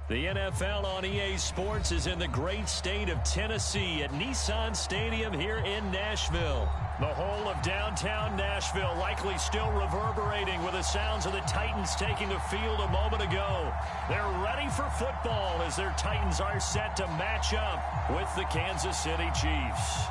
The NFL on EA Sports is in the great state of Tennessee at Nissan Stadium here in Nashville. The whole of downtown Nashville likely still reverberating with the sounds of the Titans taking the field a moment ago. They're ready for football as their Titans are set to match up with the Kansas City Chiefs.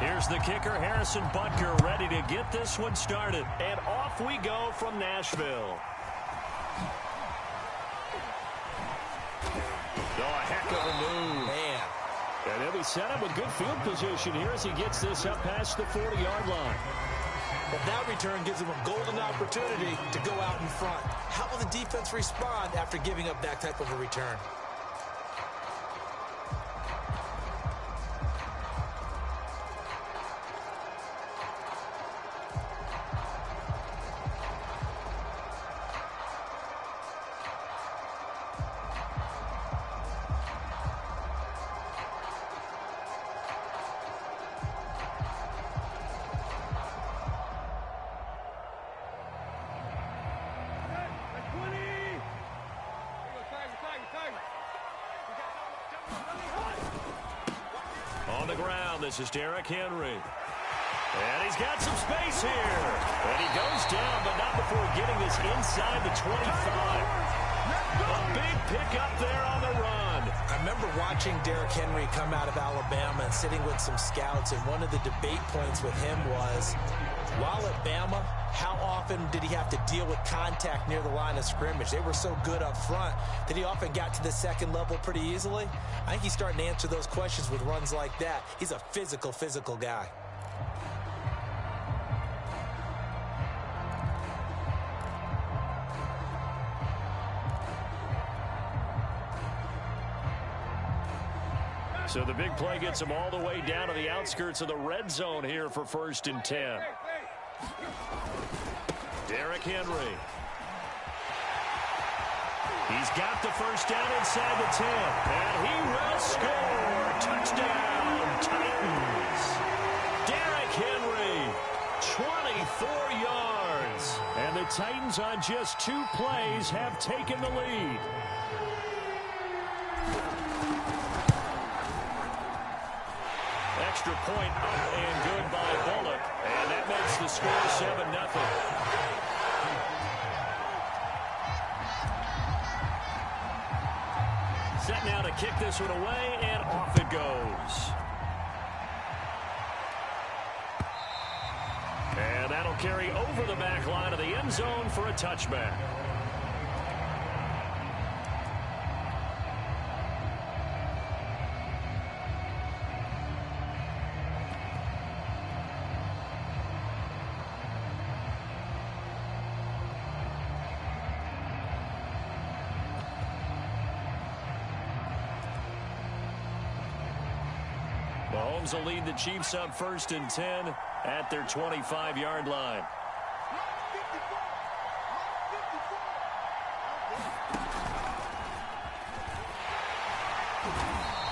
Here's the kicker, Harrison Butker, ready to get this one started. And off we go from Nashville. Oh, a heck of a move. Man. And he'll be set up with good field position here as he gets this up past the 40-yard line. But that return gives him a golden opportunity to go out in front. How will the defense respond after giving up that type of a return? On the ground, this is Derrick Henry. And he's got some space here. And he goes down, but not before getting this inside the 25. A big pickup there on the run. I remember watching Derrick Henry come out of Alabama and sitting with some scouts, and one of the debate points with him was, while at Bama, how often did he have to deal with contact near the line of scrimmage? They were so good up front that he often got to the second level pretty easily. I think he's starting to answer those questions with runs like that. He's a physical guy. So the big play gets him all the way down to the outskirts of the red zone here for 1st and 10. Derrick Henry. He's got the first down inside the 10. And he will score. Touchdown, Titans. Derrick Henry, 24 yards. And the Titans on just 2 plays have taken the lead. Extra point up and good by Bullock. And that makes the score 7-0. Set now to kick this one away, and off it goes. And that'll carry over the back line of the end zone for a touchback. Mahomes will lead the Chiefs up 1st and 10 at their 25-yard line.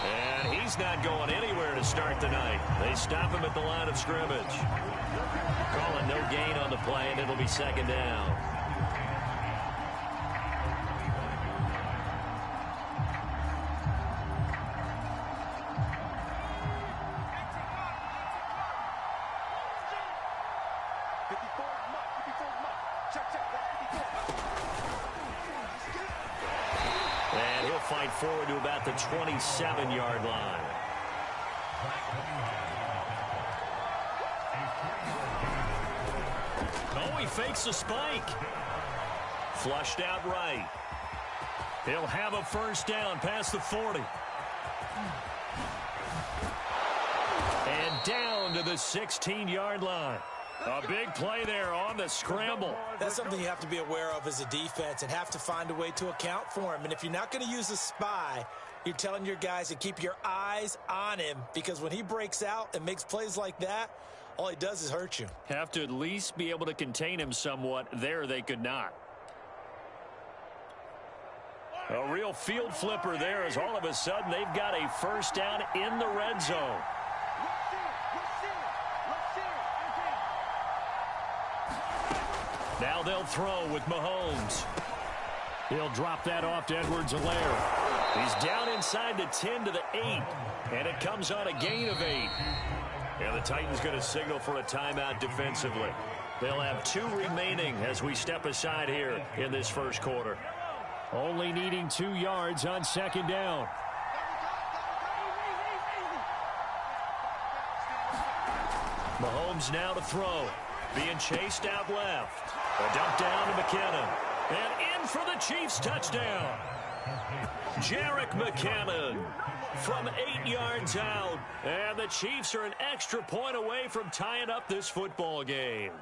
And he's not going anywhere to start the night. They stop him at the line of scrimmage. Calling no gain on the play, and it'll be 2nd down. And he'll fight forward to about the 27-yard line. Oh, he fakes a spike. Flushed out right. He'll have a first down past the 40. And down to the 16-yard line. A big play there on the scramble. That's something you have to be aware of as a defense and have to find a way to account for him. And if you're not going to use a spy, you're telling your guys to keep your eyes on him, because when he breaks out and makes plays like that, all he does is hurt you. Have to at least be able to contain him somewhat. There they could not. A real field flipper there as all of a sudden they've got a first down in the red zone. Now they'll throw with Mahomes. He'll drop that off to Edwards-Helaire. He's down inside the 10 to the 8, and it comes on a gain of 8. And the Titans going to signal for a timeout defensively. They'll have 2 remaining as we step aside here in this first quarter. Only needing 2 yards on second down. Mahomes now to throw. Being chased out left. A dump down to McKinnon. And in for the Chiefs touchdown. Jerick McKinnon from 8 yards out. And the Chiefs are an extra point away from tying up this football game.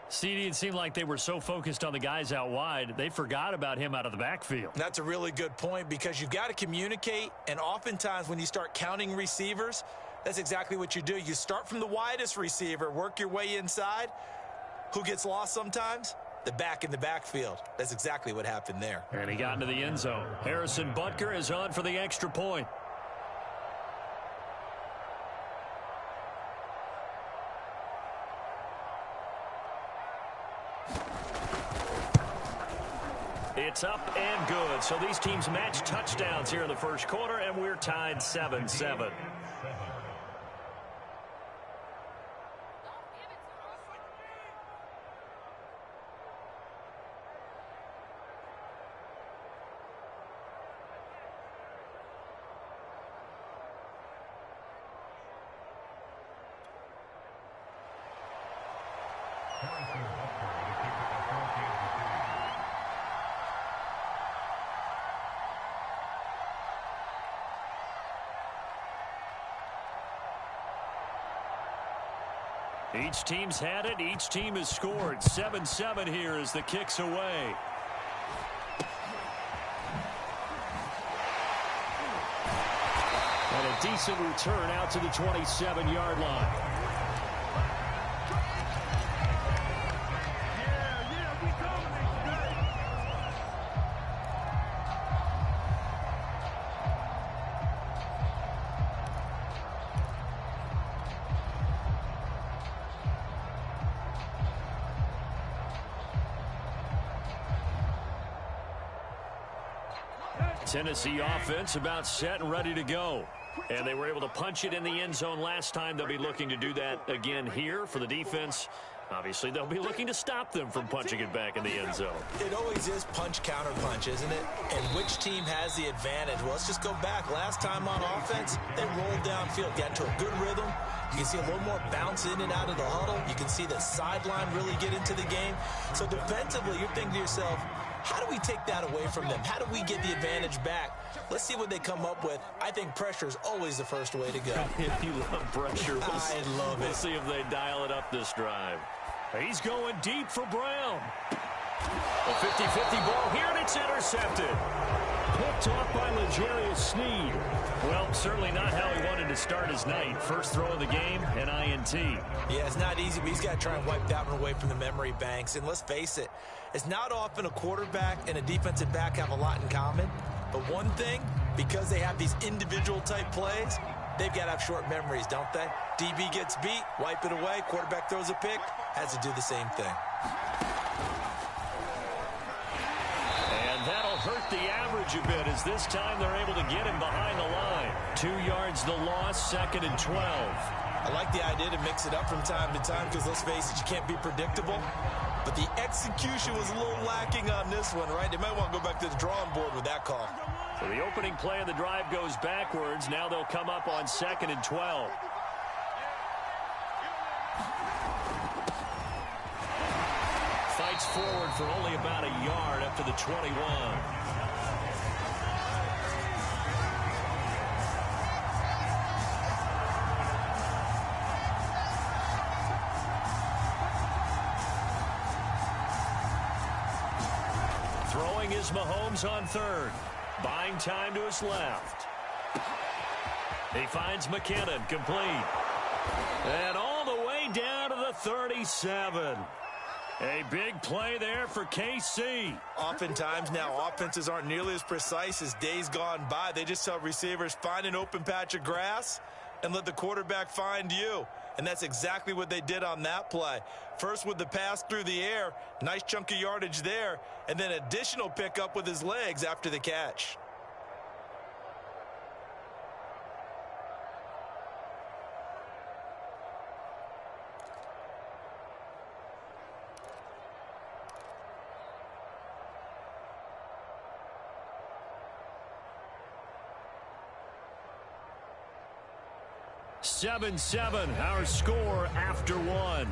CD, it seemed like they were so focused on the guys out wide, they forgot about him out of the backfield. That's a really good point because you've got to communicate, and oftentimes when you start counting receivers, that's exactly what you do. You start from the widest receiver, work your way inside. Who gets lost sometimes? The back in the backfield. That's exactly what happened there. And he got into the end zone. Harrison Butker is on for the extra point. It's up and good. So these teams match touchdowns here in the first quarter, and we're tied 7-7. Each team's had it. Each team has scored. 7-7 here as the kick's away. And a decent return out to the 27-yard line. Tennessee offense about set and ready to go. And they were able to punch it in the end zone last time. They'll be looking to do that again here for the defense. Obviously, they'll be looking to stop them from punching it back in the end zone. It always is punch, counter punch, isn't it? And which team has the advantage? Well, let's just go back. Last time on offense, they rolled downfield, got into a good rhythm. You can see a little more bounce in and out of the huddle. You can see the sideline really get into the game. So defensively, you're thinking to yourself, how do we take that away from them? How do we get the advantage back? Let's see what they come up with. I think pressure is always the first way to go. You love pressure. I love it. We'll see if they dial it up this drive. He's going deep for Brown. A 50-50 ball here, and it's intercepted. Picked off by L'Jarius Sneed. Well, certainly not how he wanted to start his night. First throw of the game, an INT. Yeah, it's not easy, but he's got to try and wipe that one away from the memory banks. And let's face it, it's not often a quarterback and a defensive back have a lot in common. But one thing, because they have these individual type plays, they've got to have short memories, don't they? DB gets beat, wipe it away, quarterback throws a pick, has to do the same thing. And that'll hurt the average a bit as this time they're able to get him behind the line. 2 yards the loss, 2nd and 12. I like the idea to mix it up from time to time because let's face it, you can't be predictable. But the execution was a little lacking on this one, right? They might want to go back to the drawing board with that call. So the opening play of the drive goes backwards. Now they'll come up on 2nd and 12. Fights forward for only about a yard up to the 21. Throwing is Mahomes on third. Buying time to his left. He finds McKinnon complete. And all the way down to the 37. A big play there for KC. Oftentimes now, offenses aren't nearly as precise as days gone by. They just tell receivers, find an open patch of grass and let the quarterback find you. And that's exactly what they did on that play. First with the pass through the air, nice chunk of yardage there, and then additional pickup with his legs after the catch. Seven, our score after one.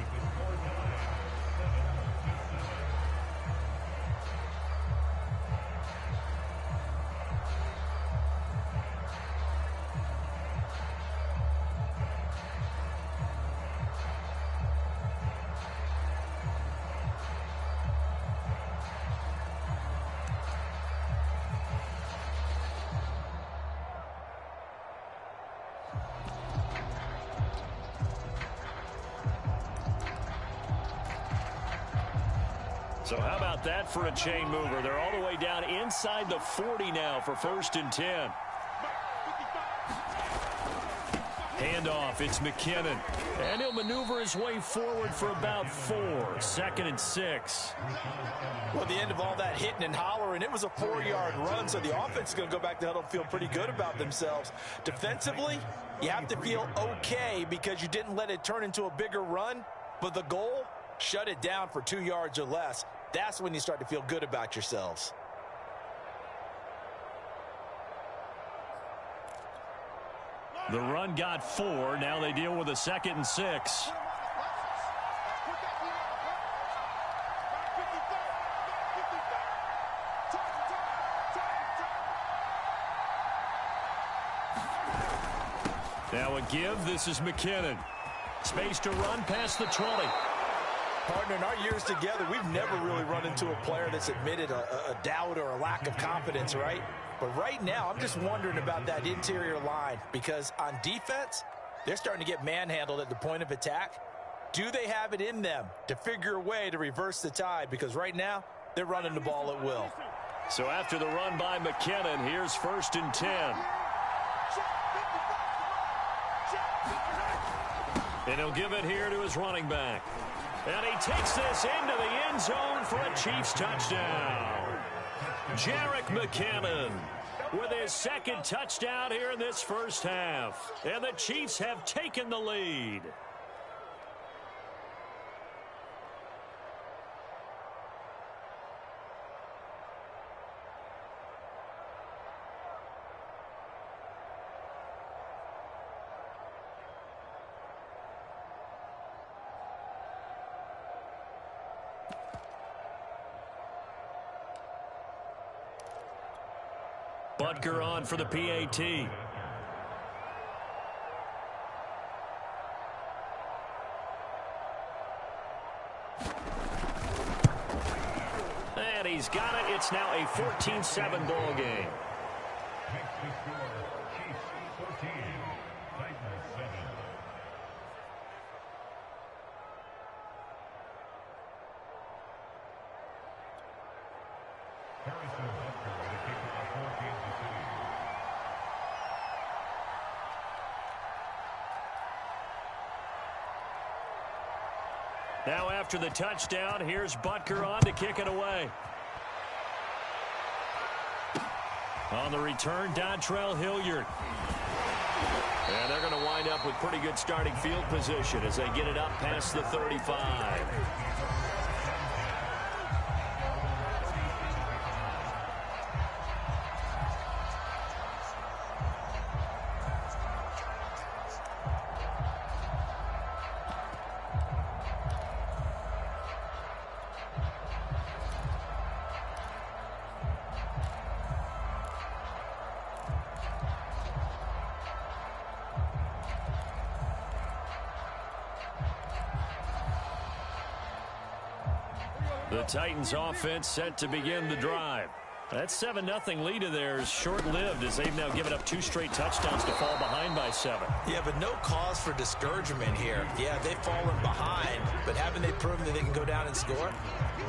So how about that for a chain mover? They're all the way down inside the 40 now for 1st and 10. Handoff, it's McKinnon. And he'll maneuver his way forward for about 4. 2nd and 6. Well, at the end of all that hitting and hollering, it was a 4-yard run, so the offense is going to go back to huddle and feel pretty good about themselves. Defensively, you have to feel okay because you didn't let it turn into a bigger run, but the goal, shut it down for 2 yards or less. That's when you start to feel good about yourselves. The run got 4. Now they deal with a 2nd and 6. Now a give. This is McKinnon. Space to run past the 20. Partner, in our years together, we've never really run into a player that's admitted a doubt or a lack of confidence, right? But right now, I'm just wondering about that interior line because on defense, they're starting to get manhandled at the point of attack. Do they have it in them to figure a way to reverse the tide? Because right now, they're running the ball at will. So after the run by McKinnon, here's 1st and 10. And he'll give it here to his running back. And he takes this into the end zone for a Chiefs touchdown. Jerick McKinnon with his 2nd touchdown here in this first half. And the Chiefs have taken the lead. Butker on for the PAT. And he's got it. It's now a 14-7 ball game. Now after the touchdown, here's Butker on to kick it away. On the return, Dontrell Hilliard. And they're going to wind up with pretty good starting field position as they get it up past the 35. The Titans offense set to begin the drive. That 7-0 lead of theirs short-lived as they've now given up 2 straight touchdowns to fall behind by 7. Yeah, but no cause for discouragement here. Yeah, they've fallen behind, but haven't they proven that they can go down and score?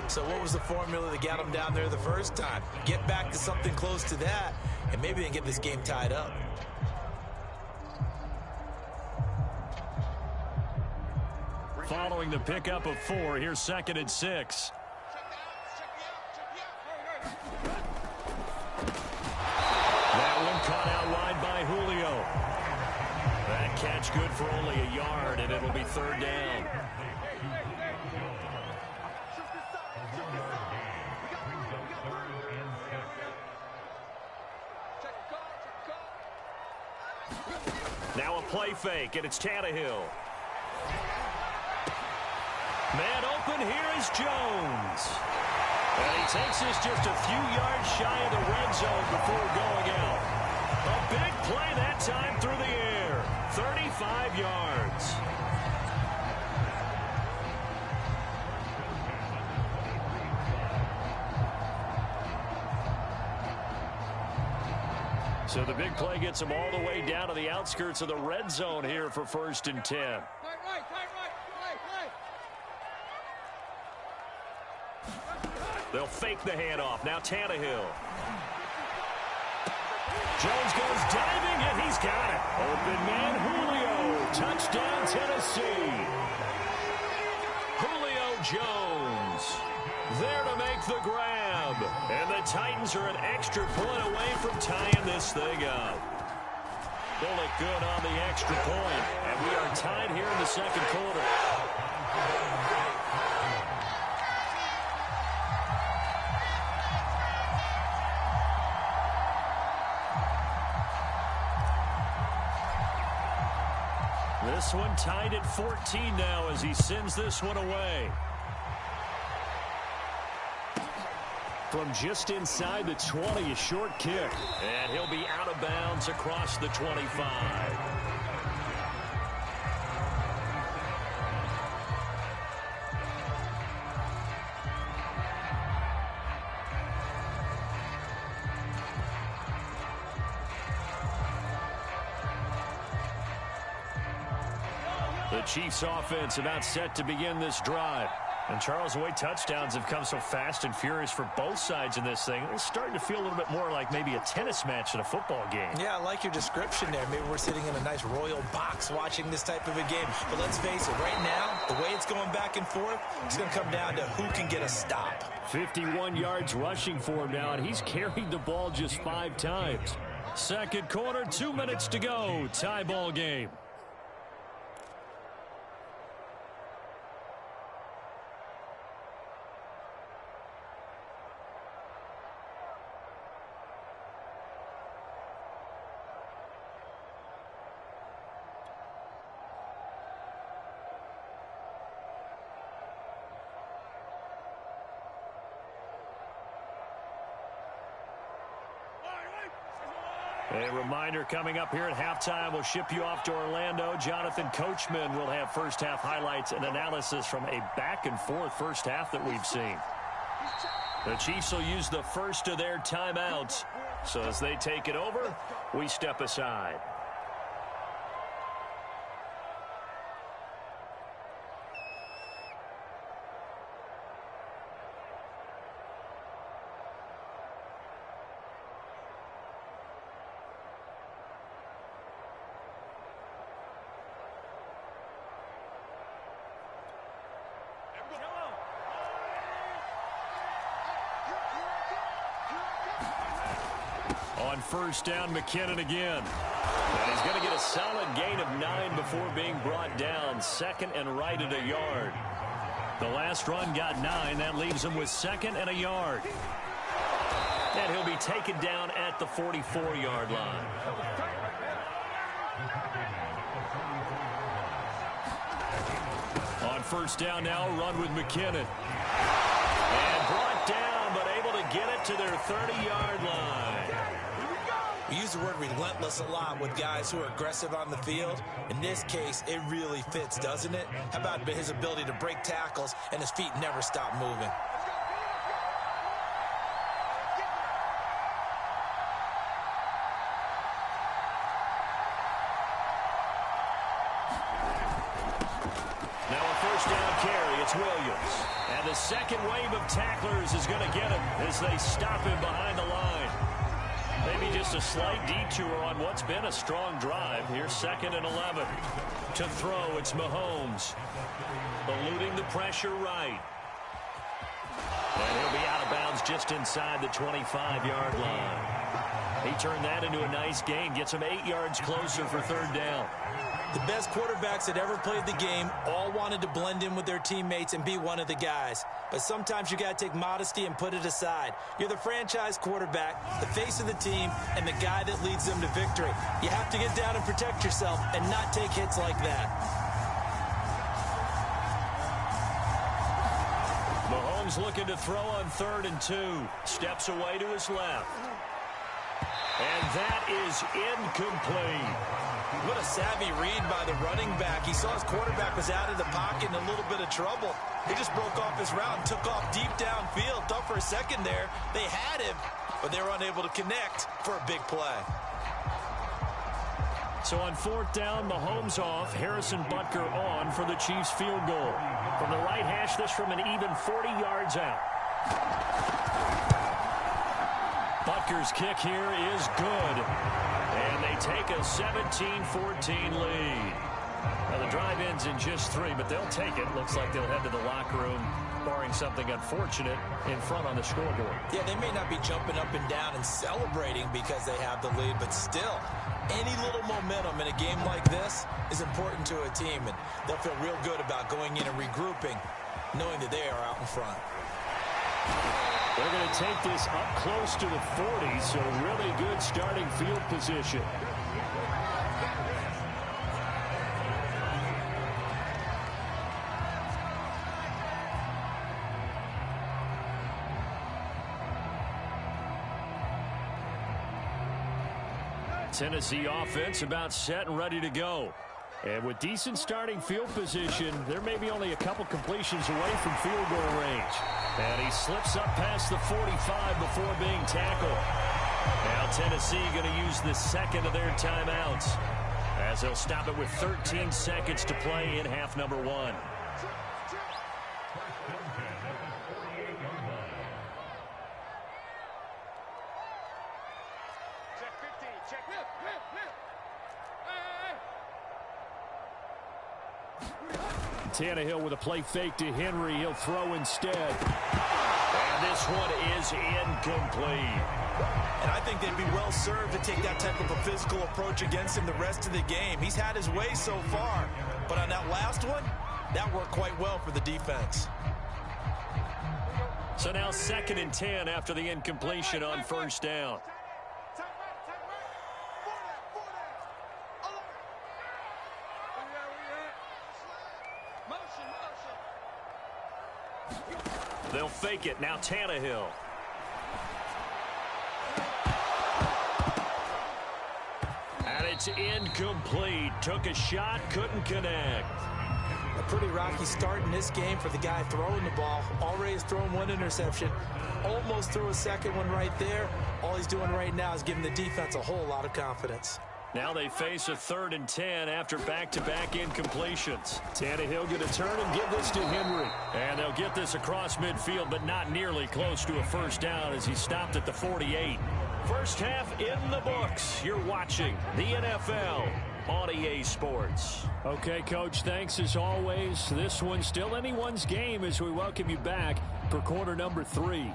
So what was the formula that got them down there the first time? Get back to something close to that, and maybe they can get this game tied up. Following the pickup of 4, here's 2nd and 6. That one caught out wide by Julio. That catch good for only a yard, and it'll be 3rd down. Now a play fake, and it's Tannehill. Man open, here is Jones. And he takes this just a few yards shy of the red zone before going out. A big play that time through the air. 35 yards. So the big play gets him all the way down to the outskirts of the red zone here for 1st and 10. They'll fake the handoff. Now Tannehill. Jones goes diving, and he's got it. Open man, Julio. Touchdown, Tennessee. Julio Jones there to make the grab. And the Titans are an extra point away from tying this thing up. Bullet good on the extra point. And we are tied here in the 2nd quarter. This one tied at 14 now as he sends this one away. From just inside the 20, a short kick. And he'll be out of bounds across the 25. The Chiefs offense about set to begin this drive. And Charles, the way touchdowns have come so fast and furious for both sides in this thing, it's starting to feel a little bit more like maybe a tennis match in a football game. Yeah, I like your description there. Maybe we're sitting in a nice royal box watching this type of a game. But let's face it, right now, the way it's going back and forth, it's going to come down to who can get a stop. 51 yards rushing for him now, and he's carried the ball just 5 times. 2nd quarter, 2 minutes to go. Tie ball game. A reminder coming up here at halftime. We'll ship you off to Orlando. Jonathan Coachman will have first half highlights and analysis from a back-and-forth first half that we've seen. The Chiefs will use the first of their timeouts. So as they take it over, we step aside. On first down, McKinnon again. And he's going to get a solid gain of 9 before being brought down. 2nd and right at a yard. The last run got 9. That leaves him with 2nd and a yard. And he'll be taken down at the 44-yard line. On first down now, run with McKinnon. And brought down, but able to get it to their 30-yard line. We use the word relentless a lot with guys who are aggressive on the field. In this case, it really fits, doesn't it? How about his ability to break tackles and his feet never stop moving? Williams. And the second wave of tacklers is going to get him as they stop him behind the line. Maybe just a slight detour on what's been a strong drive. Here's 2nd and 11. To throw, it's Mahomes. Eluding the pressure right. And he'll be out of bounds just inside the 25-yard line. He turned that into a nice gain. Gets him 8 yards closer for 3rd down. The best quarterbacks that ever played the game all wanted to blend in with their teammates and be one of the guys. But sometimes you got to take modesty and put it aside. You're the franchise quarterback, the face of the team, and the guy that leads them to victory. You have to get down and protect yourself and not take hits like that. Mahomes looking to throw on 3rd and 2. Steps away to his left. And that is incomplete. What a savvy read by the running back. He saw his quarterback was out of the pocket in a little bit of trouble. He just broke off his route and took off deep downfield. Thought for a second there they had him, but they were unable to connect for a big play. So on 4th down, Mahomes off, Harrison Butker on for the Chiefs field goal. From the right hash, this from an even 40 yards out. Butker's kick here is good. And they take a 17-14 lead. Now the drive ends in just 3, but they'll take it. Looks like they'll head to the locker room, barring something unfortunate, in front on the scoreboard. Yeah, they may not be jumping up and down and celebrating because they have the lead, but still, any little momentum in a game like this is important to a team, and they'll feel real good about going in and regrouping, knowing that they are out in front. They're going to take this up close to the 40, so really good starting field position. Tennessee offense about set and ready to go. And with decent starting field position, there may be only a couple completions away from field goal range. And he slips up past the 45 before being tackled. Now Tennessee going to use the second of their timeouts, as they'll stop it with 13 seconds to play in half number 1. Tannehill with a play fake to Henry. He'll throw instead. And this one is incomplete. And I think they'd be well served to take that type of a physical approach against him the rest of the game. He's had his way so far, but on that last one, that worked quite well for the defense. So now 2nd and 10 after the incompletion on 1st down. They'll fake it. Now Tannehill. And it's incomplete. Took a shot, couldn't connect. A pretty rocky start in this game for the guy throwing the ball. Already has thrown 1 interception. Almost threw a second one right there. All he's doing right now is giving the defense a whole lot of confidence. Now they face a 3rd and 10 after back-to-back incompletions. Tannehill going to turn and give this to Henry. And they'll get this across midfield, but not nearly close to a 1st down as he stopped at the 48. First half in the books. You're watching the NFL on EA Sports. Okay, Coach, thanks as always. This one's still anyone's game as we welcome you back for quarter number 3.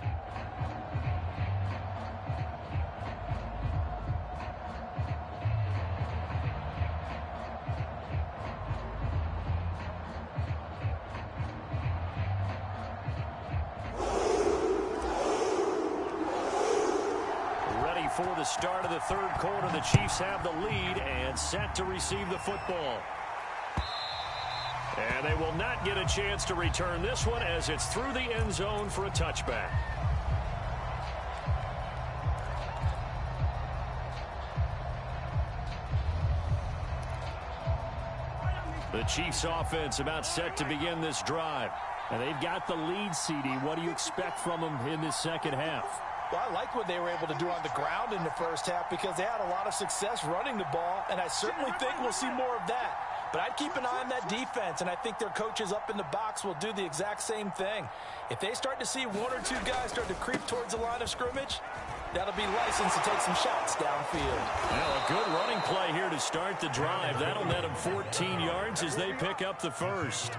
For the start of the 3rd quarter, the Chiefs have the lead and set to receive the football. And they will not get a chance to return this one as it's through the end zone for a touchback. The Chiefs offense about set to begin this drive. And they've got the lead, CD. What do you expect from them in this second half? Well, I like what they were able to do on the ground in the first half because they had a lot of success running the ball, and I certainly think we'll see more of that. But I'd keep an eye on that defense, and I think their coaches up in the box will do the exact same thing. If they start to see one or two guys start to creep towards the line of scrimmage, that'll be licensed to take some shots downfield. Well, a good running play here to start the drive. That'll net them 14 yards as they pick up the first.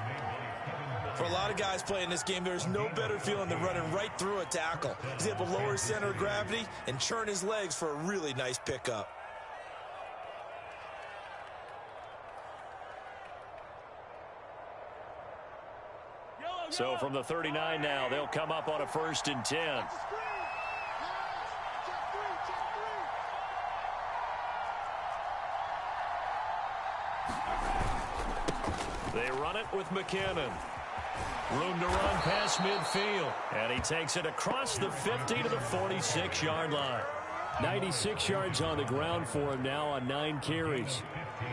For a lot of guys playing this game, there's no better feeling than running right through a tackle. He's able to lower his center of gravity and churn his legs for a really nice pickup. So from the 39 now, they'll come up on a 1st and 10. They run it with McKinnon. Room to run past midfield. And he takes it across the 50 to the 46-yard line. 96 yards on the ground for him now on 9 carries.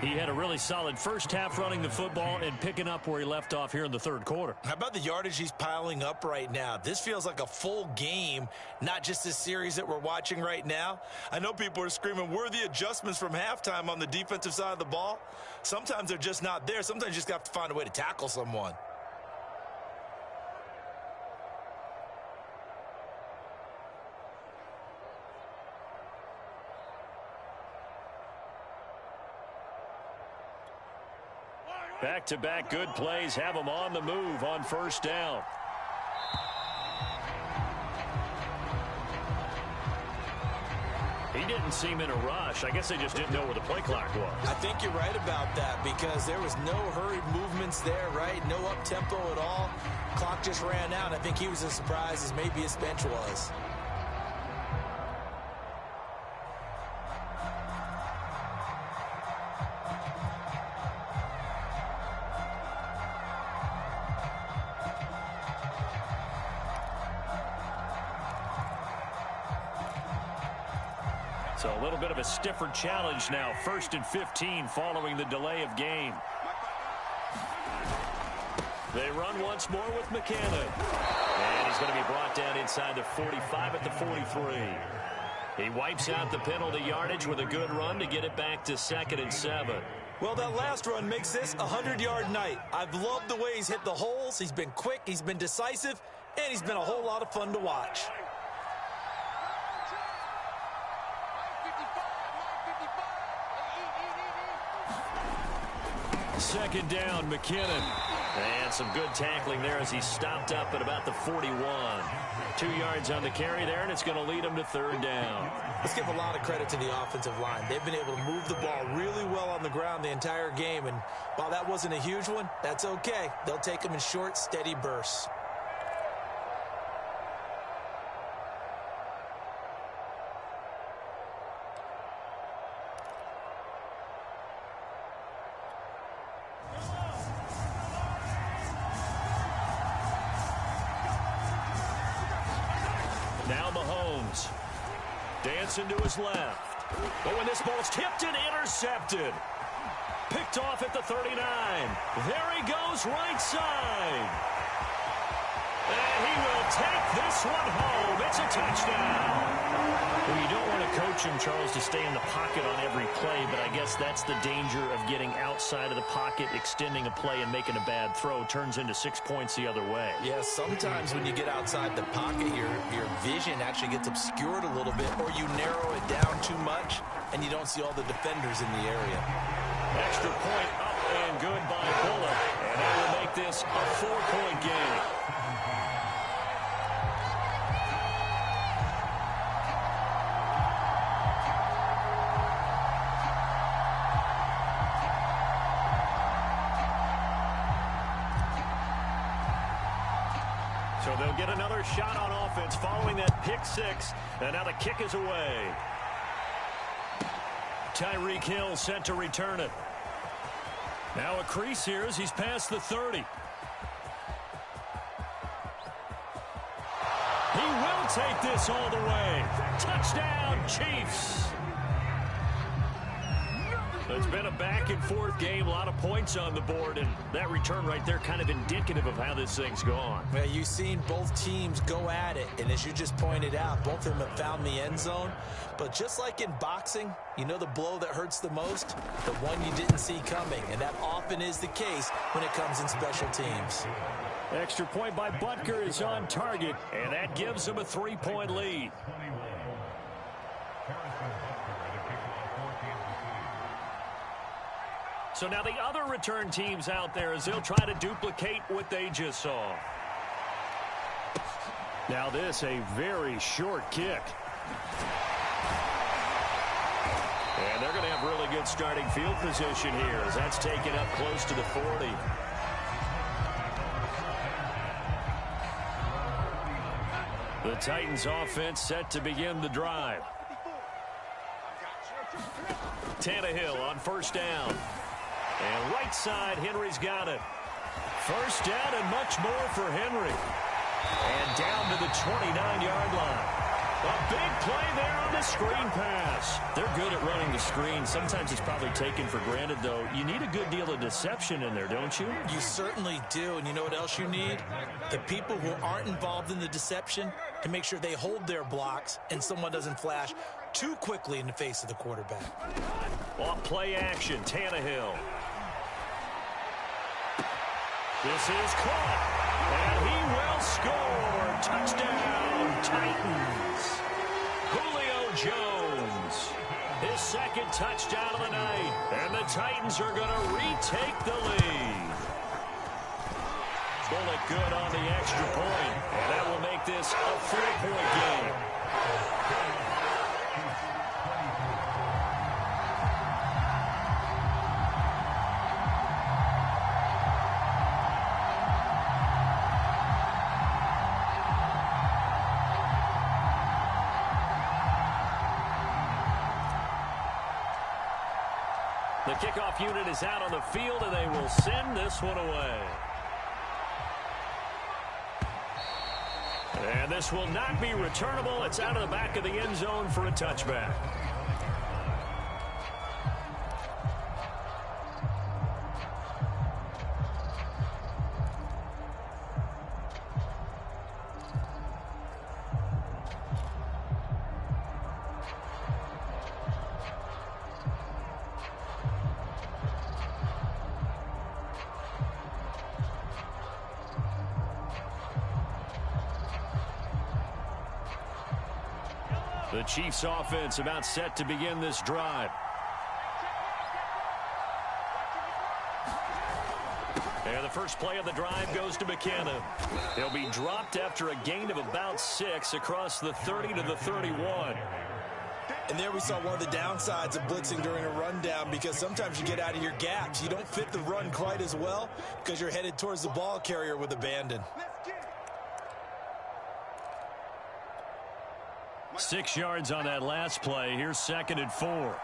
He had a really solid first half running the football and picking up where he left off here in the 3rd quarter. How about the yardage he's piling up right now? This feels like a full game, not just this series that we're watching right now. I know people are screaming, where are the adjustments from halftime on the defensive side of the ball? Sometimes they're just not there. Sometimes you just have to find a way to tackle someone. Back-to-back good plays have them on the move on 1st down. He didn't seem in a rush. I guess they just didn't know where the play clock was. I think you're right about that because there was no hurried movements there, right? No up-tempo at all. Clock just ran out. I think he was as surprised as maybe his bench was. So a little bit of a stiffer challenge now. 1st and 15 following the delay of game. They run once more with McKinnon. And he's going to be brought down inside the 45 at the 43. He wipes out the penalty yardage with a good run to get it back to 2nd and 7. Well, that last run makes this a 100-yard night. I've loved the way he's hit the holes. He's been quick, he's been decisive, and he's been a whole lot of fun to watch. Second down, McKinnon. And some good tackling there as he stopped up at about the 41. 2 yards on the carry there, and it's going to lead him to 3rd down. Let's give a lot of credit to the offensive line. They've been able to move the ball really well on the ground the entire game, and while that wasn't a huge one, that's okay. They'll take them in short, steady bursts. Now Mahomes. Dancing to his left. But when this ball's tipped and intercepted. Picked off at the 39. There he goes right side. And he will take this one home. It's a touchdown. Well, you don't want to coach him, Charles, to stay in the pocket on every play, but I guess that's the danger of getting outside of the pocket, extending a play and making a bad throw. Turns into 6 points the other way. Yeah, sometimes when you get outside the pocket, your vision actually gets obscured a little bit, or you narrow it down too much, and you don't see all the defenders in the area. Extra point up and good by Bullock. And that will make this a 4-point game. So they'll get another shot on offense following that pick six. And now the kick is away. Tyreek Hill set to return it. Now a crease here as he's past the 30. He will take this all the way. Touchdown, Chiefs. It's been a back-and-forth game, a lot of points on the board, and that return right there kind of indicative of how this thing's gone. Well, you've seen both teams go at it, and as you just pointed out, both of them have found the end zone. But just like in boxing, you know the blow that hurts the most? The one you didn't see coming, and that often is the case when it comes in special teams. Extra point by Butker is on target, and that gives them a 3-point lead. So now the other return teams out there as they'll try to duplicate what they just saw. Now this, a very short kick. And they're going to have really good starting field position here as that's taken up close to the 40. The Titans offense set to begin the drive. Tannehill on first down. And right side, Henry's got it. First down and much more for Henry. And down to the 29-yard line. A big play there on the screen pass. They're good at running the screen. Sometimes it's probably taken for granted, though. You need a good deal of deception in there, don't you? You certainly do. And you know what else you need? The people who aren't involved in the deception to make sure they hold their blocks and someone doesn't flash too quickly in the face of the quarterback. Off play action, Tannehill. This is caught, and he will score. Touchdown, Titans. Julio Jones, his second touchdown of the night, and the Titans are going to retake the lead. Bullet good on the extra point, and that will make this a 4-point game. The kickoff unit is out on the field, and they will send this one away. And this will not be returnable. It's out of the back of the end zone for a touchback. The Chiefs offense about set to begin this drive. And the first play of the drive goes to McKenna. He'll be dropped after a gain of about 6 across the 30 to the 31. And there we saw one of the downsides of blitzing during a rundown, because sometimes you get out of your gaps. You don't fit the run quite as well because you're headed towards the ball carrier with abandon. 6 yards on that last play. Here's 2nd and 4.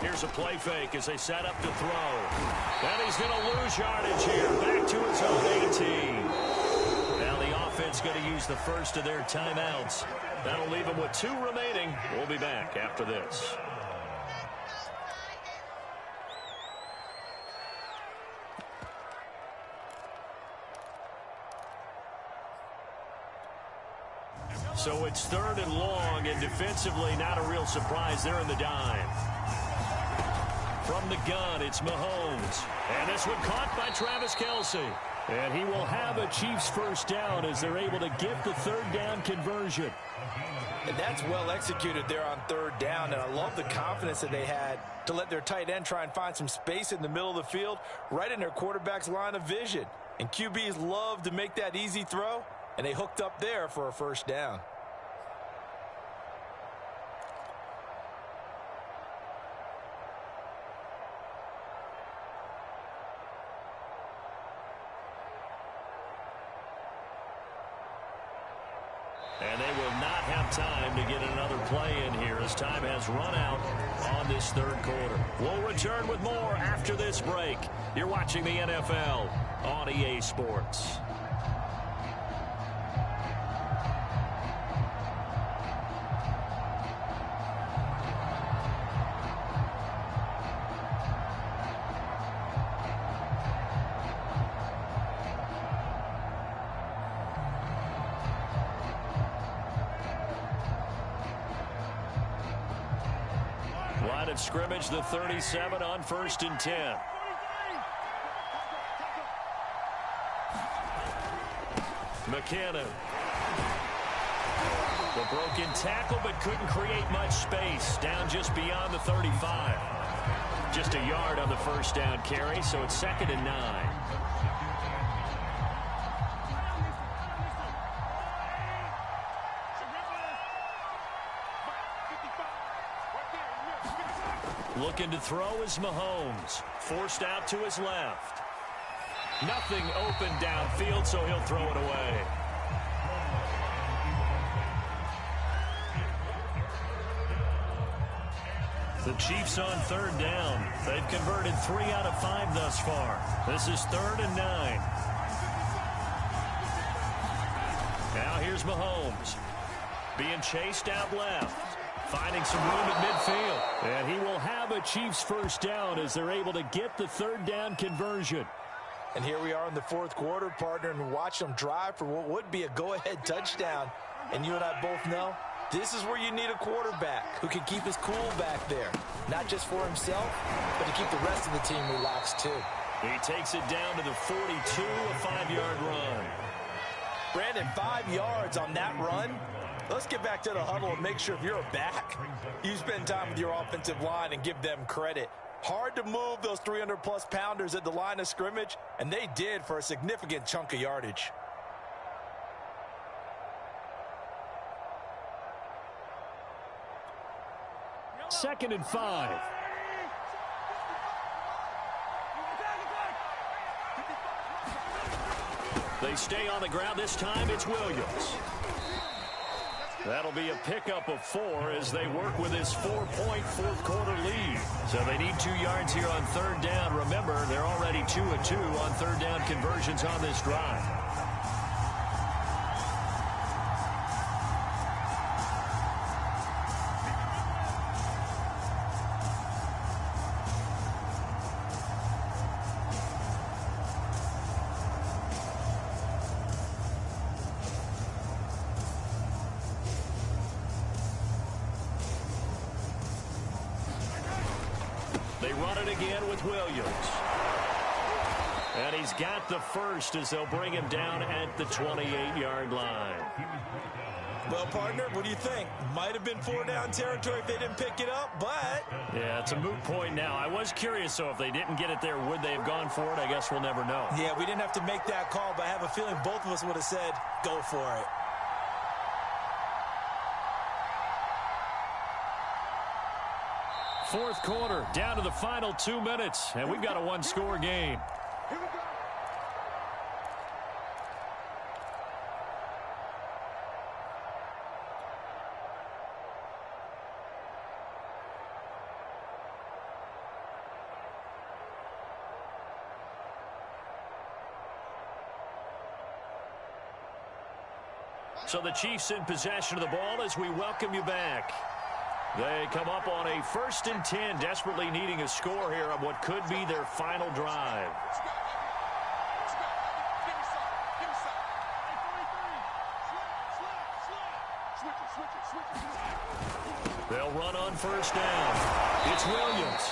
Here's a play fake as they set up to throw. And he's going to lose yardage here. Back to his own 18. Now the offense going to use the first of their timeouts. That'll leave them with 2 remaining. We'll be back after this. So it's 3rd and long, and defensively not a real surprise. They're in the dime. From the gun, it's Mahomes. And this one caught by Travis Kelce. And he will have a Chiefs first down as they're able to get the 3rd down conversion. And that's well executed there on 3rd down. And I love the confidence that they had to let their tight end try and find some space in the middle of the field, right in their quarterback's line of vision. And QBs love to make that easy throw. And they hooked up there for a first down. And they will not have time to get another play in here as time has run out on this 3rd quarter. We'll return with more after this break. You're watching the NFL on EA Sports. of scrimmage, the 37 on 1st and 10. McKinnon. The broken tackle, but couldn't create much space. Down just beyond the 35. Just a yard on the first down carry, so it's 2nd and 9. Looking to throw is Mahomes. Forced out to his left. Nothing open downfield, so he'll throw it away. The Chiefs on 3rd down. They've converted 3 out of 5 thus far. This is 3rd and 9. Now here's Mahomes. Being chased out left. Finding some room at midfield. And he will have a Chiefs first down as they're able to get the 3rd down conversion. And here we are in the 4th quarter, partner, and watch them drive for what would be a go-ahead touchdown. And you and I both know this is where you need a quarterback who can keep his cool back there. Not just for himself, but to keep the rest of the team relaxed too. He takes it down to the 42, a 5-yard run. Brandon, 5 yards on that run. Let's get back to the huddle and make sure if you're a back, you spend time with your offensive line and give them credit. Hard to move those 300-plus pounders at the line of scrimmage, and they did for a significant chunk of yardage. Second and 5. They stay on the ground. This time it's Williams. That'll be a pickup of 4 as they work with his 4-point 4th quarter lead. So they need 2 yards here on 3rd down. Remember, they're already 2 of 2 on 3rd down conversions on this drive. They run it again with Williams. And he's got the first as they'll bring him down at the 28-yard line. Well, partner, what do you think? Might have been 4-down territory if they didn't pick it up, but... Yeah, it's a moot point now. I was curious, so if they didn't get it there, would they have gone for it? I guess we'll never know. Yeah, we didn't have to make that call, but I have a feeling both of us would have said, go for it. Fourth quarter, down to the final 2 minutes, and we've got a one-score game. Here we go. So the Chiefs in possession of the ball as we welcome you back. They come up on a 1st and 10, desperately needing a score here on what could be their final drive. They'll run on 1st down. It's Williams.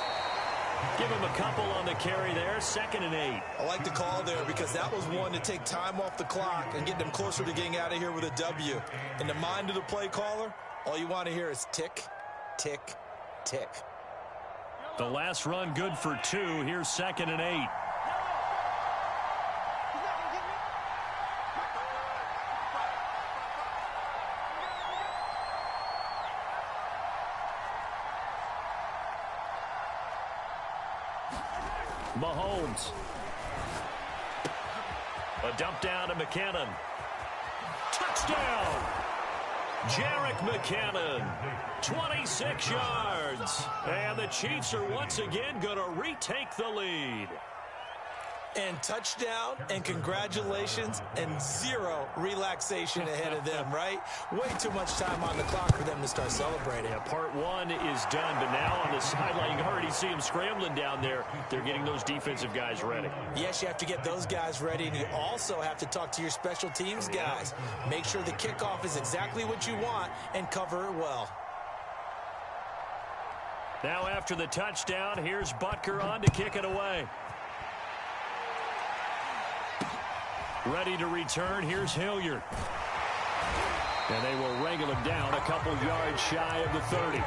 Give him a couple on the carry there, 2nd and 8. I like the call there because that was one to take time off the clock and get them closer to getting out of here with a W. In the mind of the play caller, all you want to hear is tick, tick, tick. The last run good for 2. Here's 2nd and 8. Mahomes. A dump down to McKinnon. Touchdown! Jerick McKinnon, 26 yards. And the Chiefs are once again going to retake the lead. And touchdown, and congratulations, and zero relaxation ahead of them, right? Way too much time on the clock for them to start celebrating. Yeah, part 1 is done, but now on the sideline, you can already see them scrambling down there. They're getting those defensive guys ready. Yes, you have to get those guys ready, and you also have to talk to your special teams guys. Make sure the kickoff is exactly what you want and cover it well. Now after the touchdown, here's Butker on to kick it away. Ready to return, here's Hilliard. And they will wrangle him down a couple yards shy of the 30.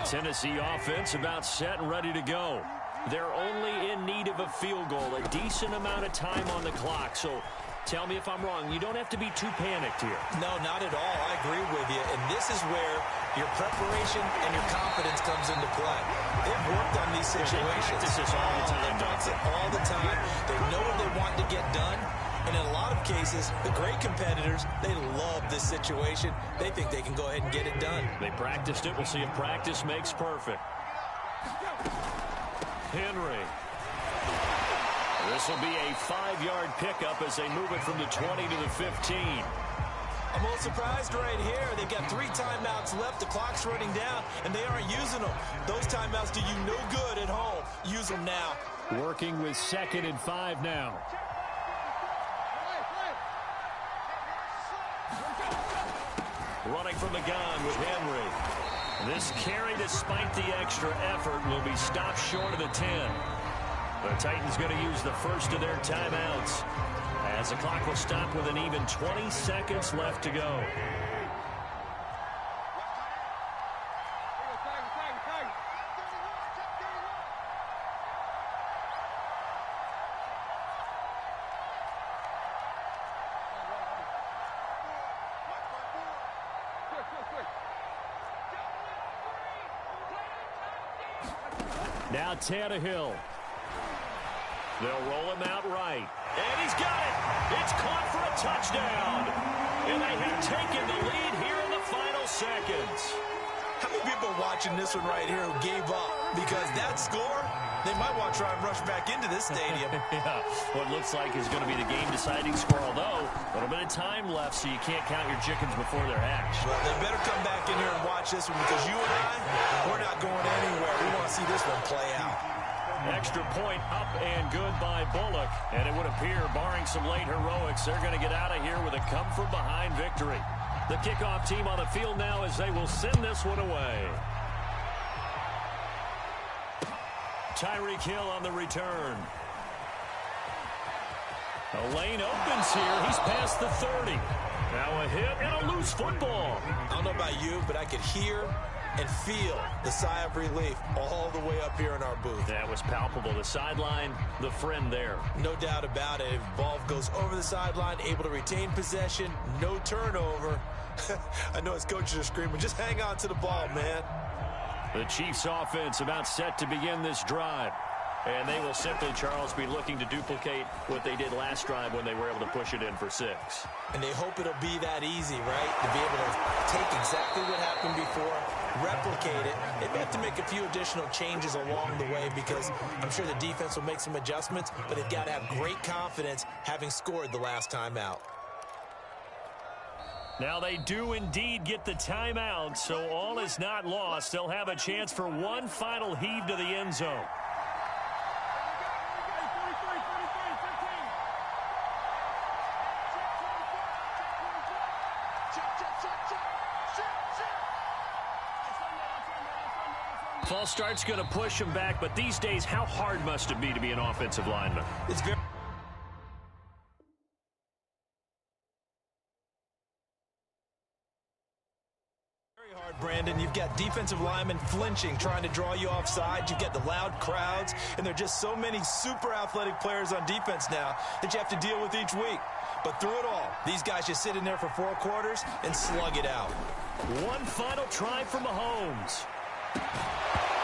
Tennessee offense about set and ready to go. They're only in need of a field goal, a decent amount of time on the clock. So tell me if I'm wrong. You don't have to be too panicked here. No, not at all. I agree with you. And this is where your preparation and your confidence comes into play. They've worked on these situations. They practice this all the time. They practice it all the time. They know what they want to get done. And in a lot of cases, the great competitors, they love this situation. They think they can go ahead and get it done. They practiced it. We'll see if practice makes perfect. Henry. This will be a 5-yard pickup as they move it from the 20 to the 15. I'm a little surprised right here. They've got 3 timeouts left. The clock's running down, and they aren't using them. Those timeouts do you no good at home. Use them now. Working with 2nd and 5 now. Running from the gun with Henry. This carry, despite the extra effort, will be stopped short of the 10. The Titans going to use the first of their timeouts as the clock will stop with an even 20 seconds left to go. Now Tannehill. They'll roll him out right. And he's got it. It's caught for a touchdown. And they have taken the lead here in the final seconds. How many people watching this one right here who gave up? Because that score, they might want to try and rush back into this stadium. Yeah, what looks like is going to be the game-deciding score, although a little bit of time left, so you can't count your chickens before they're hatched. Well, they better come back in here and watch this one because you and I, we're not going anywhere. We want to see this one play out. Extra point up and good by Bullock. And it would appear, barring some late heroics, they're going to get out of here with a come-from-behind victory. The kickoff team on the field now as they will send this one away. Tyreek Hill on the return. A lane opens here. He's past the 30. Now a hit and a loose football. I don't know about you, but I could hear and feel the sigh of relief all the way up here in our booth. That was palpable. The sideline, the friend there. No doubt about it. If the ball goes over the sideline, able to retain possession, no turnover. I know his coaches are screaming, just hang on to the ball, man. The Chiefs offense about set to begin this drive. And they will simply, Charles, be looking to duplicate what they did last drive when they were able to push it in for 6. And they hope it'll be that easy, right? To be able to take exactly what happened before, replicate it. They may have to make a few additional changes along the way because I'm sure the defense will make some adjustments, but they've got to have great confidence having scored the last time out. Now they do indeed get the timeout, so all is not lost. They'll have a chance for one final heave to the end zone. False start's going to push him back, but these days, how hard must it be to be an offensive lineman? It's very hard, Brandon. You've got defensive linemen flinching, trying to draw you offside. You've got the loud crowds, and there are just so many super athletic players on defense now that you have to deal with each week. But through it all, these guys just sit in there for 4 quarters and slug it out. One final try for Mahomes.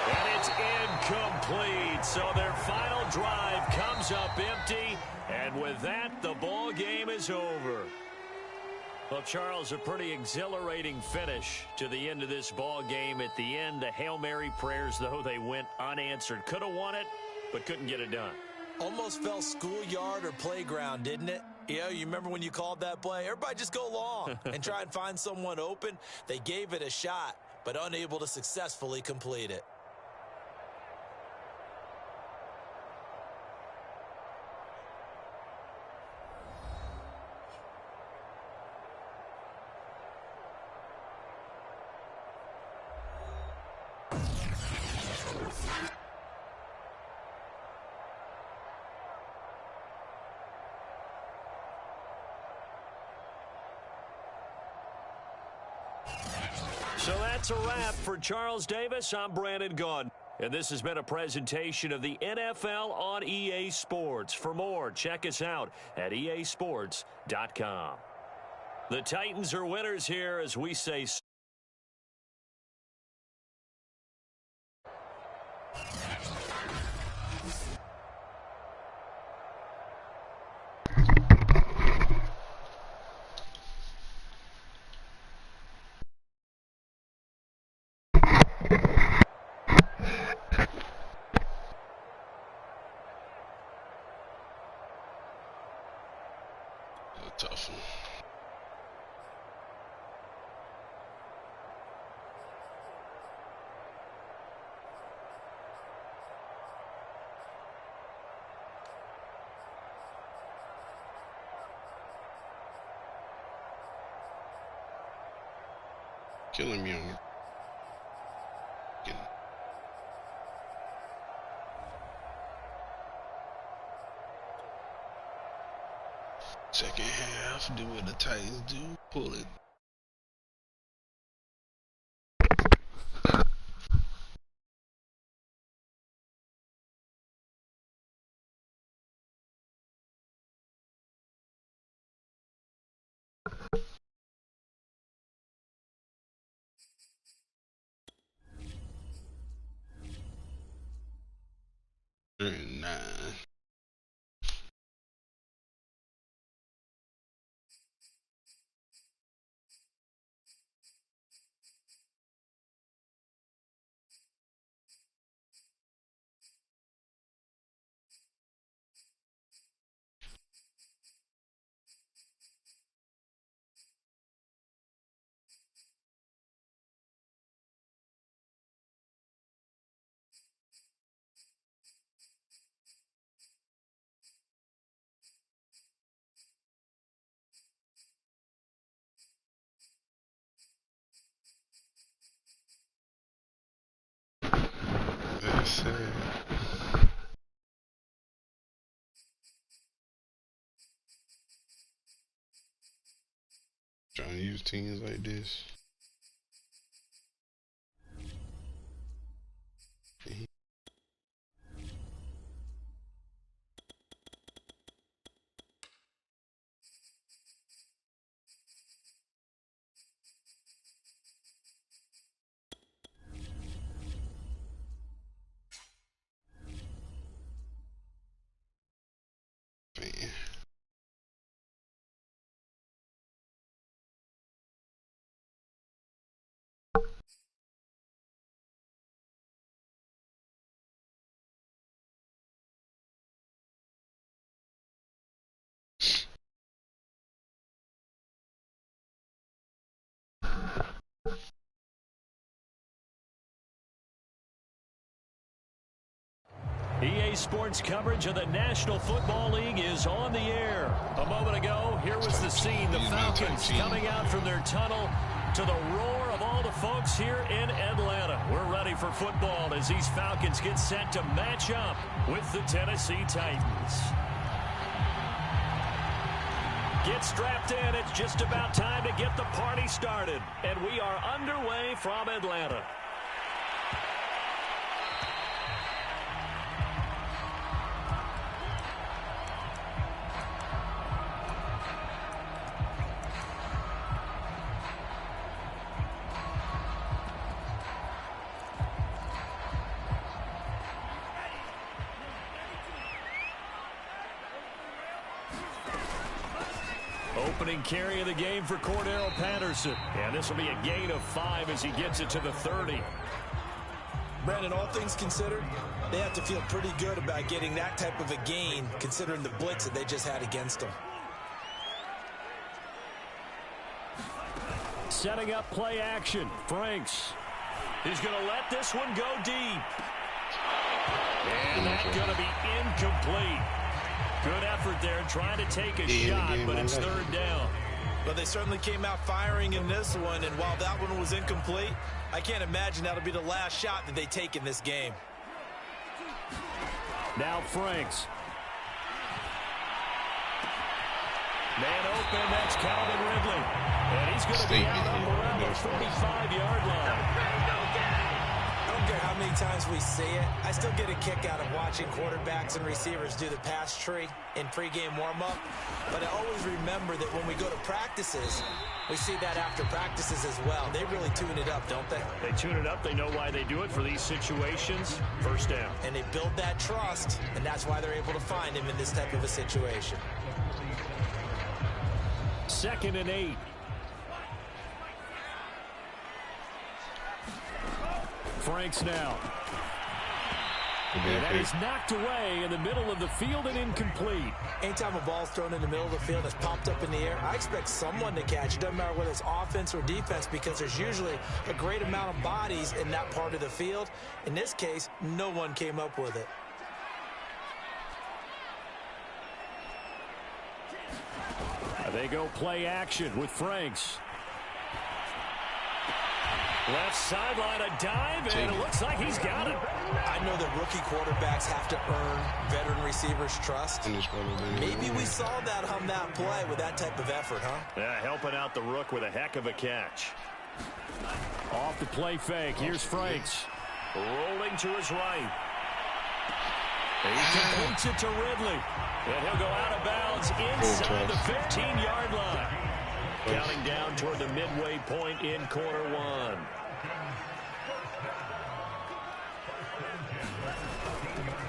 And it's incomplete. So their final drive comes up empty. And with that, the ball game is over. Well, Charles, a pretty exhilarating finish to the end of this ball game. At the end, the Hail Mary prayers, though, they went unanswered. Could have won it, but couldn't get it done. Almost felt schoolyard or playground, didn't it? Yeah, you remember when you called that play? Everybody just go long and try and find someone open. They gave it a shot, but unable to successfully complete it. So that's a wrap for Charles Davis. I'm Brandon Gaudin. And this has been a presentation of the NFL on EA Sports. For more, check us out at easports.com. The Titans are winners here as we say. Tough one. Killing me on it. Second half, do what the Titans do, pull it. Nine. That's it. Trying to use teams like this. EA Sports coverage of the National Football League is on the air. A moment ago, here was the scene. The Falcons coming out from their tunnel to the roar of all the folks here in Atlanta. We're ready for football as these Falcons get set to match up with the Tennessee Titans. Get strapped in. It's just about time to get the party started. And we are underway from Atlanta. Opening carry of the game for Cordero Patterson. And this will be a gain of 5 as he gets it to the 30. Brandon, all things considered, they have to feel pretty good about getting that type of a gain, considering the blitz that they just had against them. Setting up play action. Franks. He's going to let this one go deep. And that's going to be incomplete. Good effort there trying to take a shot, but it's third down. But they certainly came out firing in this one, and while that one was incomplete, I can't imagine that'll be the last shot that they take in this game. Now Franks. Man open, that's Calvin Ridley. And he's going to be out on the 45-yard line. times we see it, I still get a kick out of watching quarterbacks and receivers do the pass tree in pregame warm-up. But I always remember that when we go to practices, we see that after practices as well. They really tune it up, don't they? They tune it up. They know why they do it for these situations. First down. And they build that trust, and that's why they're able to find him in this type of a situation. 2nd and 8. Franks now. And that is knocked away in the middle of the field and incomplete. Anytime a ball's thrown in the middle of the field and it's popped up in the air, I expect someone to catch. It doesn't matter whether it's offense or defense, because there's usually a great amount of bodies in that part of the field. In this case, no one came up with it. They go play action with Franks. Left sideline, a dive, and it looks like he's got it. I know that rookie quarterbacks have to earn veteran receivers' trust. Maybe we saw that on that play with that type of effort, huh? Yeah, helping out the rook with a heck of a catch. Off the play fake, here's Franks. Rolling to his right. He completes it to Ridley. And he'll go out of bounds inside the 15-yard line. Counting down toward the midway point in quarter one.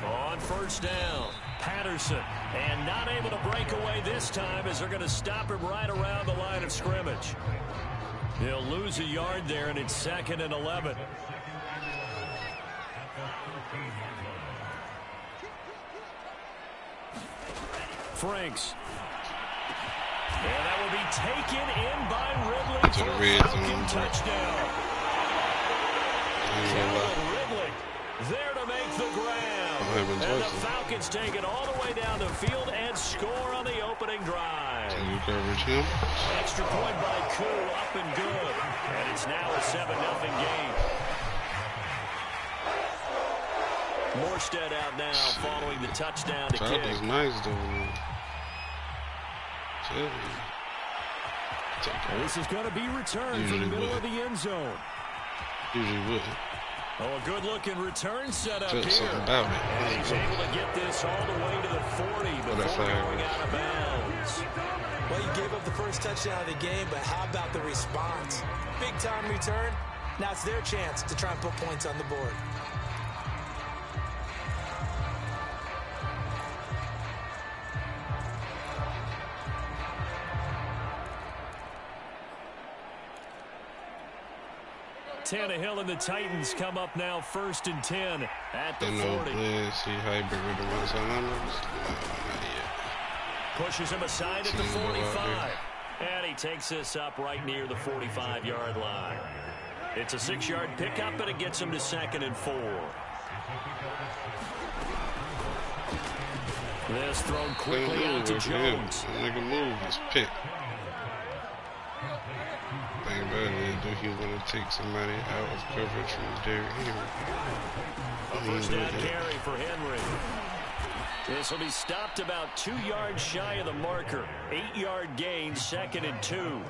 On first down, Patterson. And not able to break away this time as they're going to stop him right around the line of scrimmage. He'll lose a yard there, and it's 2nd and 11. Franks. And that will be taken in by Ridley for a Falcon touchdown. Ridley there to make the grab. And the Falcons take it all the way down the field and score on the opening drive. Extra point by Koo, up and good. And it's now a 7-0 game. Morstead out now following the touchdown to kick. That was nice, though. This is going to be returned from the middle of the end zone. Usually would. Oh, a good-looking return set up here. About it. And he's able to get this all the way to the 40 before going out of bounds. Well, you gave up the first touchdown of the game, but how about the response? Big-time return. Now it's their chance to try and put points on the board. Tannehill and the Titans come up now 1st and 10 at the 40. Pushes him aside at the 45. And he takes this up right near the 45-yard line. It's a 6-yard pickup, and it gets him to 2nd and 4. This thrown quickly out to Jones. Make a move, it's pick. He want to take somebody out of coverage from Derrick Henry. A first down carry for Henry. This will be stopped about 2 yards shy of the marker. 8-yard gain, 2nd and 2.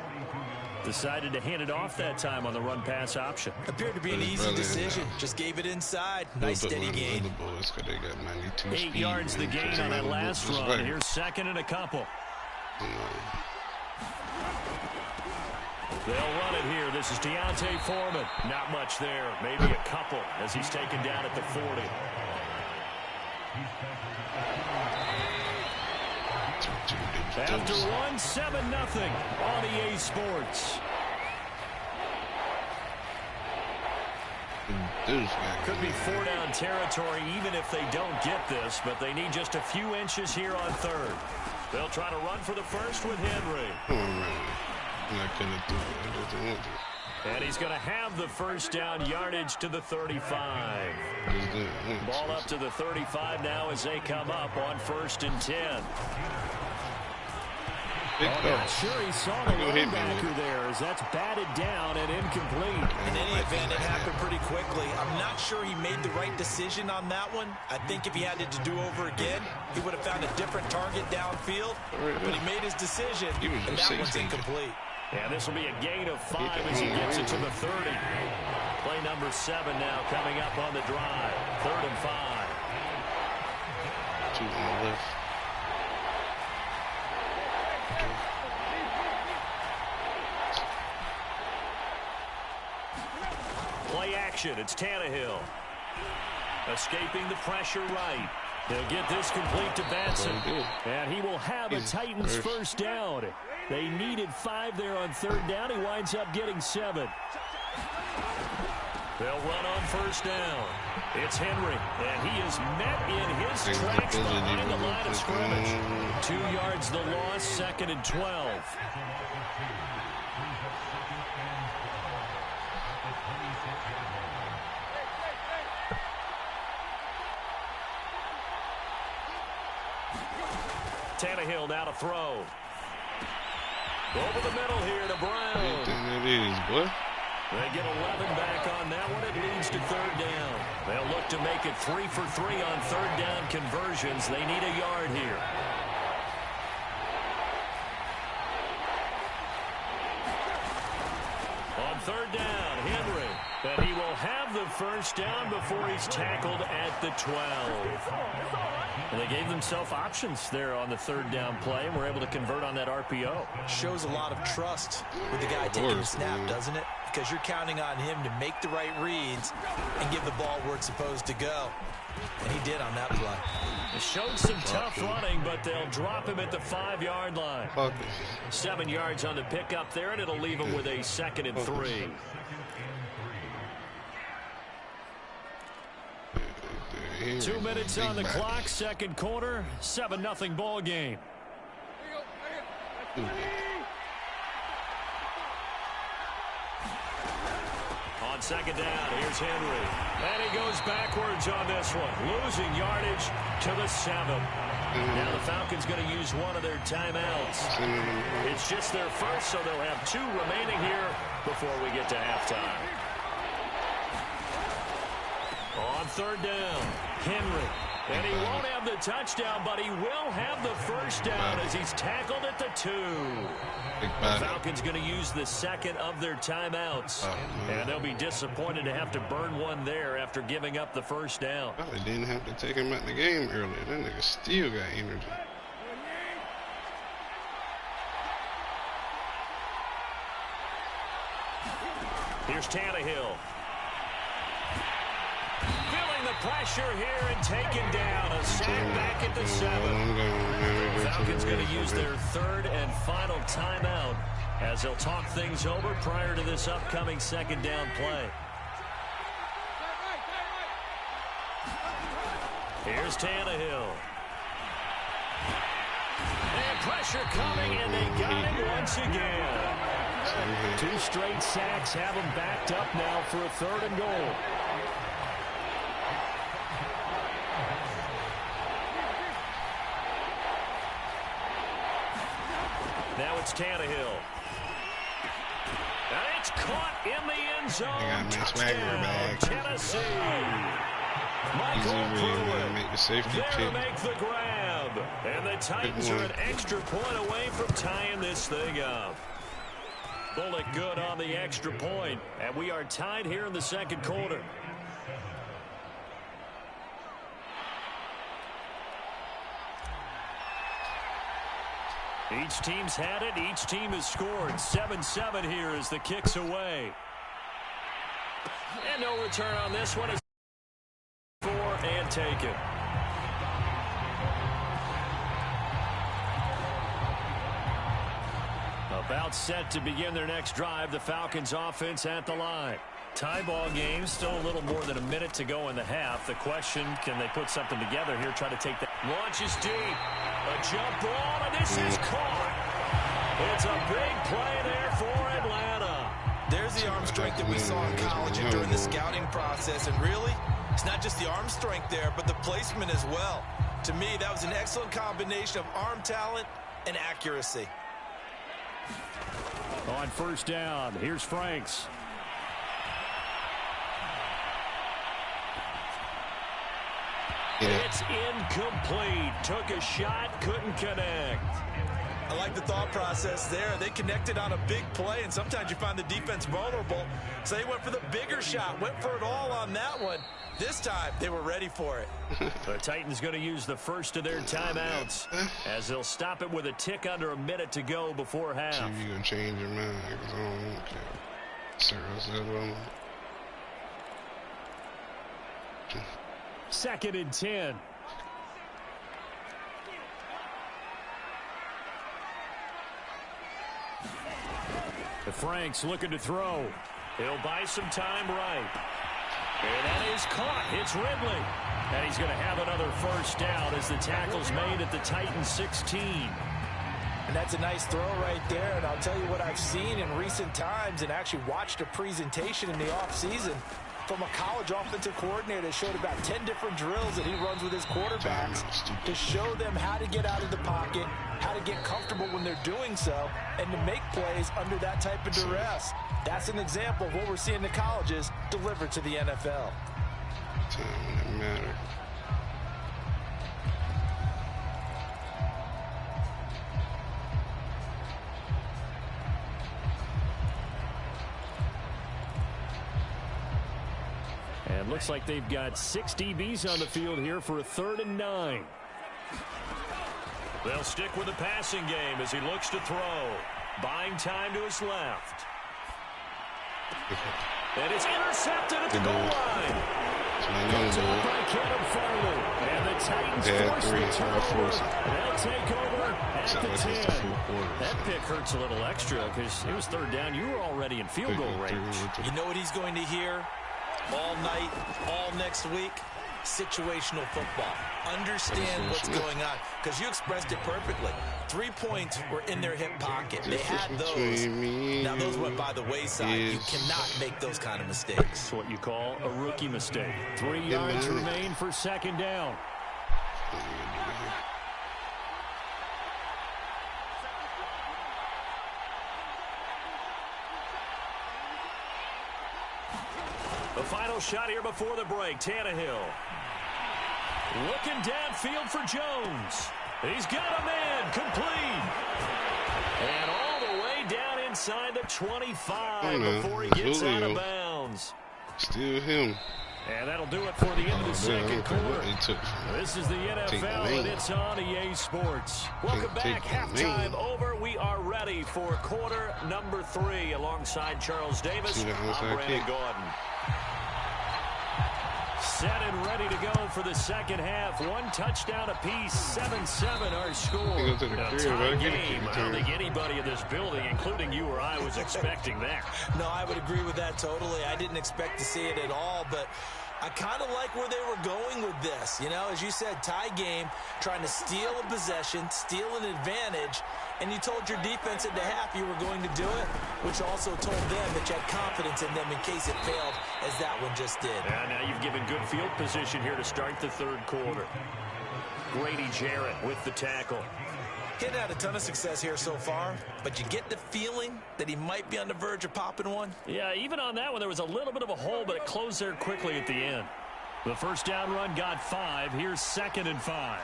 Decided to hand it off that time on the run-pass option. Appeared to be an easy decision. Just gave it inside. Nice steady gain. 8 yards the gain on that last run. Here's 2nd and a couple. They'll run it here. This is Deontay Foreman. Not much there. Maybe a couple as he's taken down at the 40. After 1, 7-0 on EA Sports. Could be 4-down territory even if they don't get this, but they need just a few inches here on 3rd. They'll try to run for the first with Henry. And he's going to have the first down, yardage to the 35. Ball up to the 35 now as they come up on 1st and 10. Not sure he saw the linebacker there as that's batted down and incomplete. In any event, it happened pretty quickly. I'm not sure he made the right decision on that one. I think if he had it to do over again, he would have found a different target downfield. But he made his decision, and that one's incomplete. Yeah, this will be a gain of 5 as he gets it to the 30. Play number 7 now coming up on the drive. 3rd and 5. 2 on the left. Play action. It's Tannehill. Escaping the pressure right. He'll get this complete to Batson. And he will have a Titans first down. They needed 5 there on 3rd down. He winds up getting 7. They'll run on first down. It's Henry, and he is met in his tracks behind the line of scrimmage. 2 yards the loss, 2nd and 12. Tannehill now to throw. Over the middle here to Brown. What do you think that is, boy? They get 11 back on that one. It leads to 3rd down. They'll look to make it 3 for 3 on 3rd down conversions. They need a yard here. On 3rd down, Henry. And he will have the first down before he's tackled at the 12. And they gave themselves options there on the 3rd down play and were able to convert on that RPO. Shows a lot of trust with the guy taking the snap, doesn't it? Because you're counting on him to make the right reads and give the ball where it's supposed to go. And he did on that play. It showed some tough running, but they'll drop him at the 5-yard line. 7 yards on the pickup there, and it'll leave him with a 2nd and 3. Two minutes on the clock, 2nd quarter, 7-0 ball game. On 2nd down, here's Henry. And he goes backwards on this one, losing yardage to the 7. Now the Falcons going to use one of their timeouts. It's just their first, so they'll have 2 remaining here before we get to halftime. On 3rd down, Henry. And he won't have the touchdown, but he will have the first down as he's tackled at the 2. The Falcons going to use the 2nd of their timeouts. And they'll be disappointed to have to burn one there after giving up the first down. Probably didn't have to take him out the game earlier. That nigga still got energy. Here's Tannehill. Feeling the pressure here and taken down. A sack back at the 7. The Falcons going to use their 3rd and final timeout as they'll talk things over prior to this upcoming 2nd down play. Here's Tannehill. And pressure coming, and they got him once again. 2 straight sacks have him backed up now for a 3rd and goal. Now it's Tannehill. And it's caught in the end zone. Touchdown, Tennessee. Michael Pruitt make the safety there to make the grab. And the Titans are an extra point away from tying this thing up. Bullock good on the extra point. And we are tied here in the 2nd quarter. Each team's had it. Each team has scored. 7-7 here as the kick's away. And no return on this one. Is 4 and taken. About set to begin their next drive. The Falcons offense at the line. Tie ball game, still a little more than a minute to go in the half. The question, can they put something together here, try to take that. Launches deep. A jump ball, and this is caught. It's a big play there for Atlanta. There's the arm strength that we saw in college and during the scouting process. And really, it's not just the arm strength there, but the placement as well. To me, that was an excellent combination of arm talent and accuracy. On 1st down, here's Franks. It's incomplete. Took a shot, couldn't connect. I like the thought process there. They connected on a big play, and sometimes you find the defense vulnerable. So they went for the bigger shot, went for it all on that one. This time, they were ready for it. The Titans going to use the first of their timeouts as they'll stop it with a tick under a minute to go before half. See if you can change your mind, because I don't care. Second and 10. The Frank's looking to throw. He'll buy some time right. And that is caught. It's Ridley. And he's going to have another first down as the tackle's made at the Titans 16. And that's a nice throw right there. And I'll tell you what I've seen in recent times and actually watched a presentation in the offseason from a college offensive coordinator that showed about 10 different drills that he runs with his quarterbacks to show them how to get out of the pocket, how to get comfortable when they're doing so, and to make plays under that type of duress. That's an example of what we're seeing in the colleges delivered to the NFL. Time when it matters. And looks like they've got 6 DBs on the field here for a 3rd and 9. They'll stick with the passing game as he looks to throw. Buying time to his left. And it's intercepted at the goal line. Picked up by Kevin Farley. And the Titans force the turnover. They'll take over at the 10. That pick hurts a little extra because it was 3rd down. You were already in field goal range. You know what he's going to hear all night, all next week? Situational football. Understand what's going on, because you expressed it perfectly. 3 points were in their hip pocket. They had those. Now those went by the wayside. You cannot make those kind of mistakes. That's what you call a rookie mistake. 3 yards remain for 2nd down. The final shot here before the break. Tannehill looking downfield for Jones. He's got a man complete. And all the way down inside the 25 before he gets out of bounds. Still him. And that'll do it for the end of the second quarter. This is the NFL, and it's on EA Sports. Welcome back. Halftime over. We are ready for quarter number 3 alongside Charles Davis. I'm Brandon Gordon. Set and ready to go for the second half. 1 touchdown apiece, 7-7 our score. A tie game. I don't think anybody in this building, including you or I, was expecting that. No, I would agree with that totally. I didn't expect to see it at all, but I kind of like where they were going with this. You know, as you said, tie game, trying to steal a possession, steal an advantage, and you told your defense at the half you were going to do it, which also told them that you had confidence in them in case it failed, as that one just did. And now you've given good field position here to start the 3rd quarter. Grady Jarrett with the tackle. He hadn't had a ton of success here so far, but you get the feeling that he might be on the verge of popping one. Yeah, even on that one, there was a little bit of a hole, but it closed there quickly at the end. The first down run got 5. Here's 2nd and 5.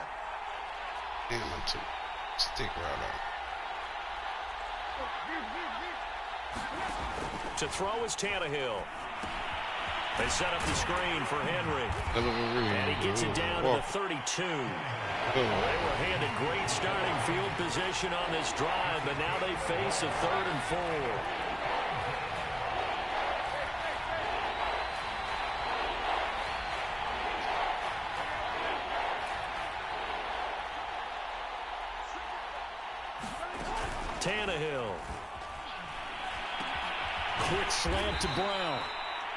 Damn, I took stick right out. To throw is Tannehill. They set up the screen for Henry. And he gets it down to the 32. They were handed great starting field position on this drive, but now they face a 3rd and 4. Tannehill. Quick slant to Brown.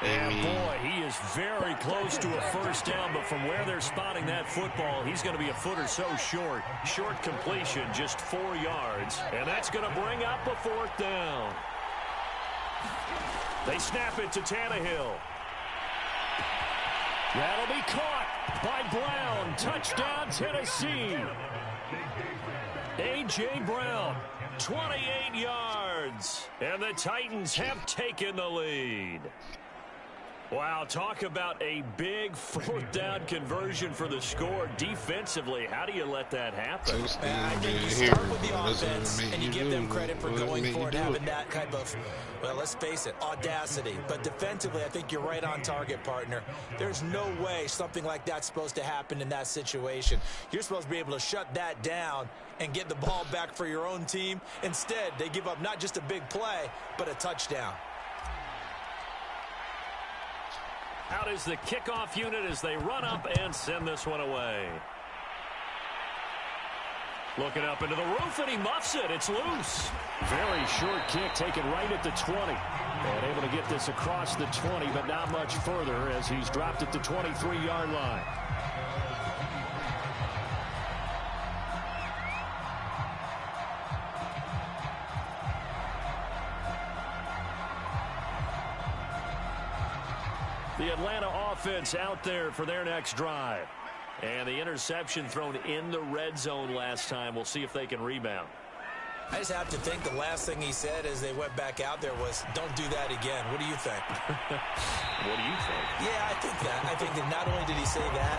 And boy, he is very close to a first down, but from where they're spotting that football, he's going to be a foot or so short. Short completion, just 4 yards. And that's going to bring up a 4th down. They snap it to Tannehill. That'll be caught by Brown. Touchdown, Tennessee. A.J. Brown, 28 yards. And the Titans have taken the lead. Wow, talk about a big fourth down conversion for the score. Defensively, how do you let that happen? I think you start with the offense, and you give them credit for going for it, having that type of, well, let's face it, audacity. But defensively, I think you're right on target, partner. There's no way something like that's supposed to happen in that situation. You're supposed to be able to shut that down and get the ball back for your own team. Instead, they give up not just a big play, but a touchdown. Out is the kickoff unit as they run up and send this one away. Looking up into the roof, and he muffs it. It's loose. Very short kick taken right at the 20. And able to get this across the 20, but not much further as he's dropped at the 23-yard line. The Atlanta offense out there for their next drive. And the interception thrown in the red zone last time. We'll see if they can rebound. I just have to think the last thing he said as they went back out there was, don't do that again. What do you think? What do you think? Yeah, I think that. I think that not only did he say that,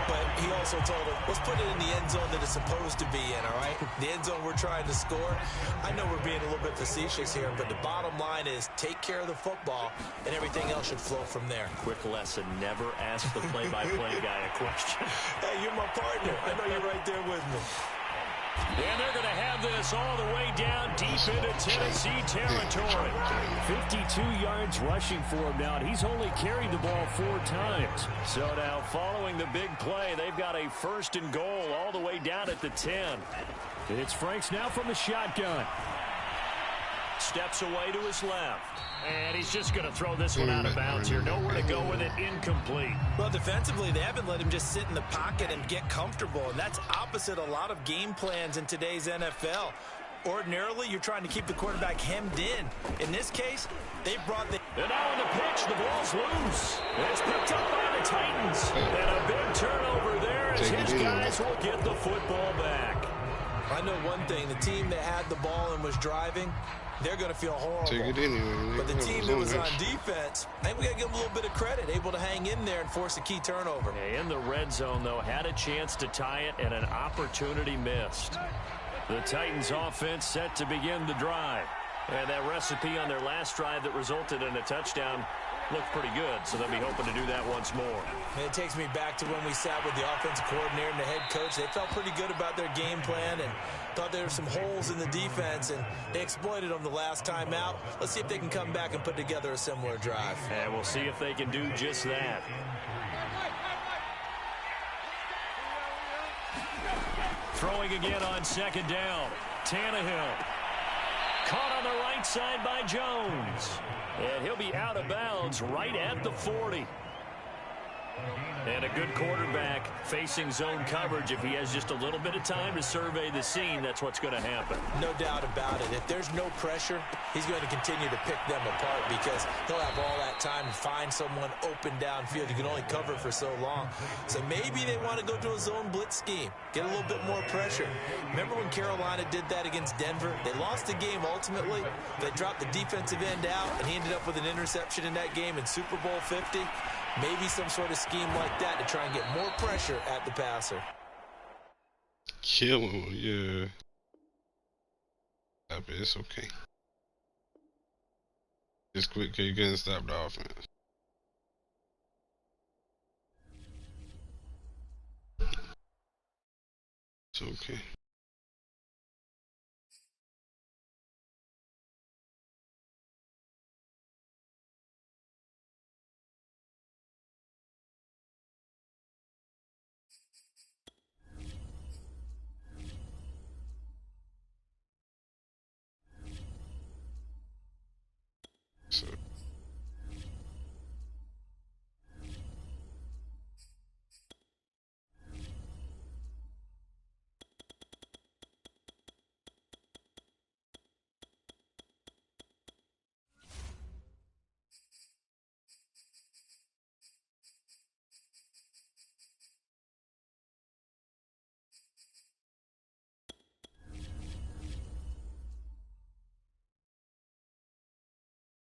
but he also told him, let's put it in the end zone that it's supposed to be in, all right? The end zone we're trying to score. I know we're being a little bit facetious here, but the bottom line is take care of the football, and everything else should flow from there. Quick lesson, never ask the play-by-play guy a question. Hey, you're my partner. I know you're right there with me. And they're going to have this all the way down deep into Tennessee territory. 52 yards rushing for him now, and he's only carried the ball 4 times. So now following the big play, they've got a 1st and goal all the way down at the 10. It's Franks now from the shotgun. Steps away to his left. And he's just going to throw this one out of bounds here. Nowhere to go with it. Incomplete. Well, defensively, they haven't let him just sit in the pocket and get comfortable. And that's opposite a lot of game plans in today's NFL. Ordinarily, you're trying to keep the quarterback hemmed in. In this case, they brought the... And now on the pitch, the ball's loose. It's picked up by the Titans. And a big turnover there as his guys will get the football back. I know one thing. The team that had the ball and was driving, they're going to feel horrible. Take it anyway. But the team that was on defense, I think we got to give them a little bit of credit, able to hang in there and force a key turnover. In the red zone, though, had a chance to tie it and an opportunity missed. The Titans offense set to begin the drive. And that recipe on their last drive that resulted in a touchdown looked pretty good, so they'll be hoping to do that once more. And it takes me back to when we sat with the offensive coordinator and the head coach. They felt pretty good about their game plan and thought there were some holes in the defense, and they exploited them the last time out. Let's see if they can come back and put together a similar drive. And we'll see if they can do just that. Throwing again on 2nd down. Tannehill. Caught on the right side by Jones. And he'll be out of bounds right at the 40. And a good quarterback facing zone coverage. If he has just a little bit of time to survey the scene, that's what's going to happen. No doubt about it. If there's no pressure, he's going to continue to pick them apart because he'll have all that time to find someone open downfield. You can only cover for so long. So maybe they want to go to a zone blitz scheme, get a little bit more pressure. Remember when Carolina did that against Denver? They lost the game ultimately. They dropped the defensive end out, and he ended up with an interception in that game in Super Bowl 50. Maybe some sort of scheme like that to try and get more pressure at the passer. Kill him, yeah. It's okay. Just quick, you can't stop the offense. It's okay. So.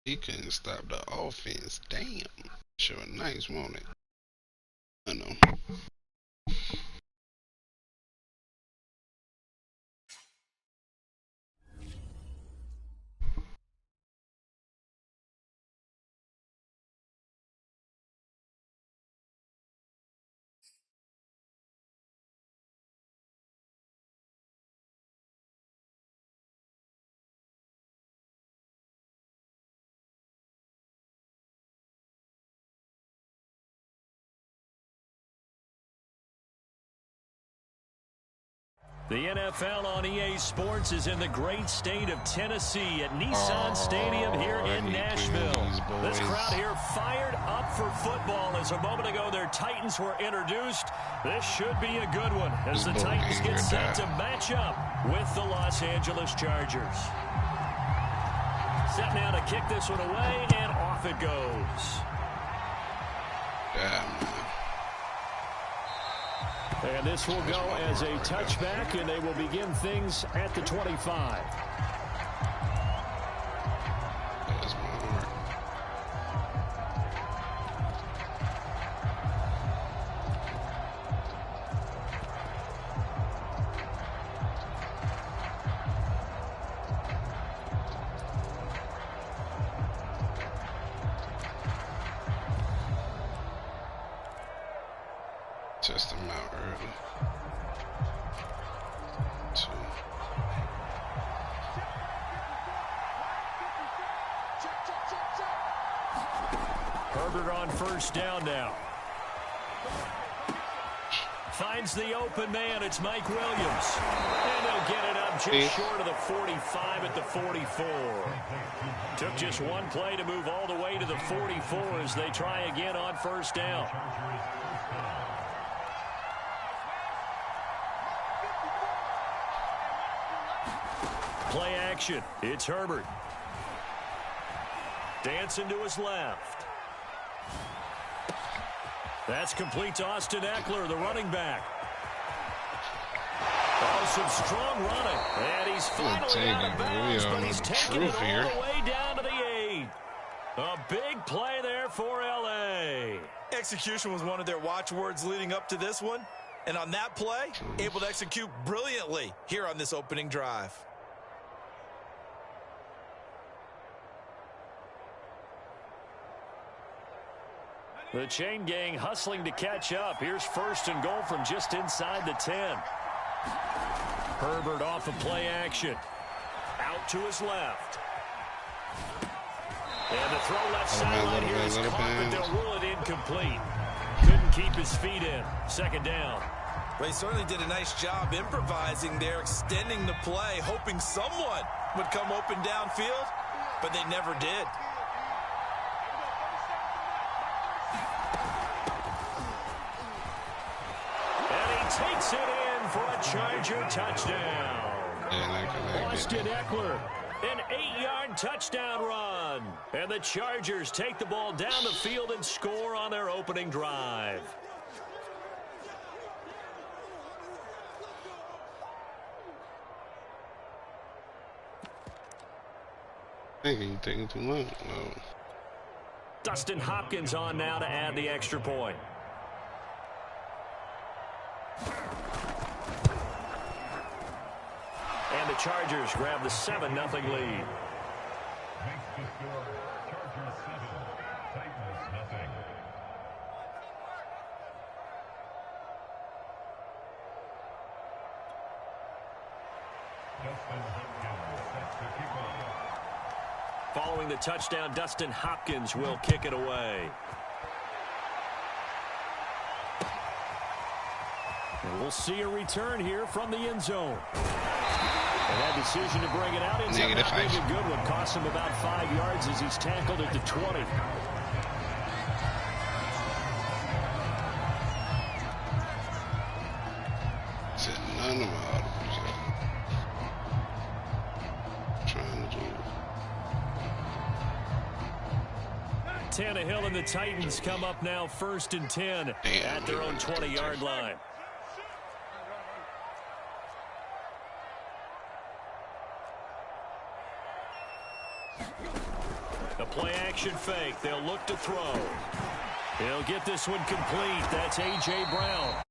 He couldn't stop the offense. Damn. Sure, nice, won't it? I know. The NFL on EA Sports is in the great state of Tennessee at Nissan Stadium here in Nashville. This crowd here fired up for football as a moment ago their Titans were introduced. This should be a good one as the Titans get set to match up with the Los Angeles Chargers. Set now to kick this one away, and off it goes. And this will go as a touchback, and they will begin things at the 25. Test them out early. 2. Herbert on first down now. Finds the open man. It's Mike Williams. And they'll get it up just short of the 45 at the 44. Took just one play to move all the way to the 44 as they try again on first down. Play action. It's Herbert. Dancing to his left. That's complete to Austin Eckler, the running back. Oh, some strong running. And he's finally out of bounds, but he's taking it all the way down to the 8. A big play there for L.A. Execution was one of their watchwords leading up to this one. And on that play, able to execute brilliantly here on this opening drive. The chain gang hustling to catch up. Here's first and goal from just inside the 10. Herbert off of play action. Out to his left. And the throw left sideline here is caught, but they'll rule it incomplete. Couldn't keep his feet in. Second down. They certainly did a nice job improvising there, extending the play, hoping someone would come open downfield, but they never did. Takes it in for a Charger touchdown. Austin Eckler, an 8-yard touchdown run. And the Chargers take the ball down the field and score on their opening drive. I think you're taking too long. No. Dustin Hopkins on now to add the extra point. And the Chargers grab the 7-0 lead. Following the touchdown, Dustin Hopkins will kick it away. And we'll see a return here from the end zone. And that decision to bring it out ends up not being a good one. Cost him about 5 yards as he's tackled at the 20. Said none of my audibles trying to do. Tannehill and the Titans come up now 1st and 10 at their own 20-yard line. The play Play-action fake. They'll look to throw. He'll get this one complete. That's A.J. Brown.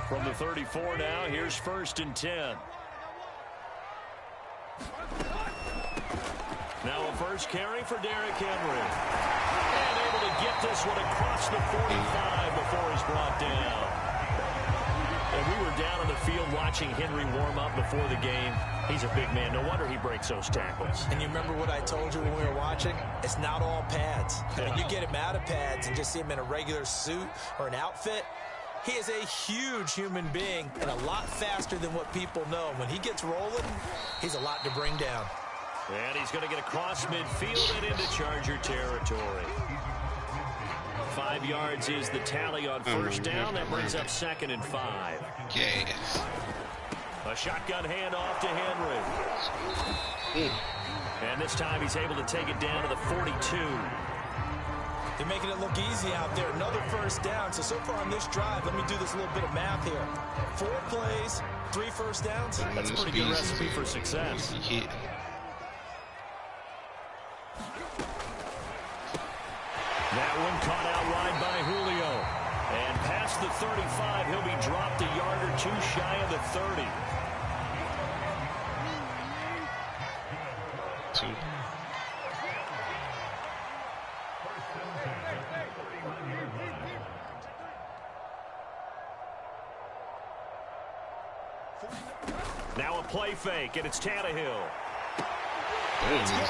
From the 34 now, here's 1st and 10. Now a first carry for Derrick Henry. And able to get this one across the 45 before he's brought down. And we were down on the field watching Henry warm up before the game. He's a big man. No wonder he breaks those tackles. And you remember what I told you when we were watching? It's not all pads. I mean, you get him out of pads and just see him in a regular suit or an outfit. He is a huge human being and a lot faster than what people know. When he gets rolling, he's a lot to bring down. And he's going to get across midfield and into Charger territory. 5 yards is the tally on first down. That brings up 2nd and 5. Yes. A shotgun handoff to Henry. And this time he's able to take it down to the 42. They're making it look easy out there. Another first down. So far on this drive, let me do this little bit of math here. 4 plays, 3 first downs. That's a pretty good recipe for success. Yeah. That one caught out wide by Julio. And past the 35, he'll be dropped a yard or 2 shy of the 30. 2. Now a play fake, and it's Tannehill. A.J.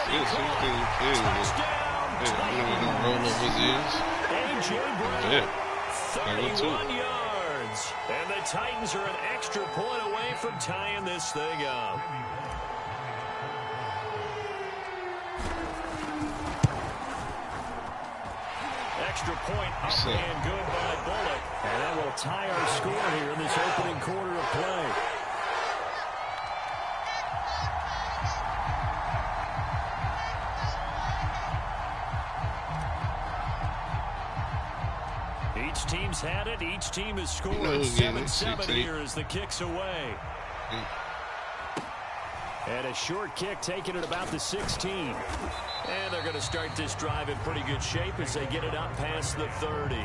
Brown, 31 yards. And the Titans are an extra point away from tying this thing up. Extra point up and good by Bullock. And that will tie our score here in this opening quarter of play. Each team's had it. Each team has scored 7-7 here as the kick's away. And a short kick taken at about the 16. And they're going to start this drive in pretty good shape as they get it up past the 30.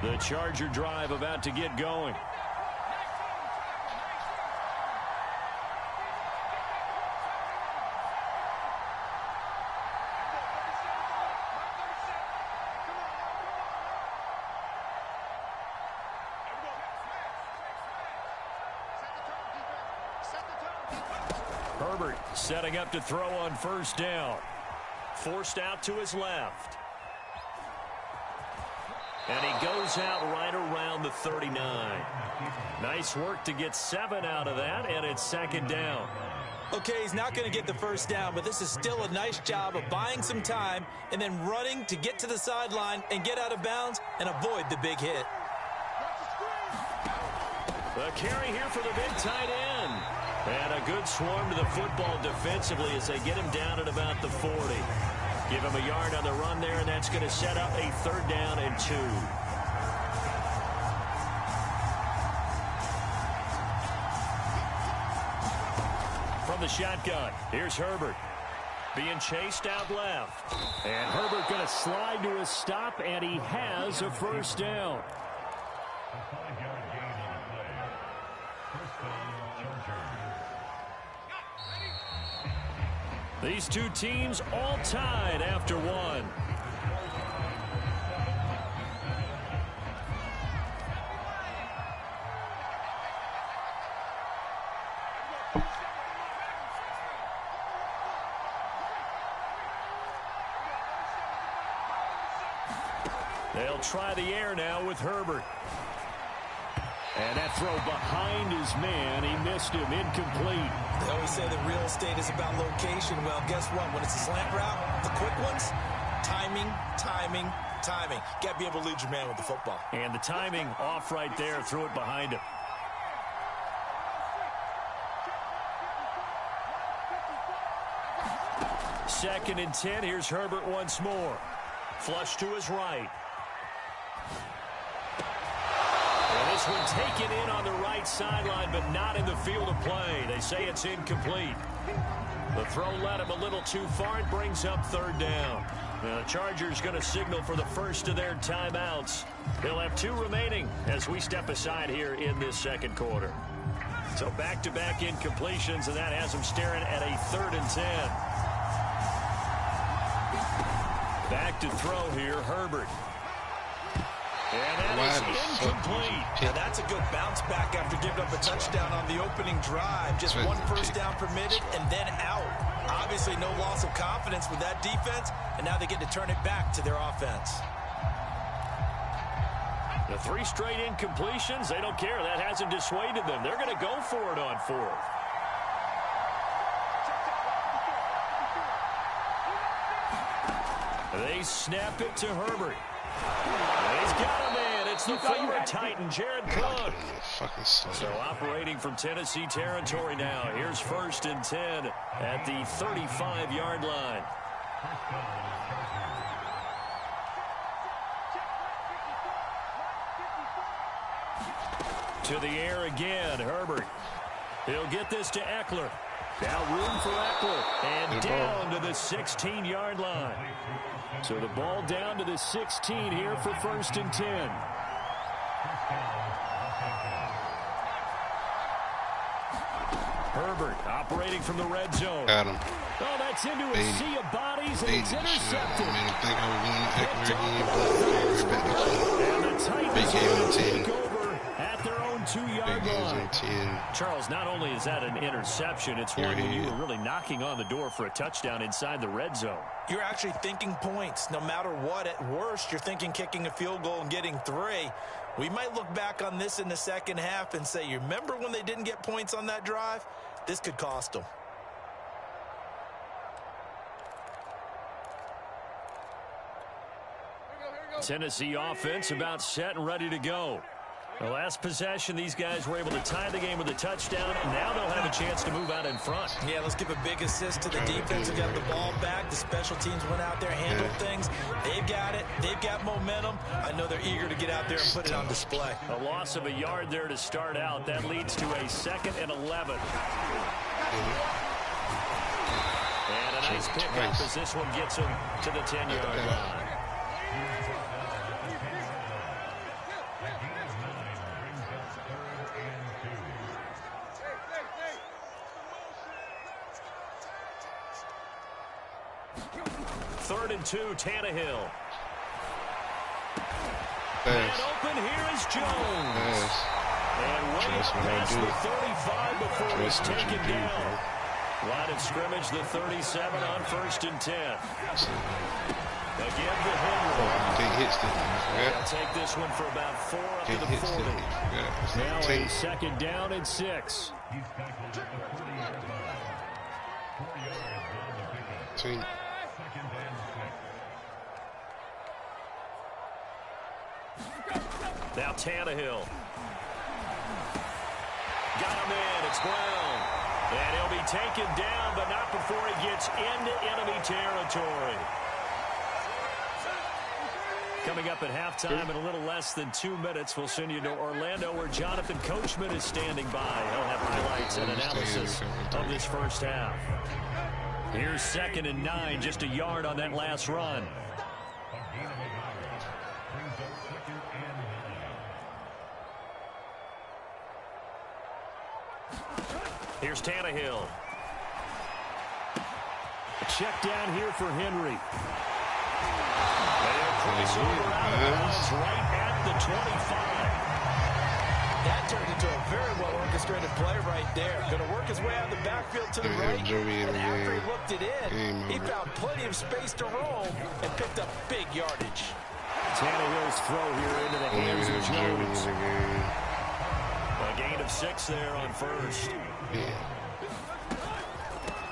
The Charger drive about to get going. Herbert setting up to throw on first down. Forced out to his left. And he goes out right around the 39. Nice work to get 7 out of that, and it's 2nd down. Okay, he's not going to get the first down, but this is still a nice job of buying some time and then running to get to the sideline and get out of bounds and avoid the big hit. The carry here for the big tight end. And a good swarm to the football defensively as they get him down at about the 40. Give him a yard on the run there, and that's going to set up a 3rd down and 2. From the shotgun, here's Herbert. Being chased out left. And Herbert going to slide to a stop, and he has a first down. These two teams all tied after one. They'll try the air now with Herbert. And that throw behind his man, he missed him, incomplete. They always say that real estate is about location. Well, guess what? When it's a slant route, the quick ones, timing, timing, timing. Got to be able to lead your man with the football. And the timing off right there, threw it behind him. Second and 10, here's Herbert once more. Flush to his right. And this one taken in on the right sideline, but not in the field of play. They say it's incomplete. The throw led him a little too far. It brings up third down. The Chargers going to signal for the first of their timeouts. They'll have 2 remaining as we step aside here in this second quarter. So back-to-back incompletions, and that has them staring at a 3rd and 10. Back to throw here, Herbert. And that is incomplete. And that's a good bounce back after giving up a touchdown on the opening drive. Just 1 first down permitted and then out. Obviously no loss of confidence with that defense, and now they get to turn it back to their offense. The 3 straight incompletions, they don't care. That hasn't dissuaded them. They're going to go for it on 4th. They snap it to Herbert. He's got him in. It's the former Titan, Jared Cook. So operating from Tennessee territory now. Here's 1st and 10 at the 35-yard line. To the air again, Herbert. He'll get this to Eckler. Now room for Eckler. And down to the 16-yard line. So the ball down to the 16 here for 1st and 10. Herbert operating from the red zone. Got him. Oh, that's into a sea of bodies, and it's intercepted. I made him think I was going to Eckler again, but and the Titans will take over at their own 2-yard line. Charles, not only is that an interception, it's one when you were really knocking on the door for a touchdown inside the red zone. You're actually thinking points. No matter what, at worst, you're thinking kicking a field goal and getting 3. We might look back on this in the second half and say, you remember when they didn't get points on that drive? This could cost them. Tennessee offense about set and ready to go. The last possession, these guys were able to tie the game with a touchdown. Now they'll have a chance to move out in front. Yeah, let's give a big assist to the defense who got the ball back. The special teams went out there, handled things. They've got it. They've got momentum. I know they're eager to get out there and put it on display. A loss of a yard there to start out. That leads to a 2nd and 11. And a nice pickup as this one gets him to the 10-yard line. Third and 2, Tannehill. And open here is Jones. And way up past the 35 before he's taken down. Line of scrimmage, the 37 on 1st and 10. Again to Henry. They'll take this one for about 4 up to the 40. Now a 2nd down and 6. Now Tannehill. Got him in. It's Brown. And he'll be taken down, but not before he gets into enemy territory. Coming up at halftime in a little less than 2 minutes, we'll send you to Orlando where Jonathan Coachman is standing by. He'll have highlights and analysis of this first half. Here's 2nd and 9, just a yard on that last run. Here's Tannehill. A check down here for Henry. They'll cross over out of bounds right at the 25. That turned into a very well-orchestrated play right there. Going to work his way out of the backfield to the right. And after he looked it in, he found plenty of space to roll and picked up big yardage. Tannehill's throw here into the hands of Jones. of 6 there on first. Yeah.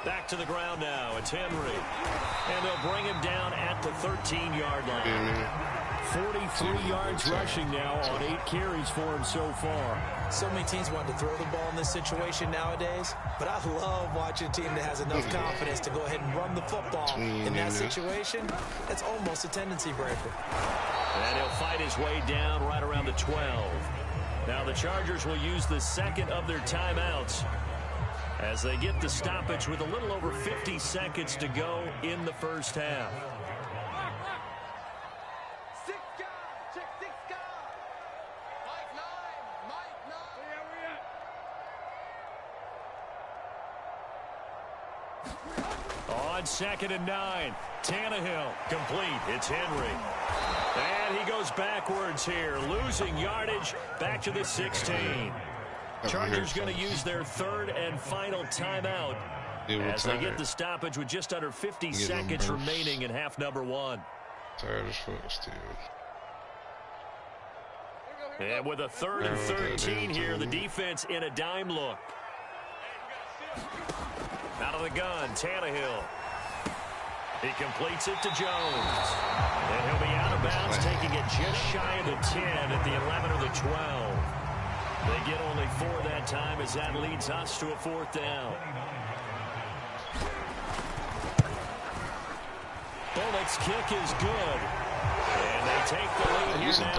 Back to the ground now. It's Henry. And they'll bring him down at the 13-yard line. Yeah, 43 yards rushing now on 8 carries for him so far. So many teams want to throw the ball in this situation nowadays, but I love watching a team that has enough confidence to go ahead and run the football. In that situation, it's almost a tendency breaker. And he'll fight his way down right around the 12. Now the Chargers will use the second of their timeouts as they get the stoppage with a little over 50 seconds to go in the first half. On 2nd and 9, Tannehill complete. It's Henry. And he goes backwards here, losing yardage back to the 16. Chargers going to use their third and final timeout as they get the stoppage with just under 50 seconds remaining in half number 1. Tired as fuck still. And with a 3rd and 13 here, the defense in a dime look. Out of the gun, Tannehill. He completes it to Jones. And he'll be out of bounds, taking it just shy of the 10 at the 11 or the 12. They get only 4 that time as that leads us to a 4th down. Bullock's kick is good. And they take the lead here now.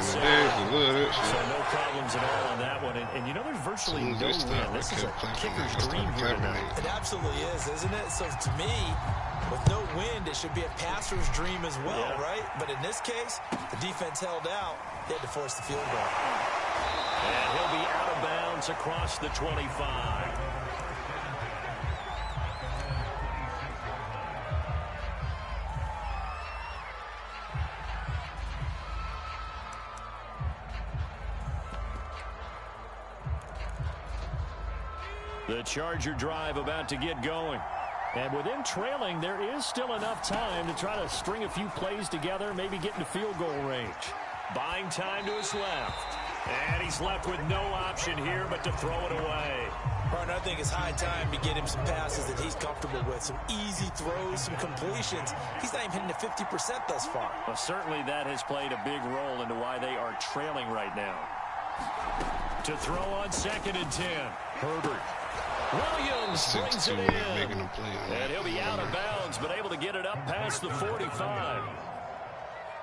So no problems at all on that one. And you know, there's virtually no win. This is a kicker's dream here tonight. It absolutely is, isn't it? So to me, with no wind, it should be a passer's dream as well, right? But in this case, the defense held out. They had to force the field goal. And he'll be out of bounds across the 25. The Charger drive about to get going. And with them trailing, there is still enough time to try to string a few plays together, maybe get into field goal range. Buying time to his left. And he's left with no option here but to throw it away. Partner, I think it's high time to get him some passes that he's comfortable with. Some easy throws, some completions. He's not even hitting the 50% thus far. Well, certainly that has played a big role into why they are trailing right now. To throw on 2nd and 10. Herbert. Williams brings it in. And he'll be out of bounds, but able to get it up past the 45.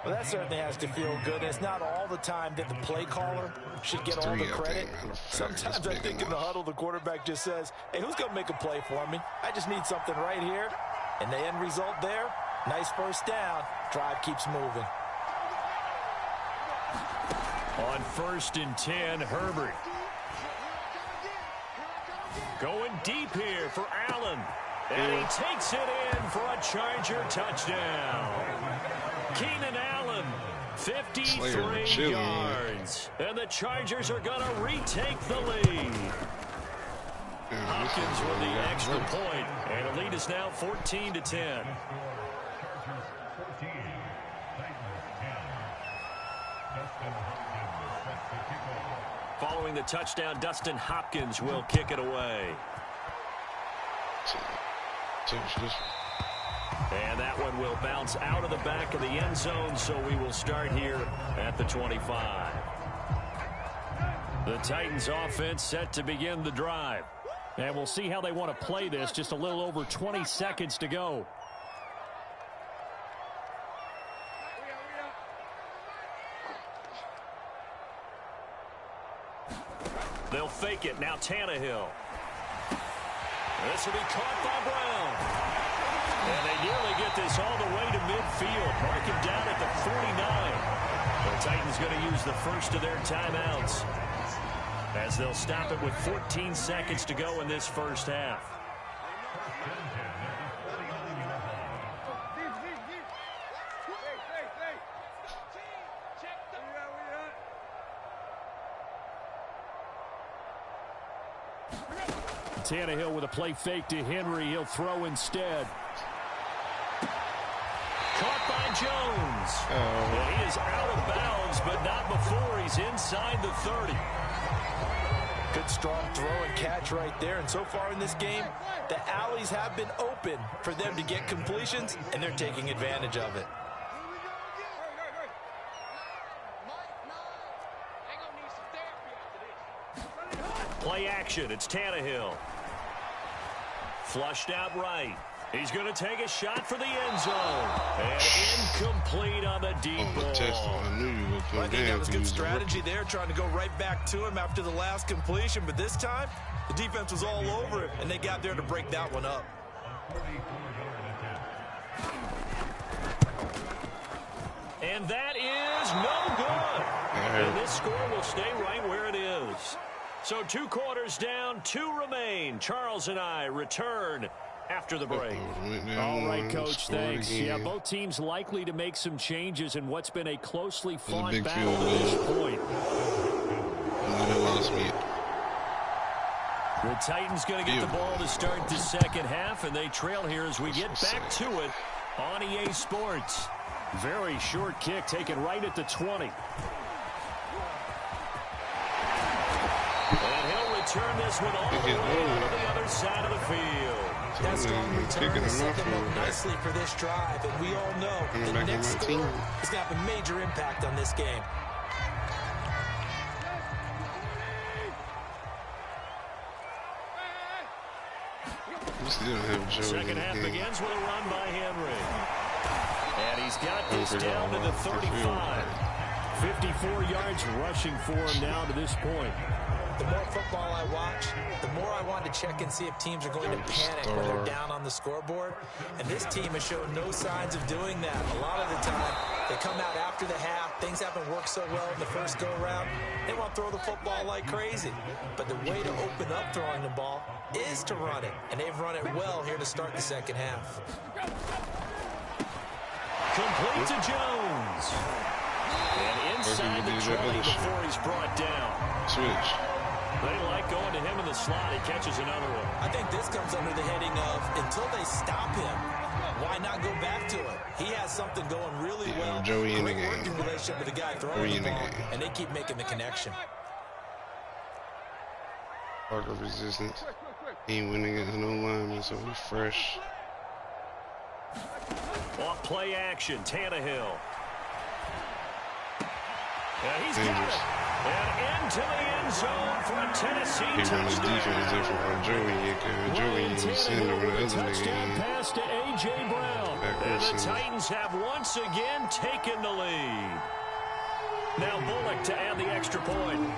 Well, that certainly has to feel good. It's not all the time that the play caller should get all the credit. Sometimes I think in the huddle, the quarterback just says, hey, who's going to make a play for me? I just need something right here. And the end result there, nice first down. Drive keeps moving. On 1st and 10, Herbert. Going deep here for Allen. And he takes it in for a Charger touchdown. Keenan Allen, 53 yards. And the Chargers are going to retake the lead. Hopkins with the extra point. And the lead is now 14-10. Following the touchdown, Dustin Hopkins will kick it away. And that one will bounce out of the back of the end zone, so we will start here at the 25. The Titans offense set to begin the drive. And we'll see how they want to play this. Just a little over 20 seconds to go. They'll fake it. Now Tannehill. This will be caught by Brown. And they nearly get this all the way to midfield. Mark him down at the 49. The Titans going to use the first of their timeouts as they'll stop it with 14 seconds to go in this first half. Tannehill with a play fake to Henry. He'll throw instead. Caught by Jones. And he is out of bounds, but not before he's inside the 30. Good strong throw and catch right there. And so far in this game, the alleys have been open for them to get completions, and they're taking advantage of it. Play action. It's Tannehill. Flushed out right. He's going to take a shot for the end zone. And incomplete on the deep ball. I knew you would come I think that was good strategy there, trying to go right back to him after the last completion. But this time, the defense was all over it, and they got there to break that one up. And that is no good. And this score will stay right where it is. So 2 quarters down, 2 remain. Charles and I return after the break. All right, Coach, thanks. Yeah, both teams likely to make some changes in what's been a closely fought battle to this point. The Titans going to get the ball to start the second half, and they trail here as we get back to it on EA Sports. Very short kick taken right at the 20. And he'll return this one all the way out to the other side of the field. That strong return is setting them up nicely for this drive, and we all know the next score is going to have a major impact on this game. Second half begins with a run by Henry. And he's got this down to the 35. 54 yards rushing for him now to this point. The more football I watch, the more I want to check and see if teams are going to panic when they're down on the scoreboard. And this team has shown no signs of doing that. A lot of the time, they come out after the half. Things haven't worked so well in the first go-around. They want to throw the football like crazy. But the way to open up throwing the ball is to run it. And they've run it well here to start the second half. Complete to Jones. And inside the 20 before he's brought down. Switch. They like going to him in the slot. He catches another one. I think this comes under the heading of until they stop him, why not go back to it? He has something going really well. Joey in the game. Working relationship with the guy throwing the ball, and they keep making the connection. Parker resistance. He ain't winning against no lineman, so he's fresh. Off play action, Tannehill. And he's got it. And into the end zone for a Tennessee touchdown. He run the defense different from Joey. Joey ain't sending the other touchdown pass to A.J. Brown. And the Titans have once again taken the lead. Now Bullock to add the extra point.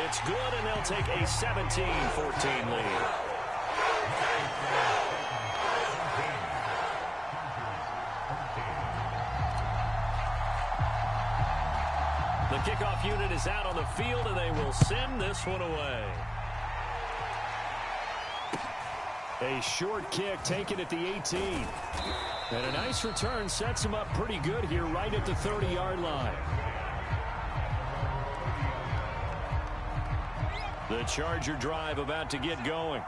It's good, and they'll take a 17-14 lead. The kickoff unit is out on the field, and they will send this one away. A short kick taken at the 18. And a nice return sets him up pretty good here right at the 30-yard line. The Charger drive about to get going.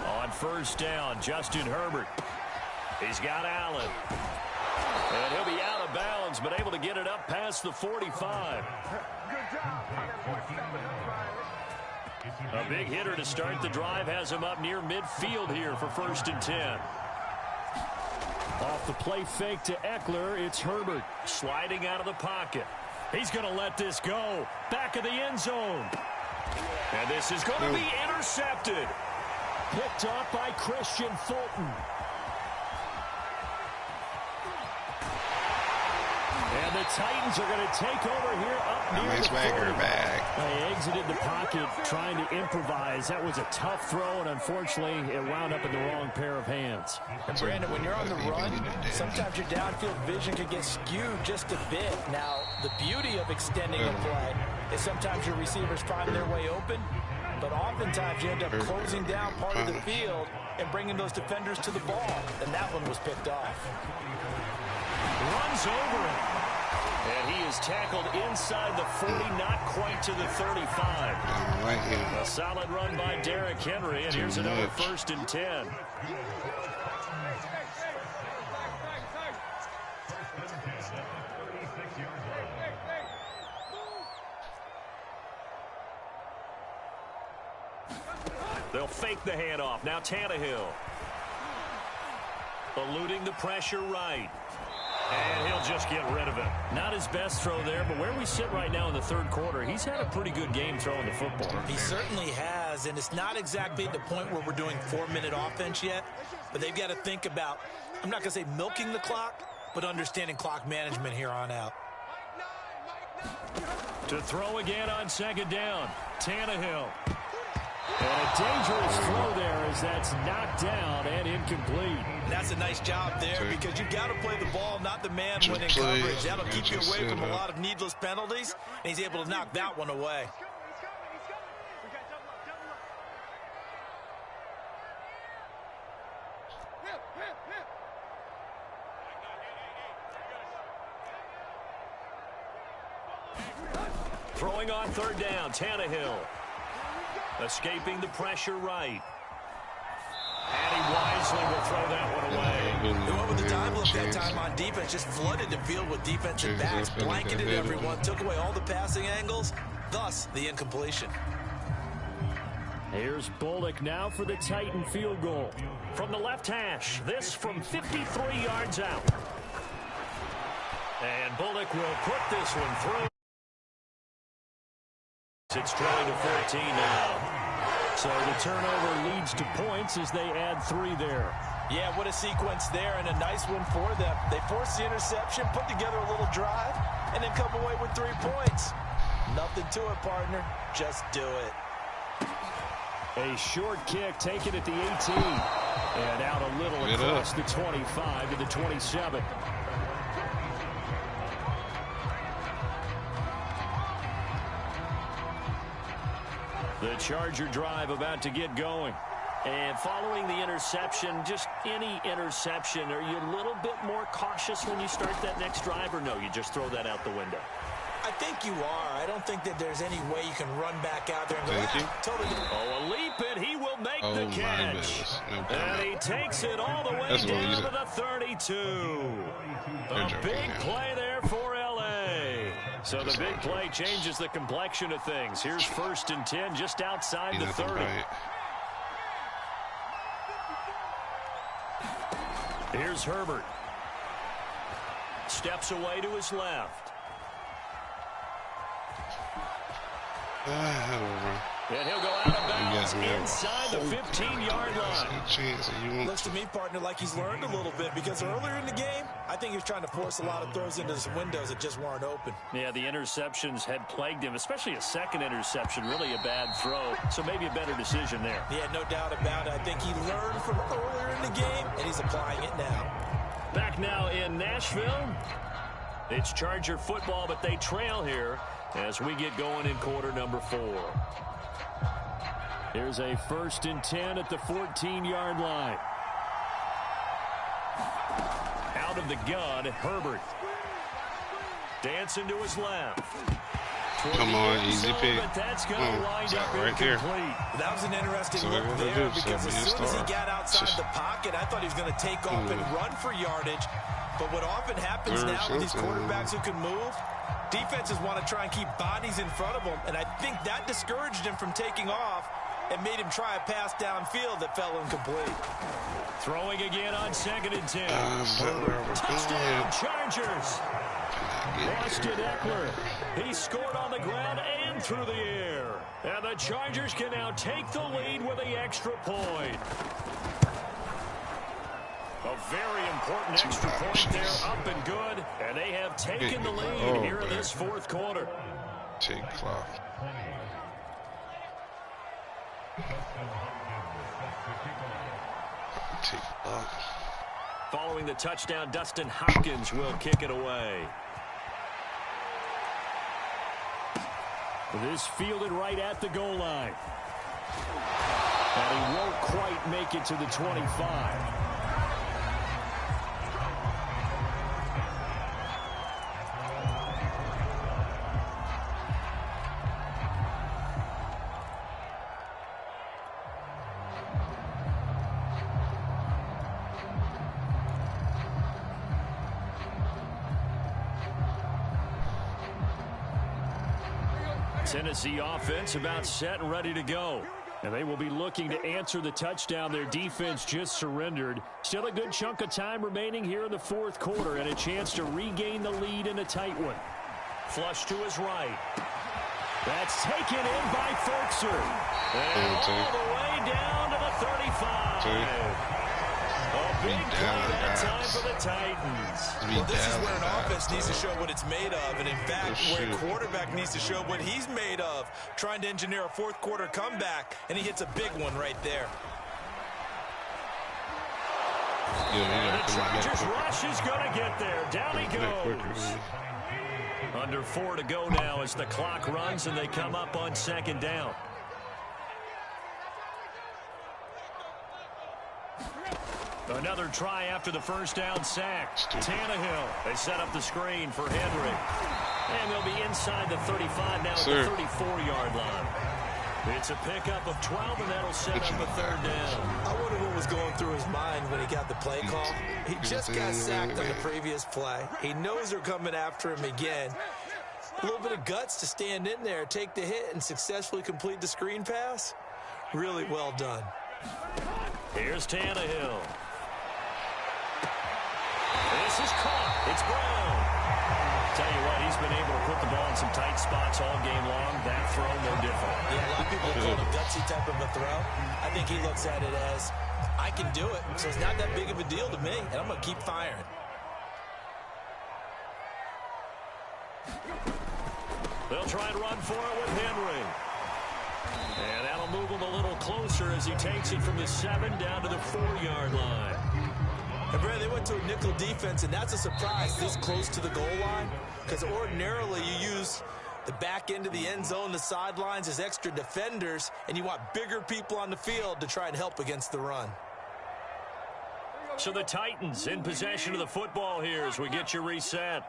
On first down, Justin Herbert. He's got Allen. And he'll be out of bounds, but able to get it up past the 45. A big hitter to start the drive has him up near midfield here for 1st and 10. Off the play fake to Eckler, it's Herbert. Sliding out of the pocket. He's going to let this go. Back of the end zone. And this is going to be intercepted. Picked off by Christian Fulton. And the Titans are going to take over here up near the 40. They exited the pocket trying to improvise. That was a tough throw, and unfortunately, it wound up in the wrong pair of hands. And Brandon, when you're on the run, sometimes your downfield vision can get skewed just a bit. Now, the beauty of extending a play is sometimes your receivers find their way open, but oftentimes you end up closing down part of the field and bringing those defenders to the ball. And that one was picked off. Runs over it. And he is tackled inside the 40, not quite to the 35. A solid run by Derrick Henry, and here's another 1st and 10. They'll fake the handoff. Now Tannehill. Eluding the pressure right. And he'll just get rid of it. Not his best throw there, but where we sit right now in the third quarter, he's had a pretty good game throwing the football. He certainly has, and it's not exactly at the point where we're doing 4-minute offense yet, but they've got to think about, I'm not going to say milking the clock, but understanding clock management here on out. To throw again on second down, Tannehill. And a dangerous throw there as that's knocked down and incomplete. And that's a nice job there because you've got to play the ball, not the man winning coverage. That'll keep you away from a lot of needless penalties, and he's able to knock that one away. Throwing on third down, Tannehill. Escaping the pressure right. And he wisely will throw that one away. They went with the time look that time on defense. Just flooded the field with defensive backs. Blanketed everyone. Took away all the passing angles. Thus, the incompletion. Here's Bullock now for the Titan field goal. From the left hash. This from 53 yards out. And Bullock will put this one through. It's trailing to 14 now. So the turnover leads to points as they add 3 there. Yeah, what a sequence there, and a nice one for them. They force the interception, put together a little drive, and then come away with 3 points. Nothing to it, partner. Just do it. A short kick taken at the 18. And out a little across the 25 to the 27. The Charger drive about to get going. And following the interception, just any interception, are you a little bit more cautious when you start that next drive, or no, you just throw that out the window? I think you are. I don't think that there's any way you can run back out there and go, totally. Oh, a leap, and he will make the catch. And he takes it all the way down to the 32. A big play there for L.A. So the big play changes the complexion of things. Here's 1st and 10 just outside the 30. Here's Herbert. Steps away to his left. And he'll go out of bounds inside the 15-yard line. Looks to me, partner, like he's learned a little bit because earlier in the game, I think he was trying to force a lot of throws into some windows that just weren't open. Yeah, the interceptions had plagued him, especially a second interception, really a bad throw. So maybe a better decision there. Yeah, no doubt about it. I think he learned from earlier in the game, and he's applying it now. Back now in Nashville. It's Charger football, but they trail here as we get going in quarter number 4. Here's a 1st and 10 at the 14-yard line. Out of the gun, Herbert. Dancing to his left. Come on, easy pick. That's going to wind up right there. That was an interesting look there because as soon as he got outside the pocket, I thought he was going to take off and run for yardage. But what often happens now with these quarterbacks who can move, defenses want to try and keep bodies in front of them, and I think that discouraged him from taking off and made him try a pass downfield that fell incomplete. Throwing again on 2nd and 10. Touchdown, Chargers. Austin Eckler. He scored on the ground and through the air. And the Chargers can now take the lead with the extra point. A very important extra point there, up and good. And they have taken the lead here in this 4th quarter. Take clock. Take clock. Following the touchdown, Dustin Hopkins will kick it away. This fielded right at the goal line. And he won't quite make it to the 25. Tennessee offense about set and ready to go. And they will be looking to answer the touchdown their defense just surrendered. Still a good chunk of time remaining here in the fourth quarter and a chance to regain the lead in a tight one. Flush to his right. That's taken in by Fertzer. And all the way down to the 35. A big play that time for the Titans. Well, this is where an offense needs to show what it's made of. And, in fact, where a quarterback needs to show what he's made of, trying to engineer a fourth-quarter comeback, and he hits a big one right there. The Chargers rush is going to get there. Down he goes. Under 4 to go now as the clock runs and they come up on second down. Another try after the first down sack. Tannehill. They set up the screen for Henry. And they'll be inside the 35 now at the 34-yard line. It's a pickup of 12, and that'll set up a third down. I wonder what was going through his mind when he got the play call. He just got sacked on the previous play. He knows they're coming after him again. A little bit of guts to stand in there, take the hit, and successfully complete the screen pass. Really well done. Here's Tannehill. This is caught. It's Brown. Tell you what, he's been able to put the ball in some tight spots all game long. That throw, no different. Yeah, a lot of people call it a gutsy type of a throw. I think he looks at it as, I can do it, so it's not that big of a deal to me, and I'm going to keep firing. They'll try and run for it with Henry. And that'll move him a little closer as he takes it from the 7 down to the 4-yard line. And Brad, they went to a nickel defense, and that's a surprise this close to the goal line, because ordinarily you use the back end of the end zone, the sidelines as extra defenders, and you want bigger people on the field to try and help against the run. So the Titans in possession of the football here as we get you reset.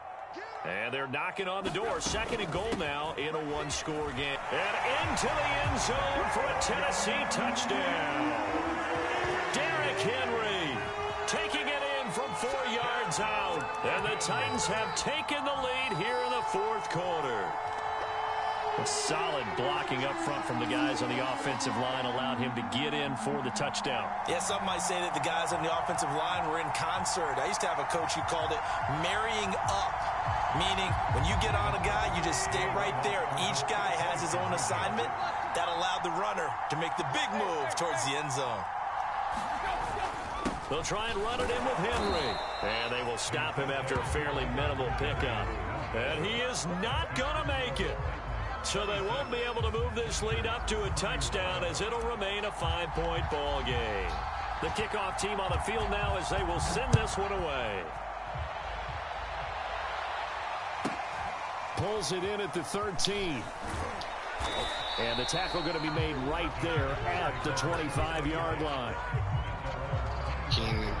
And they're knocking on the door. Second and goal now in a one-score game. And into the end zone for a Tennessee touchdown. Derrick Henry taking it in from 4 yards out. And the Titans have taken the lead here in the fourth quarter. A solid blocking up front from the guys on the offensive line allowed him to get in for the touchdown. Yeah, some might say that the guys on the offensive line were in concert. I used to have a coach who called it marrying up, meaning when you get on a guy, you just stay right there. Each guy has his own assignment. That allowed the runner to make the big move towards the end zone. They'll try and run it in with Henry. And they will stop him after a fairly minimal pickup. And he is not going to make it. So they won't be able to move this lead up to a touchdown as it'll remain a 5-point ball game. The kickoff team on the field now as they will send this one away. Pulls it in at the 13. And the tackle going to be made right there at the 25-yard line. Keenan.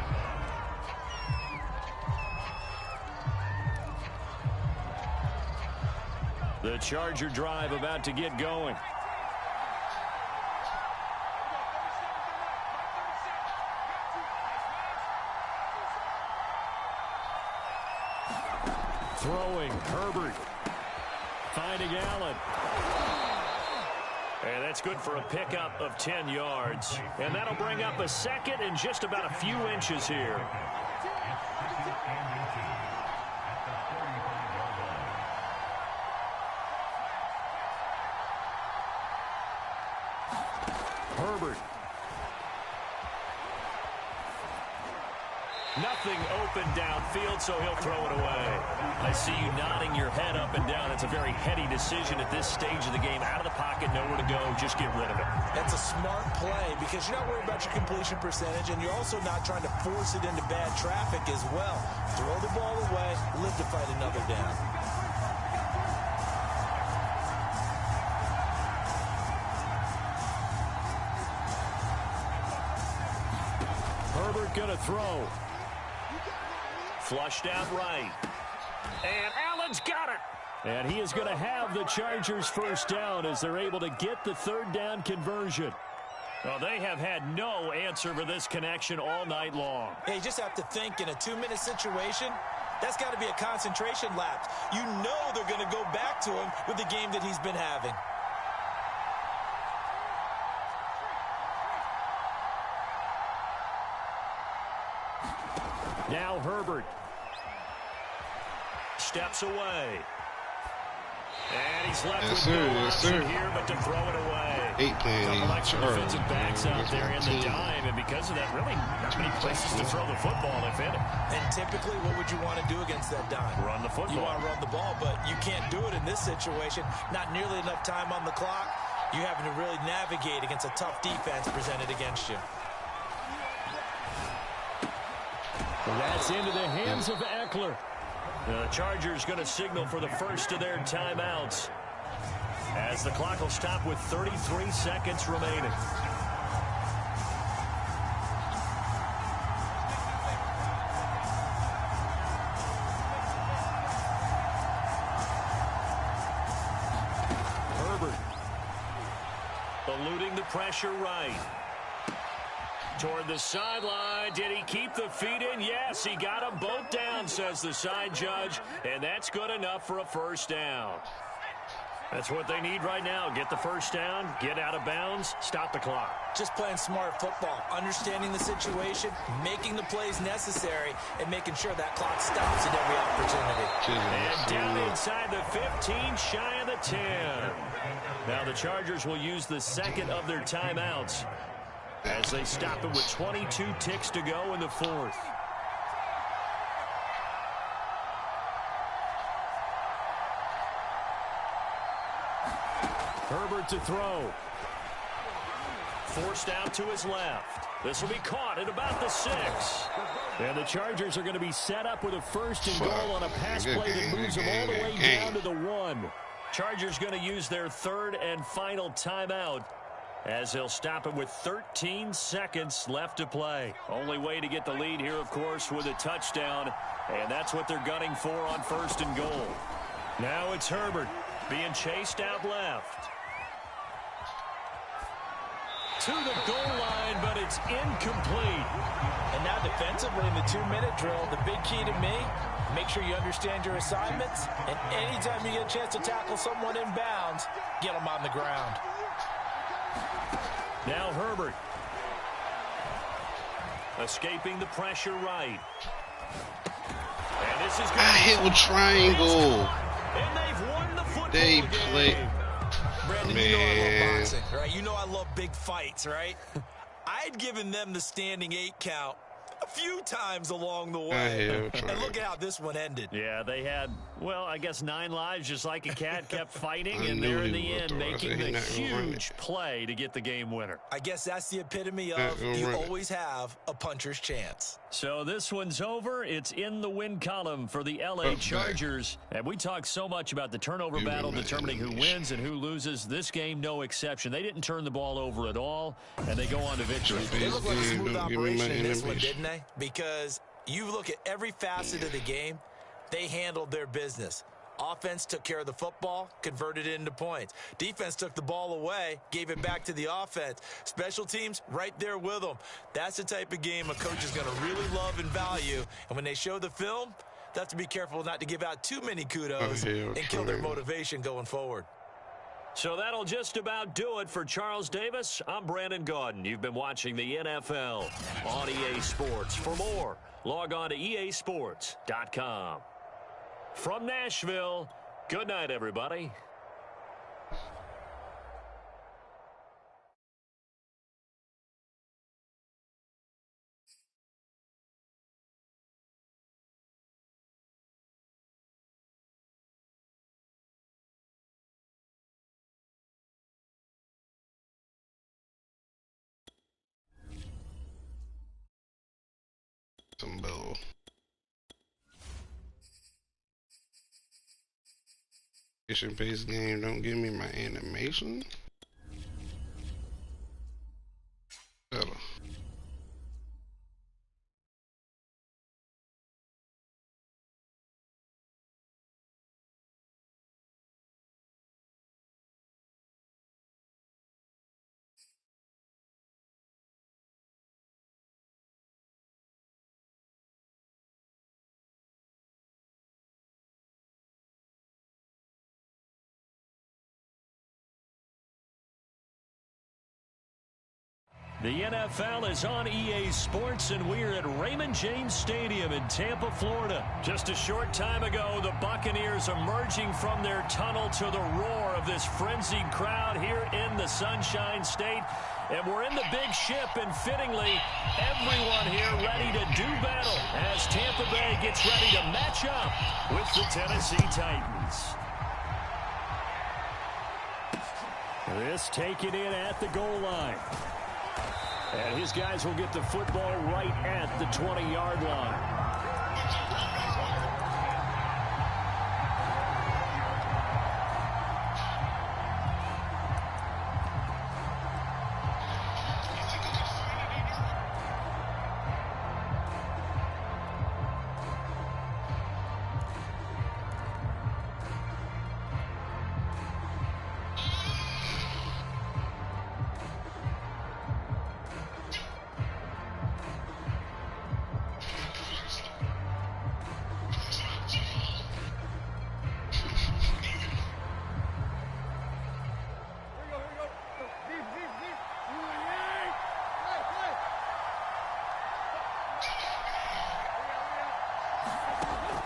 The Charger drive about to get going. Throwing, Herbert. Finding Allen. And that's good for a pickup of 10 yards. And that'll bring up a second and just about a few inches here. Herbert. Nothing open downfield, so he'll throw it away. I see you nodding your head up and down. It's a very heady decision at this stage of the game. Out of the pocket, nowhere to go. Just get rid of it. That's a smart play because you're not worried about your completion percentage, and you're also not trying to force it into bad traffic as well. Throw the ball away, live to fight another down. Herbert going to throw. Flushed out right. And Allen's got it. And he is going to have the Chargers first down as they're able to get the third down conversion. Well, they have had no answer for this connection all night long. Hey, you just have to think in a 2-minute situation, That's got to be a concentration lapse. You know they're going to go back to him with the game that he's been having. Now Herbert steps away. And he's left with no option here but to throw it away. 8 playing Couple extra defensive backs out there in the dime, and because of that, really not many places to throw the football if any. And typically, what would you want to do against that dime? Run the football. You want to run the ball, but you can't do it in this situation. Not nearly enough time on the clock. You're having to really navigate against a tough defense presented against you. Well, that's into the hands of Eckler. The Chargers going to signal for the first of their timeouts, as the clock will stop with 33 seconds remaining. Herbert eluding the pressure right. Toward the sideline. Did he keep the feet in? Yes, he got them both down, says the side judge, and that's good enough for a first down. That's what they need right now. Get the first down, get out of bounds, stop the clock. Just playing smart football, understanding the situation, making the plays necessary, and making sure that clock stops at every opportunity. And down inside the 15, shy of the 10. Now the Chargers will use the second of their timeouts as they stop it with 22 ticks to go in the fourth. Herbert to throw. Forced out to his left. This will be caught at about the 6. And the Chargers are going to be set up with a first and goal on a pass play that moves them all the way down to the 1. Chargers going to use their third and final timeout, as they'll stop it with 13 seconds left to play. Only way to get the lead here, of course, with a touchdown, and that's what they're gunning for on first and goal. Now it's Herbert being chased out left. To the goal line, but it's incomplete. And now defensively in the 2-minute drill, the big key to me, make sure you understand your assignments, and anytime you get a chance to tackle someone in bounds, get them on the ground. Now Herbert. Escaping the pressure right. And this is I hit with triangle. And they've won the football They play. game. Brandon, Man. you know I love boxing, right? You know I love big fights, right? I'd given them the standing 8 count a few times along the way. And look at how this one ended. Yeah, they had, well, I guess 9 lives, just like a cat, kept fighting, and they're in the end making the huge play to get the game winner. I guess that's the epitome of you always have a puncher's chance. So this one's over. It's in the win column for the L.A. Chargers. And we talk so much about the turnover battle determining who wins and who loses. This game, no exception. They didn't turn the ball over at all, and they go on to victory. They look like a smooth operation in this one, didn't they? Because you look at every facet of the game, they handled their business. Offense took care of the football, converted it into points. Defense took the ball away, gave it back to the offense. Special teams, right there with them. That's the type of game a coach is going to really love and value. And when they show the film, they have to be careful not to give out too many kudos and kill their motivation going forward. So that'll just about do it for Charles Davis. I'm Brandon Gaudin. You've been watching the NFL on EA Sports. For more, log on to easports.com. From Nashville, good night, everybody. Some bull. Based game don't give me my animation. The NFL is on EA Sports, and we're at Raymond James Stadium in Tampa, Florida. Just a short time ago, the Buccaneers emerging from their tunnel to the roar of this frenzied crowd here in the Sunshine State. And we're in the big ship, and fittingly, everyone here ready to do battle as Tampa Bay gets ready to match up with the Tennessee Titans. This taken in at the goal line. And his guys will get the football right at the 20-yard line.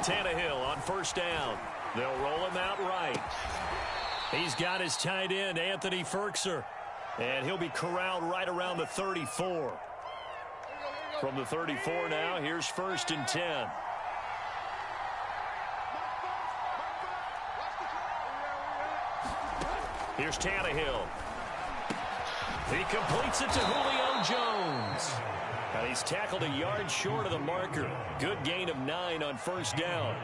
Tannehill on first down. They'll roll him out right. He's got his tight end, Anthony Ferkser. And he'll be corralled right around the 34. From the 34 now, here's 1st and 10. Here's Tannehill. He completes it to Julio Jones. And he's tackled a yard short of the marker. Good gain of 9 on first down.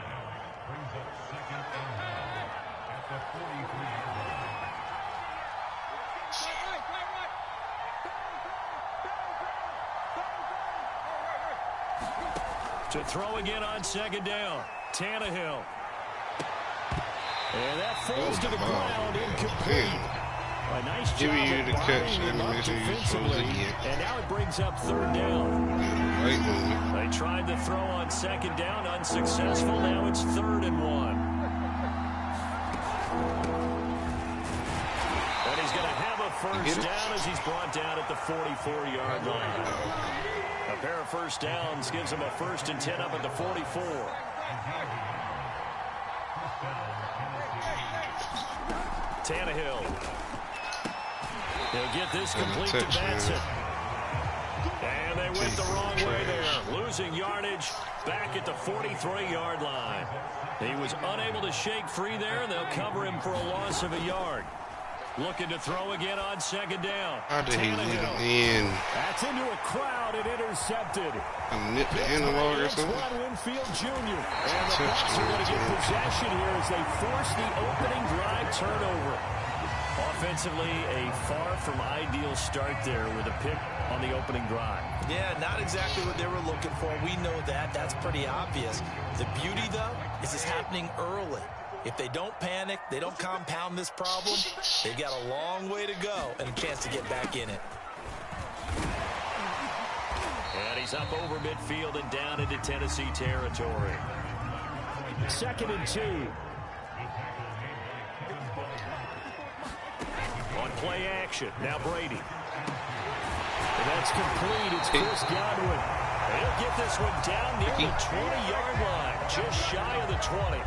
To throw again on second down. Tannehill. And that falls to the ground, incomplete. A nice job giving you the catch and now it brings up 3rd down. They tried to throw on 2nd down, unsuccessful. Now it's 3rd and 1. And he's going to have a first down as he's brought down at the 44-yard line. A pair of first downs gives him a 1st and 10 up at the 44. Tannehill. He'll get this complete to Batson. And they went the wrong way there. Losing yardage back at the 43-yard line. He was unable to shake free there, and they'll cover him for a loss of a yard. Looking to throw again on 2nd down. How did he lead him in? That's into a crowd and intercepted. Nip the analog or something? Winfield Jr. And the Bucs are going to get possession here as they force the opening drive turnover. Offensively, a far from ideal start there with a pick on the opening drive. Yeah, not exactly what they were looking for. We know that. That's pretty obvious. The beauty, though, is it's happening early. If they don't panic, they don't compound this problem, they've got a long way to go and a chance to get back in it. And he's up over midfield and down into Tennessee territory. 2nd and 2. On play action, now Brady. And that's complete. It's Chris Godwin. He'll get this one down near the 20-yard line, just shy of the 20.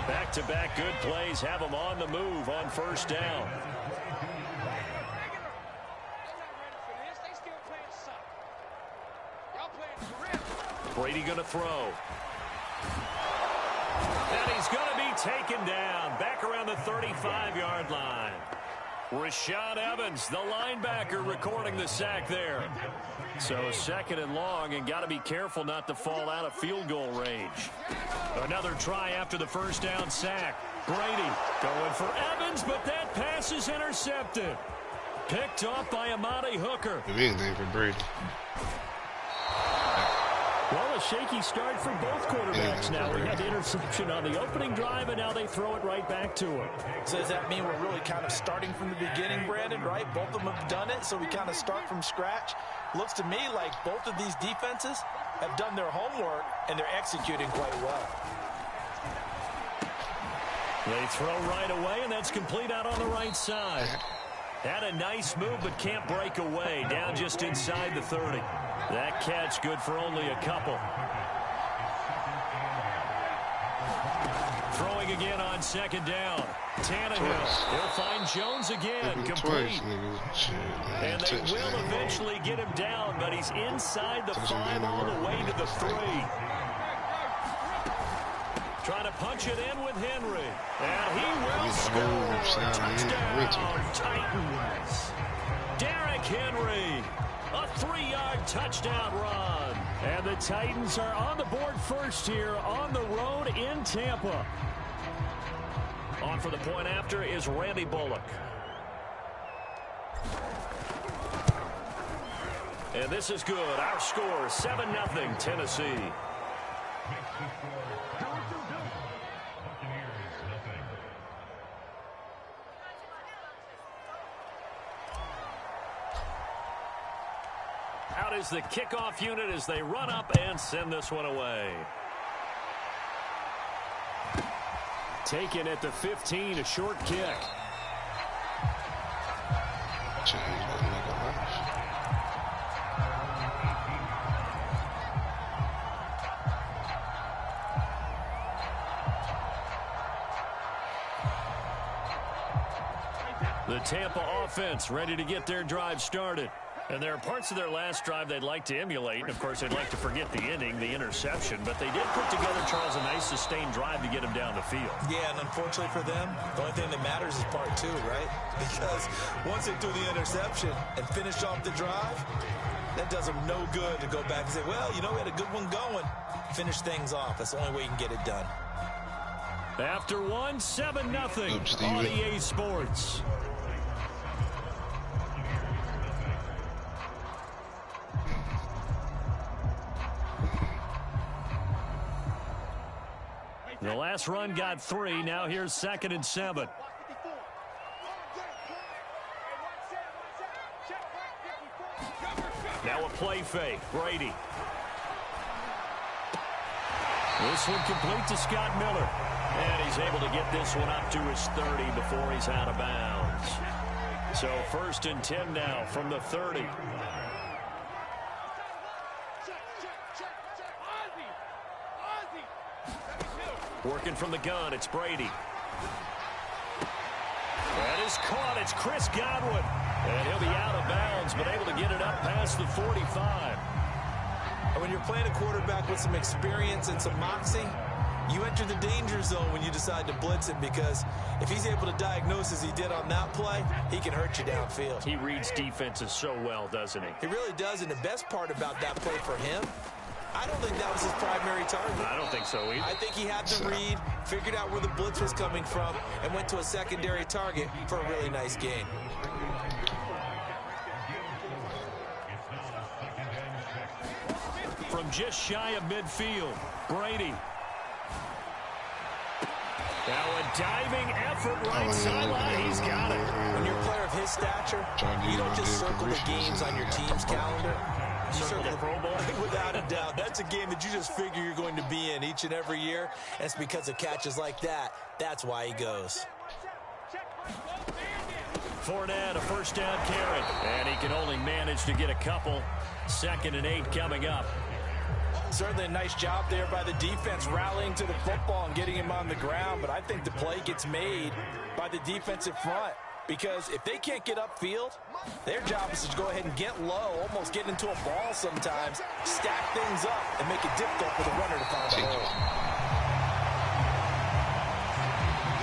Back-to-back good plays have him on the move on first down. Brady going to throw. And he's going to be taken down back around the 35-yard line. Rashaan Evans, the linebacker, recording the sack there. So 2nd and long, and got to be careful not to fall out of field goal range. Another try after the first down sack. Brady going for Evans, but that pass is intercepted. Picked off by Amani Hooker. Do anything for Brady. Well, a shaky start for both quarterbacks now. We had the interception on the opening drive, and now they throw it right back to him. So does that mean we're really kind of starting from the beginning, Brandon, right? Both of them have done it, so we kind of start from scratch. Looks to me like both of these defenses have done their homework, and they're executing quite well. They throw right away, and that's complete out on the right side. Had a nice move, but can't break away. Down just inside the 30. That catch good for only a couple. Throwing again on second down. Tannehill. He'll find Jones again. Complete. And they will eventually get him down, but he's inside the 5 all the way to the 3. Trying to punch it in with Henry. And he will score. Touchdown, Titans. Derrick Henry. A 3-yard touchdown run. And the Titans are on the board first here on the road in Tampa. On for the point after is Randy Bullock. And this is good. Our score, 7-0 Tennessee. Out is the kickoff unit as they run up and send this one away. Taken at the 15, a short kick. The Tampa offense ready to get their drive started. And there are parts of their last drive they'd like to emulate. And, of course, they'd like to forget the inning, the interception. But they did put together, Charles, a nice sustained drive to get them down the field. Yeah, and unfortunately for them, the only thing that matters is part 2, right? Because once they do the interception and finish off the drive, that does them no good to go back and say, well, you know, we had a good one going. Finish things off. That's the only way you can get it done. After one, 7-0 on EA Sports. The last run got 3. Now here's 2nd and 7. Now a play fake. Brady. This one complete to Scott Miller. And he's able to get this one up to his 30 before he's out of bounds. So 1st and 10 now from the 30. Working from the gun, it's Brady. That is caught, it's Chris Godwin. And he'll be out of bounds, but able to get it up past the 45. And when you're playing a quarterback with some experience and some moxie, you enter the danger zone when you decide to blitz him, because if he's able to diagnose as he did on that play, he can hurt you downfield. He reads defenses so well, doesn't he? He really does, and the best part about that play for him, I don't think that was his primary target. I don't think so either. I think he had to read, figured out where the blitz was coming from, and went to a secondary target for a really nice gain. From just shy of midfield, Brady. Now a diving effort right sideline. He's got it. When you're a player of his stature, you don't just circle the games on your team's calendar. Circle the Pro Bowl. Without a doubt. That's a game that you just figure you're going to be in each and every year. And it's because of catches like that. That's why he goes. Fournette, a 1st down carry. And he can only manage to get a couple. 2nd and 8 coming up. Certainly a nice job there by the defense rallying to the football and getting him on the ground. But I think the play gets made by the defensive front. Because if they can't get upfield, their job is to go ahead and get low, almost get into a ball sometimes, stack things up, and make it difficult for the runner to find the hole.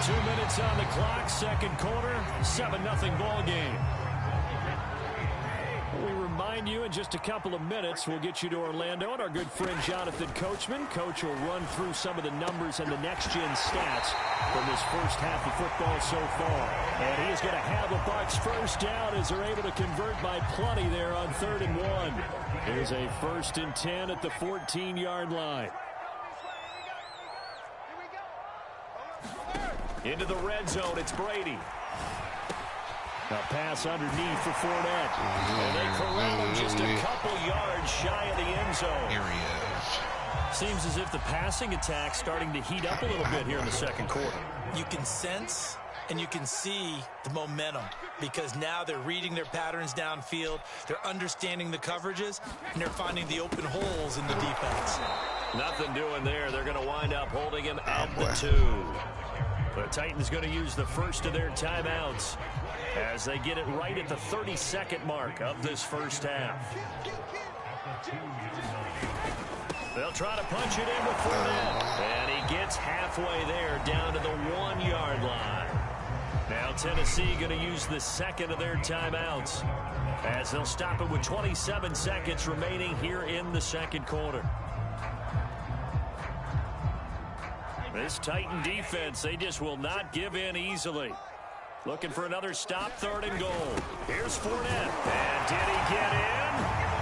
2 minutes on the clock, 2nd quarter, 7-0 ball game. We remind you in just a couple of minutes, we'll get you to Orlando and our good friend Jonathan Coachman. Coach will run through some of the numbers and the next-gen stats from this first half of football so far. And he is going to have the Bucs 1st down as they're able to convert by plenty there on 3rd and 1. Here's a 1st and 10 at the 14-yard line. Into the red zone, it's Brady. A pass underneath for Fournette. And they corral him just a couple yards shy of the end zone. Seems as if the passing attack's starting to heat up a little bit here in the 2nd quarter. You can sense And you can see the momentum because now they're reading their patterns downfield, they're understanding the coverages, and they're finding the open holes in the defense. Nothing doing there. They're going to wind up holding him at the 2. The Titans going to use the first of their timeouts as they get it right at the 32nd mark of this first half. They'll try to punch it in with Fournette. And he gets halfway there down to the 1-yard line. Now Tennessee going to use the second of their timeouts as they'll stop it with 27 seconds remaining here in the second quarter. This Titan defense, they just will not give in easily. Looking for another stop, 3rd and goal. Here's Fournette. And did he get in?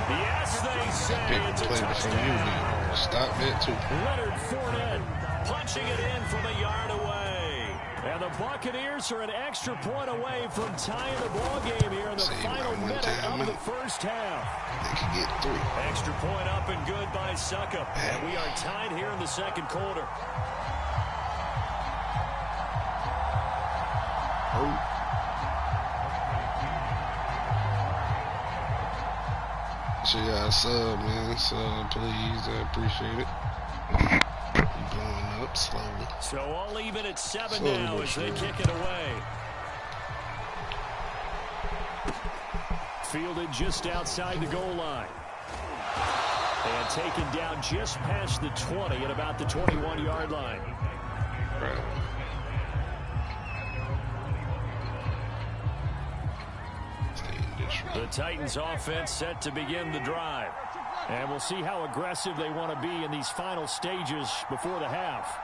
Yes, they say it's a touchdown. Stop it, too. Leonard Fournette punching it in from a yard away. And the Buccaneers are an extra point away from tying the ball game here in the final minute of the first half. They can get 3. Extra point up and good by Suckup. And we are tied here in the second quarter. So yeah, sub, man. Sub, please. I appreciate it. Blowing up slowly. So all even at 7 now as they kick it away. Fielded just outside the goal line. And taken down just past the 20 at about the 21-yard line. Right. The Titans offense set to begin the drive. And we'll see how aggressive they want to be in these final stages before the half.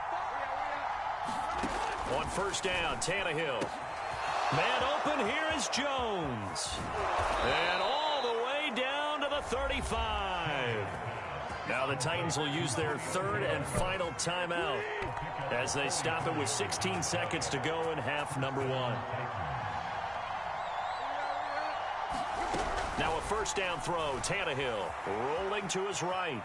On first down, Tannehill. Man open, here is Jones. And all the way down to the 35. Now the Titans will use their 3rd and final timeout as they stop it with 16 seconds to go in half number 1. Now a first down throw, Tannehill rolling to his right.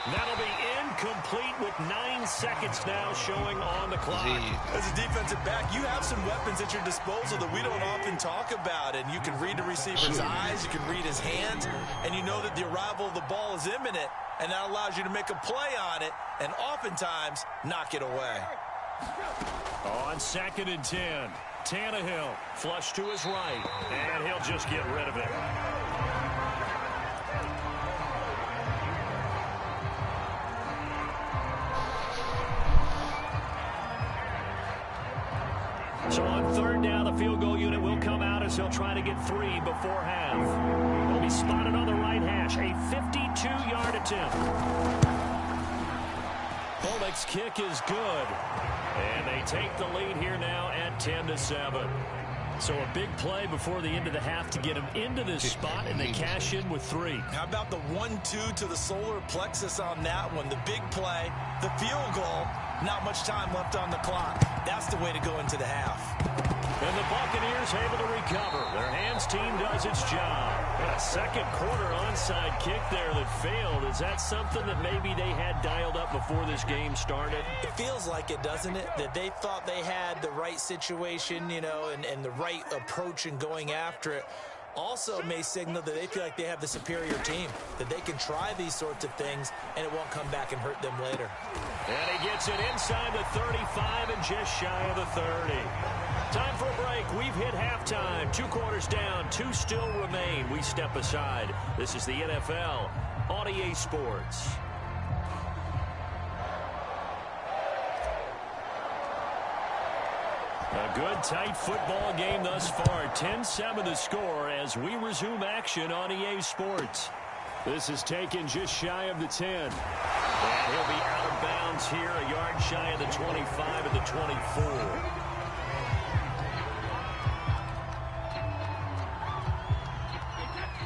That'll be incomplete with 9 seconds now showing on the clock. As a defensive back, you have some weapons at your disposal that we don't often talk about. And you can read the receiver's eyes, you can read his hands, and you know that the arrival of the ball is imminent, and that allows you to make a play on it and oftentimes knock it away. On 2nd and 10. Tannehill flush to his right, and he'll just get rid of it. So on 3rd down, the field goal unit will come out as they'll try to get 3 before half. They'll be spotted on the right hash, a 52-yard attempt. Pollock's kick is good. And they take the lead here now at 10-7. So a big play before the end of the half to get them into this spot, and they cash in with 3. How about the 1-2 to the solar plexus on that one? The big play, the field goal, not much time left on the clock. That's the way to go into the half. And the Buccaneers able to recover. Their hands team does its job. And a second quarter onside kick there that failed. Is that something that maybe they had dialed up before this game started? It feels like it, doesn't it? That they thought they had the right situation, you know, and the right approach in going after it. Also may signal that they feel like they have the superior team, that they can try these sorts of things and it won't come back and hurt them later. And he gets it inside the 35 and just shy of the 30. Time for a break. We've hit halftime. 2 quarters down, 2 still remain. We step aside. This is the NFL on EA Sports. A good, tight football game thus far. 10-7 the score as we resume action on EA Sports. This is taken just shy of the 10. And he'll be out of bounds here, a yard shy of the 25 and the 24.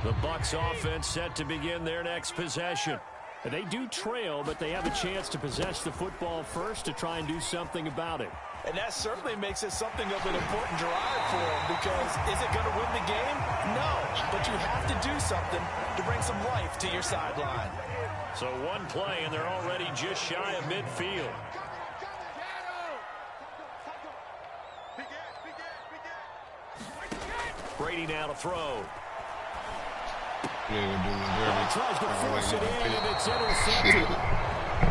The Bucs offense set to begin their next possession. And they do trail, but they have a chance to possess the football first to try and do something about it. And that certainly makes it something of an important drive for them, because is it going to win the game? No, but you have to do something to bring some life to your sideline. So one play, and they're already just shy of midfield. Brady now to throw. He tries to force it in, and it's intercepted.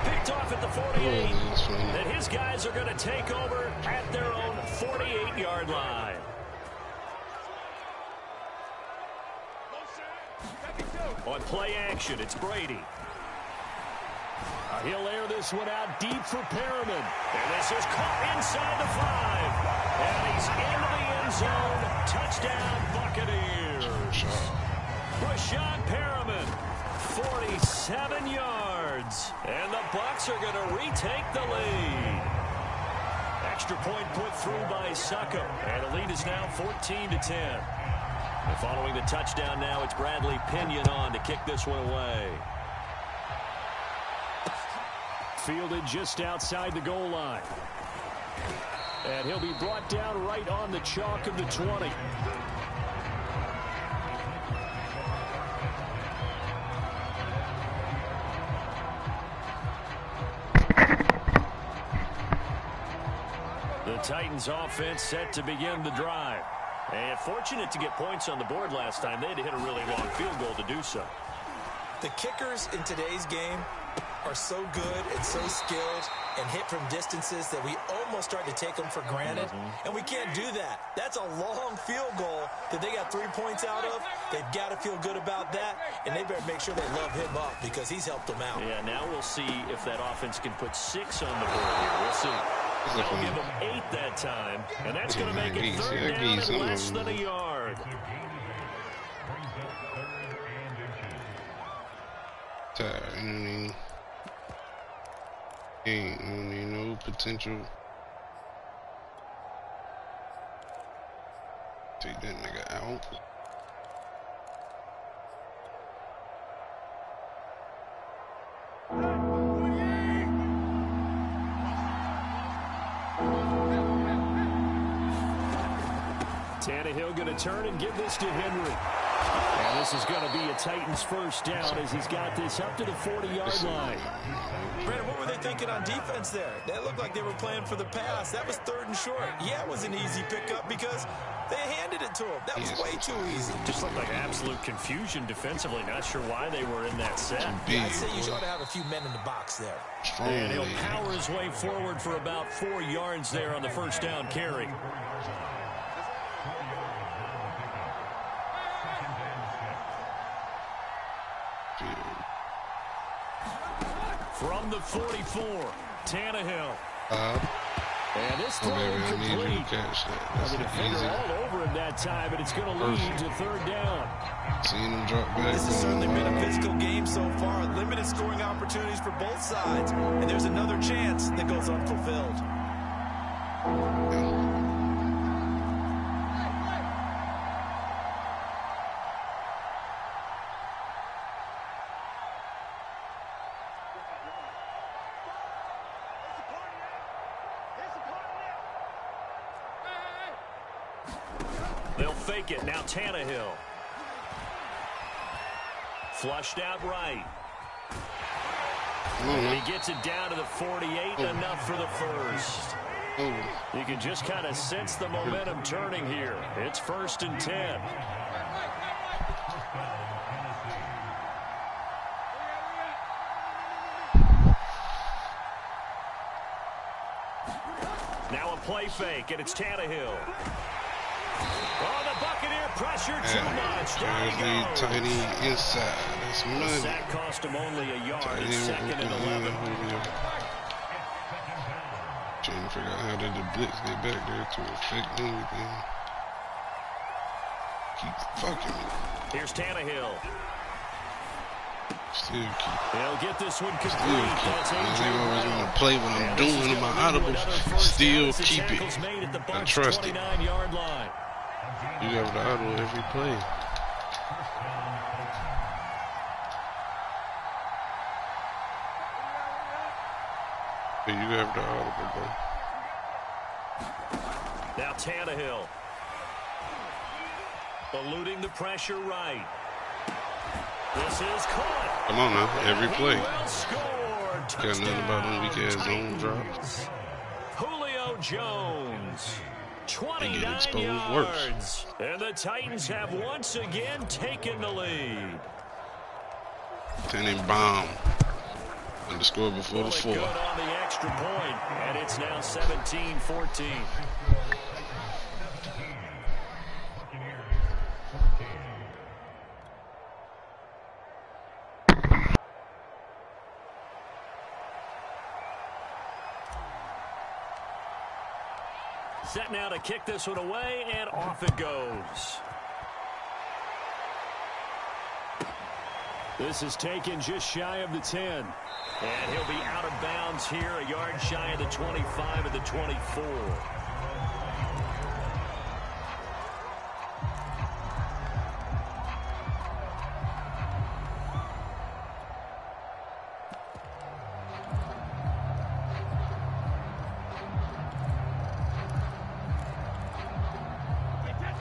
Picked off at the 48. And his guys are going to take over at their own 48-yard line. On play action, it's Brady. He'll air this one out deep for Perriman. And this is caught inside the 5. And he's into the end zone. Touchdown, Buccaneers. Rashad Perriman, 47 yards. And the Bucs are going to retake the lead. Extra point put through by Succop. And the lead is now 14-10. And following the touchdown now, it's Bradley Pinion on to kick this one away. Fielded just outside the goal line. And he'll be brought down right on the chalk of the 20. The Titans offense set to begin the drive. And fortunate to get points on the board last time. They had to hit a really long field goal to do so. The kickers in today's game are so good and so skilled and hit from distances that we almost start to take them for granted. And we can't do that. That's a long field goal that they got 3 points out of. They've got to feel good about that, and they better make sure they love him up because he's helped them out. Yeah, now we'll see if that offense can put 6 on the board here. We'll see. They'll give them 8 that time, and that's going to make it third down and less than a yard. Ain't no potential. Take that nigga out. Tannehill going to turn and give this to Henry. And this is going to be a Titans first down as he's got this up to the 40-yard line. Brandon, what were they thinking on defense there? That looked like they were playing for the pass. That was 3rd and short. Yeah, it was an easy pickup because they handed it to him. That was way too easy. Just looked like absolute confusion defensively. Not sure why they were in that set. Yeah, I'd say you ought to have a few men in the box there. And he'll power his way forward for about 4 yards there on the first down carry. From the 44, Tannehill. And this throw complete. The defender all over him that time, but it's going to lead to 3rd down. Seeing him drop back. This has certainly been a physical game so far. Limited scoring opportunities for both sides. And there's another chance that goes unfulfilled. They'll fake it. Now Tannehill. Flushed out right. And he gets it down to the 48. Enough for the first. You can just kind of sense the momentum turning here. It's 1st and 10. Now a play fake, and it's Tannehill. Oh, the Buccaneer pressure too much. Tiny inside. That's money. The sack cost him only a yard. It's 2nd and 11. Trying to figure out how did the blitz get back there to affect anything. Keep fucking me. Here's Tannehill. Still keep. They'll get this one complete. They always want to play what I'm doing in my audible. Still keep it. I trust it. You have the audible every play. You have the audible, bro. Now Tannehill. Eluding the pressure right. This is caught. Come on now, every play. Well got nothing about them weak ass zone drops. Julio Jones. 29 exposed worse. And the Titans have once again taken the lead. Tannenbaum. And the score before the 4. Good on the extra point, and it's now 17-14. Set now to kick this one away, and off it goes. This is taken just shy of the 10. And he'll be out of bounds here, a yard shy of the 25 of the 24.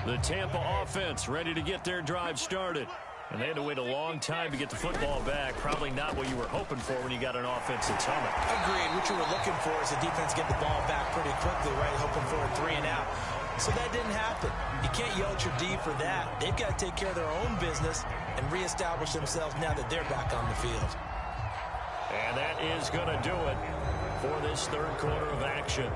The Tampa offense ready to get their drive started. And they had to wait a long time to get the football back. Probably not what you were hoping for when you got an offensive tunnel. Agreed. What you were looking for is the defense get the ball back pretty quickly, right? Hoping for a 3 and out. So that didn't happen. You can't yell at your D for that. They've got to take care of their own business and reestablish themselves now that they're back on the field. And that is going to do it for this third quarter of action.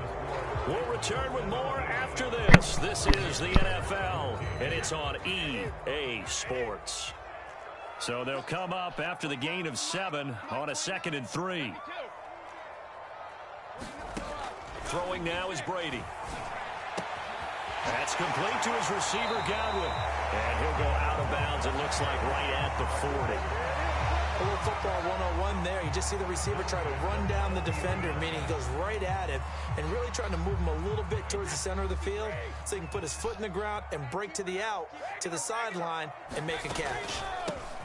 We'll return with more after this. This is the NFL, and it's on EA Sports. So they'll come up after the gain of 7 on a 2nd and 3. Throwing now is Brady. That's complete to his receiver, Godwin. And he'll go out of bounds, it looks like, right at the 40. A little football 101 there. You just see the receiver try to run down the defender, meaning he goes right at him and really trying to move him a little bit towards the center of the field so he can put his foot in the ground and break to the out, to the sideline, and make a catch.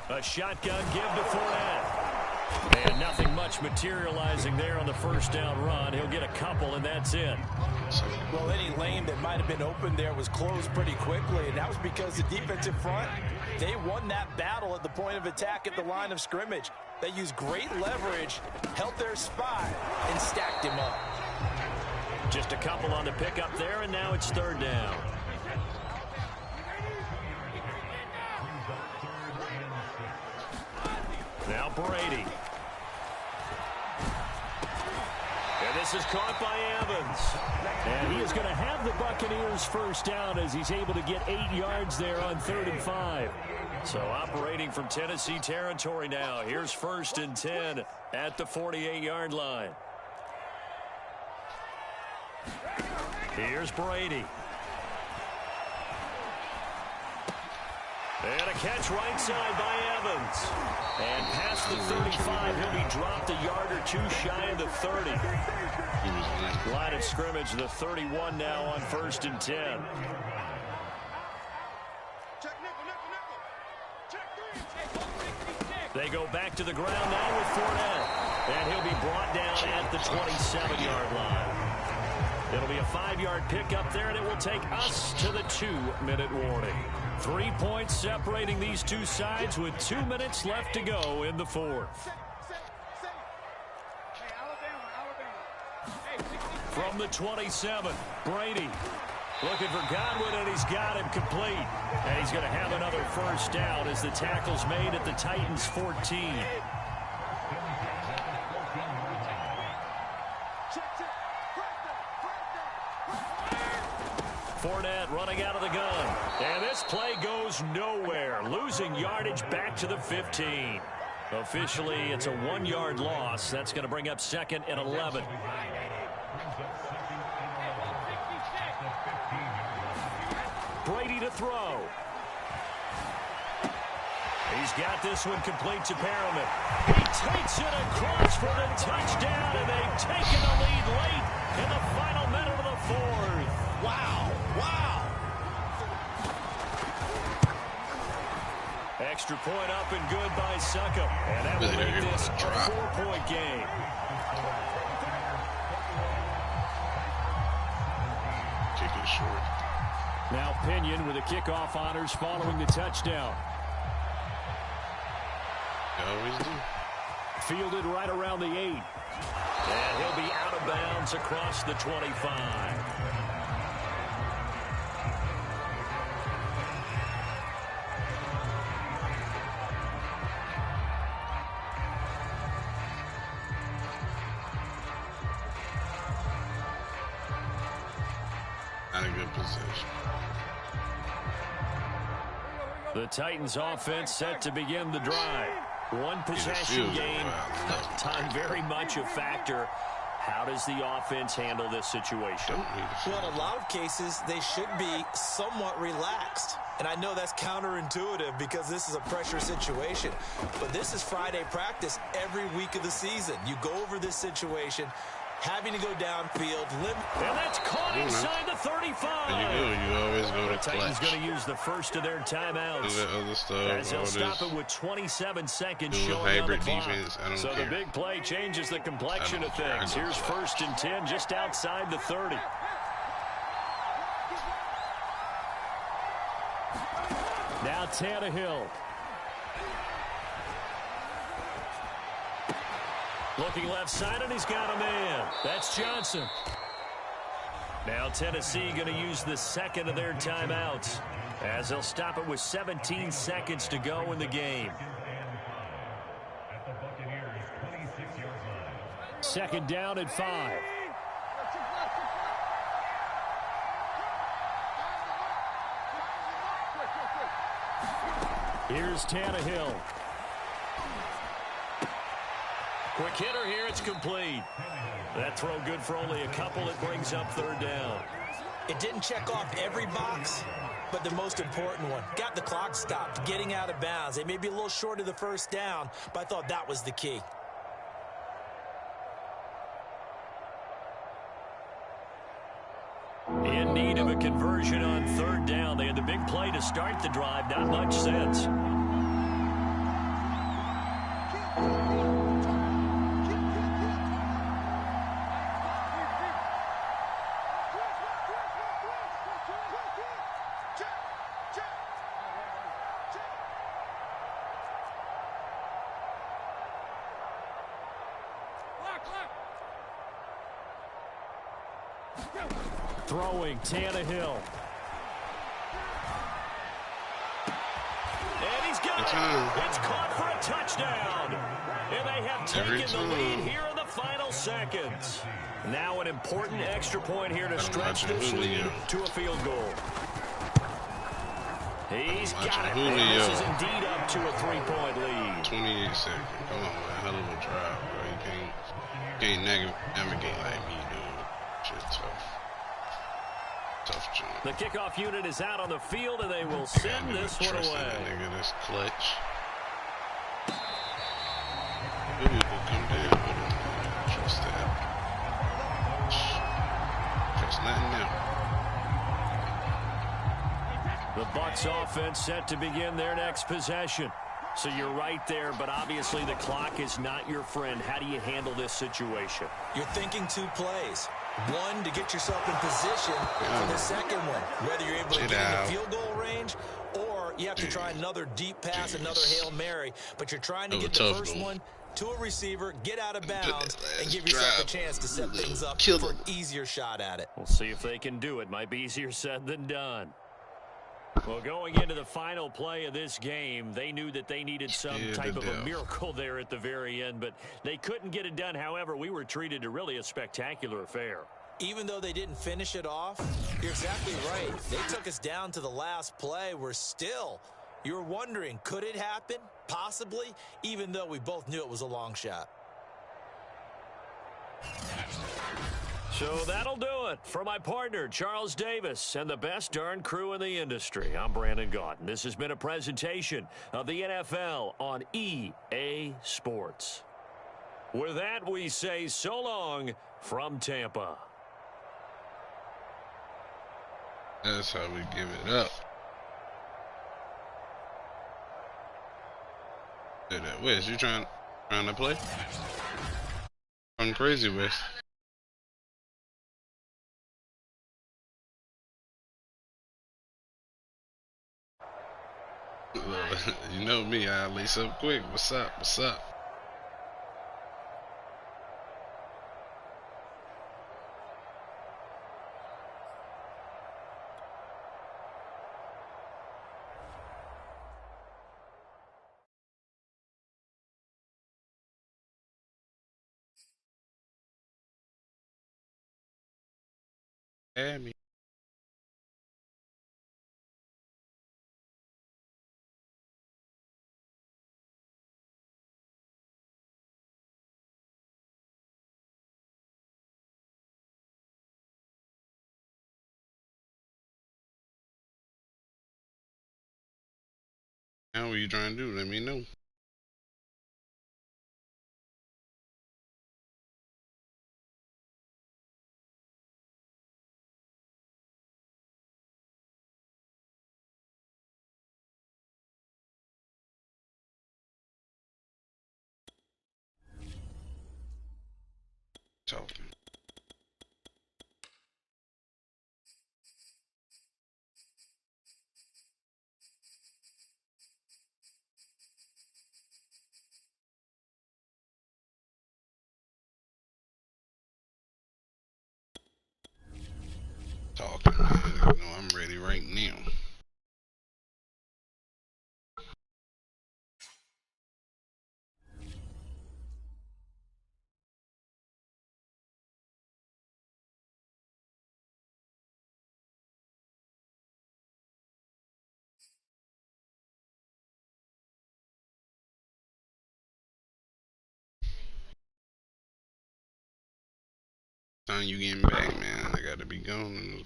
A shotgun give to Fournette. And nothing much materializing there on the first down run. He'll get a couple, and that's it. Well, any lane that might have been open there was closed pretty quickly, and that was because the defensive front, they won that battle at the point of attack at the line of scrimmage. They used great leverage, held their spot, and stacked him up. Just a couple on the pickup there, and now it's 3rd down. Now Brady. And this is caught by Evans. And he is going to have the Buccaneers first down as he's able to get 8 yards there on 3rd and 5. So operating from Tennessee territory now. Here's 1st and 10 at the 48-yard line. Here's Brady. And a catch right side by Evans. And past the 35, he'll be dropped a yard or 2 shy of the 30. Line of scrimmage, the 31 now on 1st and 10. They go back to the ground now with Fournette. And he'll be brought down at the 27-yard line. It'll be a 5-yard pickup there, and it will take us to the 2-minute warning. 3 points separating these two sides with 2 minutes left to go in the 4th. From the 27, Brady looking for Godwin, and he's got him complete. And he's going to have another first down as the tackle's made at the Titans' 14. Fournette running out of the gun. And this play goes nowhere. Losing yardage back to the 15. Officially, it's a 1-yard loss. That's going to bring up 2nd and 11. Brady to throw. He's got this one complete to Perriman. He takes it across for the touchdown, and they've taken the lead late in the final minute of the 4th. Wow. Wow. Extra point up and good by Succop. And that will make this a 4-point game. Kick it short. Now Pinion with the kickoff honors following the touchdown. They always do. Fielded right around the 8. And he'll be out of bounds across the 25. not a good position. The Titans offense set to begin the drive. One possession game. Time very much a factor. How does the offense handle this situation? Well, in a lot of cases, they should be somewhat relaxed. And I know that's counterintuitive because this is a pressure situation. But this is Friday practice every week of the season. You go over this situation, having to go downfield. And that's caught inside the 35. You always go to the Titans going to use the first of their timeouts. Other stuff, as they'll stop it with 27 seconds showing on the clock. Defense, so care. The big play changes the complexion of things. Here's 1st and 10 just outside the 30. Now Tannehill. Looking left side, and he's got a man. That's Johnson. Now Tennessee going to use the second of their timeouts as they'll stop it with 17 seconds to go in the game. 2nd down and 5. Here's Tannehill. Quick hitter here, it's complete. That throw good for only a couple. It brings up 3rd down. It didn't check off every box, but the most important one. Got the clock stopped, getting out of bounds. They may be a little short of the 1st down, but I thought that was the key. In need of a conversion on 3rd down. They had the big play to start the drive. Not much sense. Throwing Tannehill. And he's got it. It's caught for a touchdown. And they have taken the lead here in the final seconds. Now an important extra point here to stretch this lead to a field goal. He's got it. And this is indeed up to a 3-point lead. 28 seconds. Come on, man. Hell of a drive, bro. You can't navigate like me, dude. Shit's tough. Tough job. The kickoff unit is out on the field, and they will send this one away. Nigga, that's clutch. Ooh, come down. Trust that. Trust nothing now. The Bucs offense set to begin their next possession. So you're right there, but obviously the clock is not your friend. How do you handle this situation? You're thinking 2 plays. One, to get yourself in position for the second one. Whether you're able to get in the field goal range or you have to try another deep pass, another Hail Mary. But you're trying to get the first one to a receiver, get out of bounds, and give yourself a chance to set things up for an easier shot at it. We'll see if they can do it. Might be easier said than done. Well, going into the final play of this game, they knew that they needed some type of a miracle there at the very end, but they couldn't get it done. However, we were treated to really a spectacular affair. Even though they didn't finish it off, you're exactly right. They took us down to the last play. You're wondering, could it happen? Possibly, even though we both knew it was a long shot. So that'll do it for my partner, Charles Davis, and the best darn crew in the industry. I'm Brandon Gaudin. This has been a presentation of the NFL on EA Sports. With that, we say so long from Tampa. That's how we give it up. Wes, you trying to play? I'm crazy, Wes. You know me, I lace up quick. What's up? What's up? Hey, me. Now what you trying to do? Let me know. Talking. Talking, man. You know I'm ready right now. Time you getting back, man. I gotta be gone.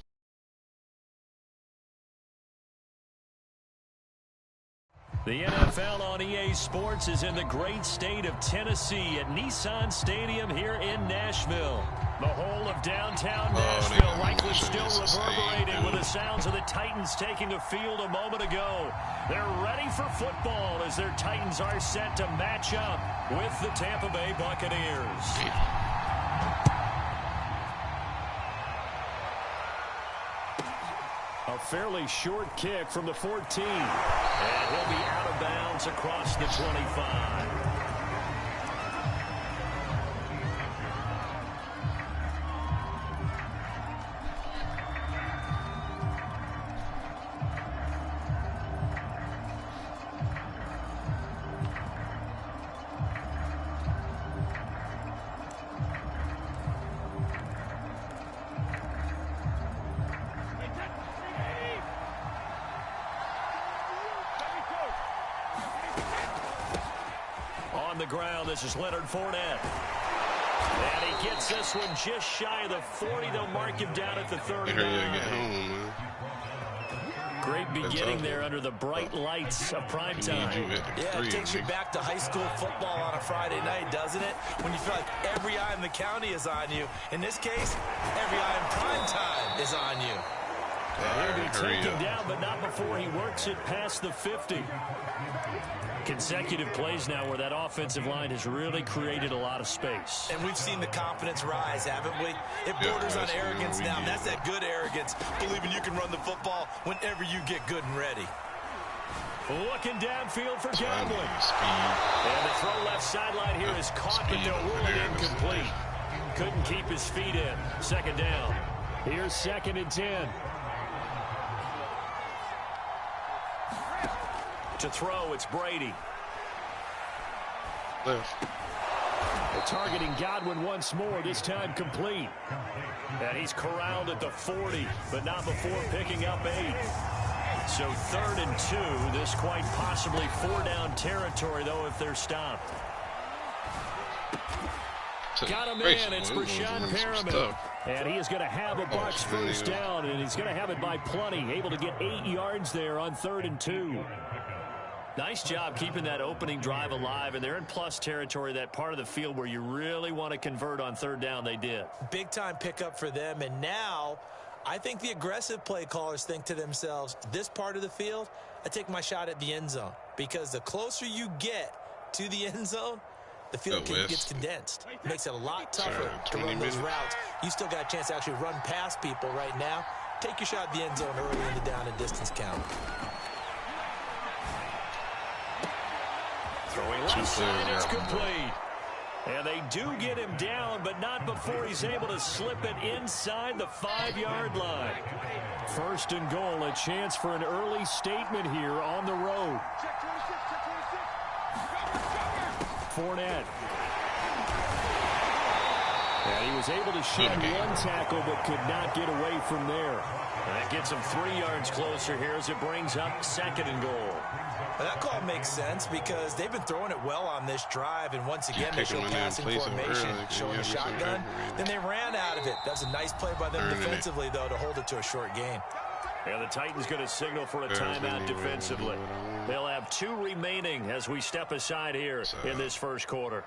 The NFL on EA Sports is in the great state of Tennessee at Nissan Stadium here in Nashville. The whole of downtown Nashville likely still reverberating with the sounds of the Titans taking the field a moment ago. They're ready for football as their Titans are set to match up with the Tampa Bay Buccaneers. A fairly short kick from the 14. And he'll be out of bounds across the 25. The ground. This is Leonard Fournette. And he gets this one just shy of the 40. They'll mark him down at the 39. Get home, man. Great beginning there under the bright lights of prime time. Yeah, it takes you back to high school football on a Friday night, doesn't it? When you feel like every eye in the county is on you. In this case, every eye in prime time is on you. And he'll be taken down, but not before he works it past the 50. Consecutive plays now where that offensive line has really created a lot of space. And we've seen the confidence rise, haven't we? It borders on arrogance now. That's that good arrogance, believing you can run the football whenever you get good and ready. Looking downfield for Godwin. And the throw left sideline here is caught, but they'll rule it incomplete. Couldn't keep his feet in. Second down. Here's 2nd and 10. To throw, it's Brady. Left. They're targeting Godwin once more, this time complete. And he's corralled at the 40, but not before picking up 8. So 3rd and 2, this quite possibly 4-down territory, though, if they're stopped. Got him in, it's Brashad Perriman. And he is going to have a Bucs first down, and he's going to have it by plenty. Able to get 8 yards there on 3rd and 2. Nice job keeping that opening drive alive, and they're in plus territory, that part of the field where you really want to convert on 3rd down. They did. Big-time pickup for them, and now I think the aggressive play callers think to themselves, this part of the field, I take my shot at the end zone, because the closer you get to the end zone, the field gets condensed. Makes it a lot tougher to run those routes. You still got a chance to actually run past people right now. Take your shot at the end zone early in the down and distance count. Throwing left side, it's complete. And they do get him down, but not before he's able to slip it inside the 5-yard line. 1st and goal, a chance for an early statement here on the road. Fournette. And he was able to shed one tackle, but could not get away from there. And that gets him 3 yards closer here as it brings up 2nd and goal. Well, that call makes sense because they've been throwing it well on this drive, and once again they show passing formation, showing a shotgun. Then they ran out of it. That's a nice play by them defensively, though, to hold it to a short gain. And the Titans going to signal for a timeout defensively. They'll have 2 remaining as we step aside here in this first quarter.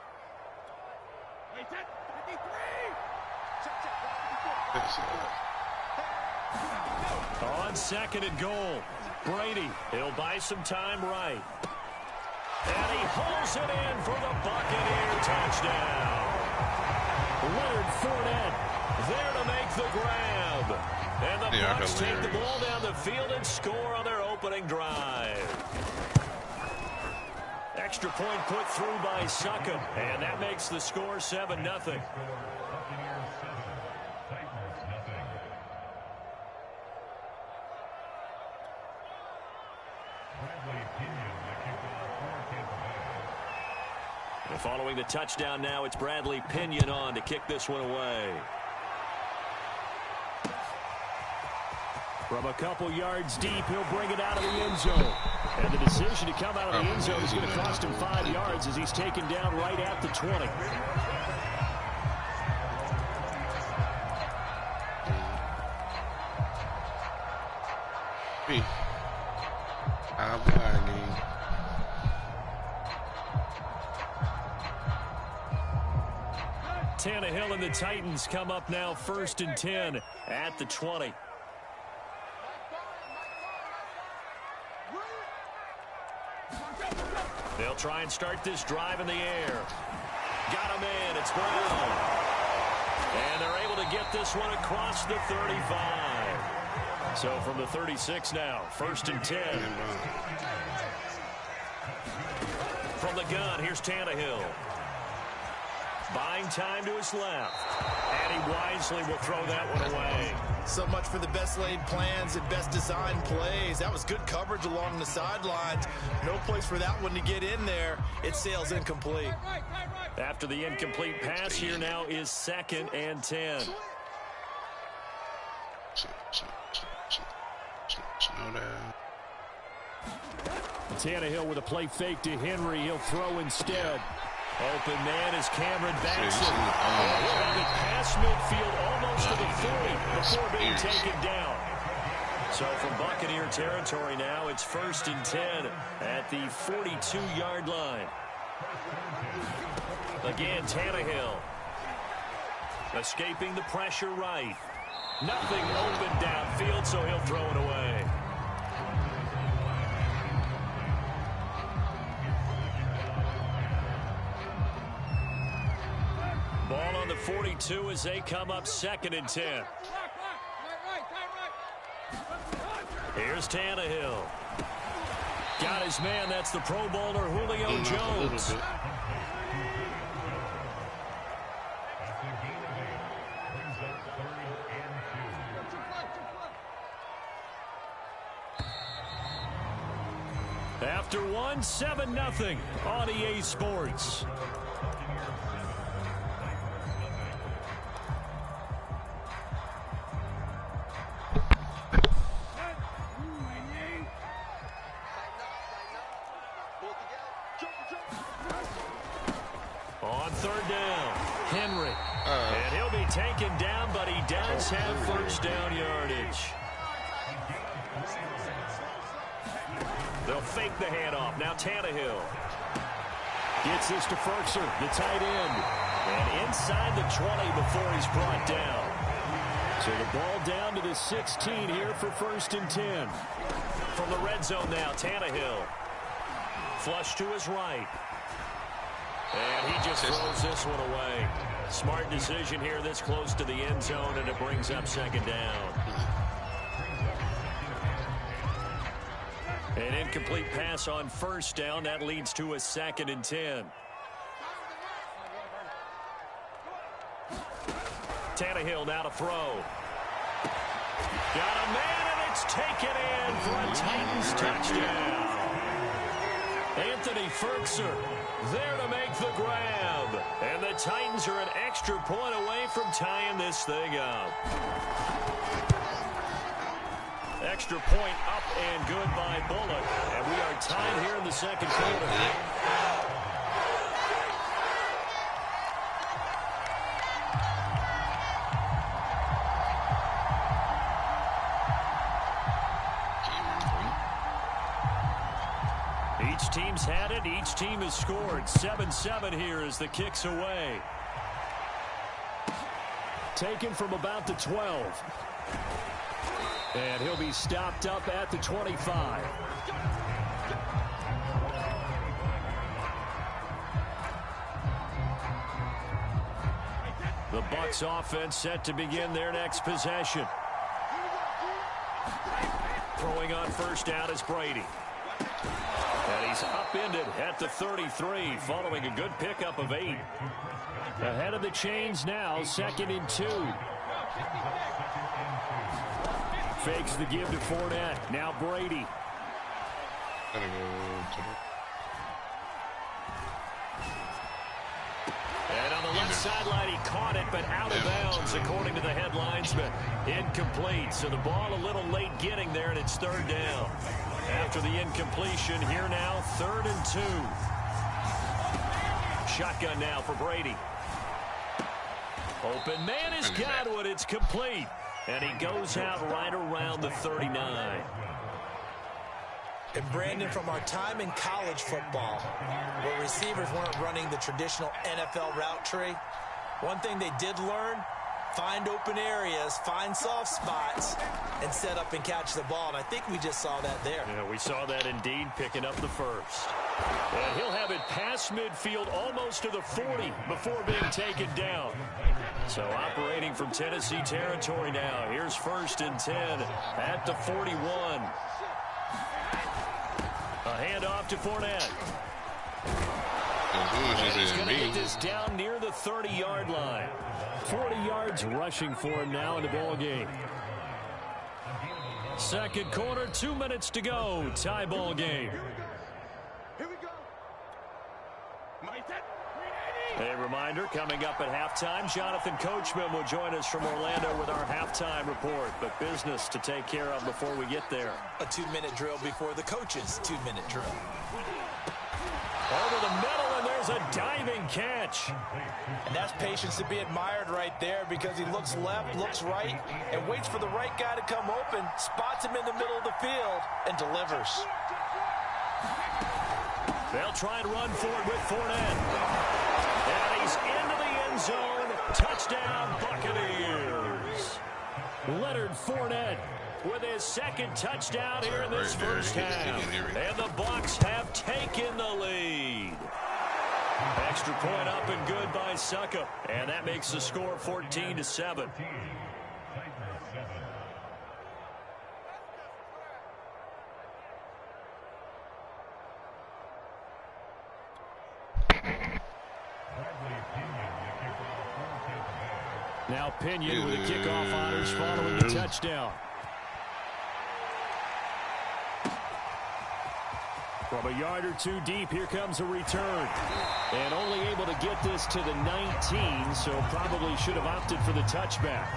On 2nd and goal, Brady. He'll buy some time right. And he hauls it in for the Buccaneer touchdown. Leonard Fournette there to make the grab. And the Bucs take the ball down the field and score on their opening drive. Extra point put through by Succop, and that makes the score 7-0. And following the touchdown now, it's Bradley Pinion on to kick this one away. From a couple yards deep, he'll bring it out of the end zone. And the decision to come out of the end zone is going to cost him 5 yards as he's taken down right at the 20. Tannehill and the Titans come up now 1st and 10 at the 20. They'll try and start this drive in the air. Got him in. It's Brown. And they're able to get this one across the 35. So from the 36 now, 1st and 10. From the gun, here's Tannehill. Buying time to his left. And he wisely will throw that one away. So much for the best laid plans and best designed plays. That was good coverage along the sidelines. No place for that one to get in there. It sails incomplete. After the incomplete pass, here now is 2nd and 10. Tannehill with a play fake to Henry. He'll throw instead. Open man is Cameron Batson. He'll have it past midfield almost to the 30 before being taken down. So from Buccaneer territory now, it's 1st and 10 at the 42-yard line. Again, Tannehill. Escaping the pressure right. Nothing open downfield, so he'll throw it away. Ball on the 42 as they come up 2nd and 10. Here's Tannehill. Got his man. That's the Pro Bowler Julio Jones. After one, 7-0 on EA Sports. On 3rd down, Henry. And he'll be taken down, but he does have 1st down yardage. They'll fake the handoff. Now Tannehill. Gets this to Firkser, the tight end. And inside the 20 before he's brought down. So the ball down to the 16 here for 1st and 10. From the red zone now, Tannehill. Flush to his right. And he just throws this one away. Smart decision here this close to the end zone, and it brings up 2nd down. An incomplete pass on 1st down. That leads to a 2nd and 10. Tannehill now to throw. Got a man, and it's taken in for a Titans touchdown. Anthony Firkser there to make the grab. And the Titans are an extra point away from tying this thing up. Extra point up and good by Bullock. And we are tied here in the 2nd quarter. Each team's had it. Each team has scored. 7-7 here as the kick's away. Taken from about the 12. And he'll be stopped up at the 25. The Bucs offense set to begin their next possession. Throwing on first down is Brady. And he's upended at the 33 following a good pickup of 8. Ahead of the chains now, 2nd and 2. Fakes the give to Fournette. Now Brady. And on the left sideline, he caught it, but out of bounds, according to the head linesman. Incomplete, so the ball a little late getting there, and it's 3rd down. After the incompletion, here now, 3rd and 2. Shotgun now for Brady. Open man has got it. It's complete. And he goes out right around the 39. And Brandon, from our time in college football, where receivers weren't running the traditional NFL route tree, one thing they did learn, find open areas, find soft spots, and set up and catch the ball. And I think we just saw that there. Yeah, we saw that indeed, picking up the first. And he'll have it past midfield almost to the 40 before being taken down. So operating from Tennessee territory now. Here's 1st and 10 at the 41. A handoff to Fournette. And he's going to get this down near the 30-yard line. 40 yards rushing for him now in the ball game. Second quarter, 2 minutes to go. Tie ball game. Here we go. A reminder, coming up at halftime, Jonathan Coachman will join us from Orlando with our halftime report. But business to take care of before we get there. A 2-minute drill before the coach's 2-minute drill. Over the middle, and there's a diving catch. And that's patience to be admired right there, because he looks left, looks right, and waits for the right guy to come open, spots him in the middle of the field, and delivers. They'll try and run for it with Fournette. And he's into the end zone. Touchdown, Buccaneers. Leonard Fournette with his 2nd touchdown here in this first half. And the Bucs have taken the lead. Extra point up and good by Succa. And that makes the score 14-7. Now Pinion with the kickoff honors following the touchdown. From a yard or 2 deep, here comes a return. And only able to get this to the 19, so probably should have opted for the touchback.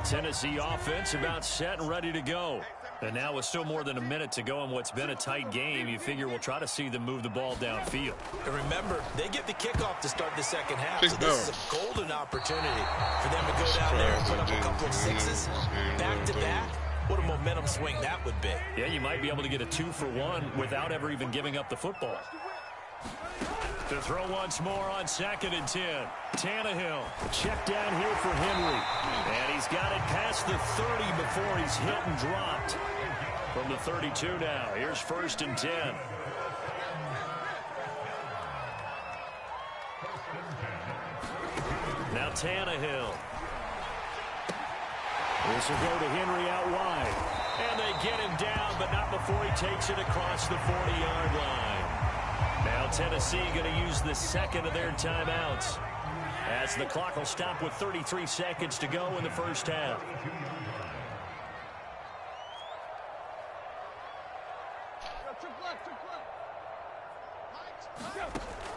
Tennessee offense about set and ready to go. And now with still more than a minute to go in what's been a tight game, you figure we'll try to see them move the ball downfield. And remember, they get the kickoff to start the second half, so this is a golden opportunity for them to go down there and put up a couple of 6s back-to-back. What a momentum swing that would be. Yeah, you might be able to get a 2-for-1 without ever even giving up the football. To throw once more on 2nd and 10. Tannehill, check down here for Henry. And he's got it past the 30 before he's hit and dropped. From the 32 now, here's 1st and 10. Now Tannehill. This will go to Henry out wide. And they get him down, but not before he takes it across the 40-yard line. Now Tennessee going to use the 2nd of their timeouts, as the clock will stop with 33 seconds to go in the first half.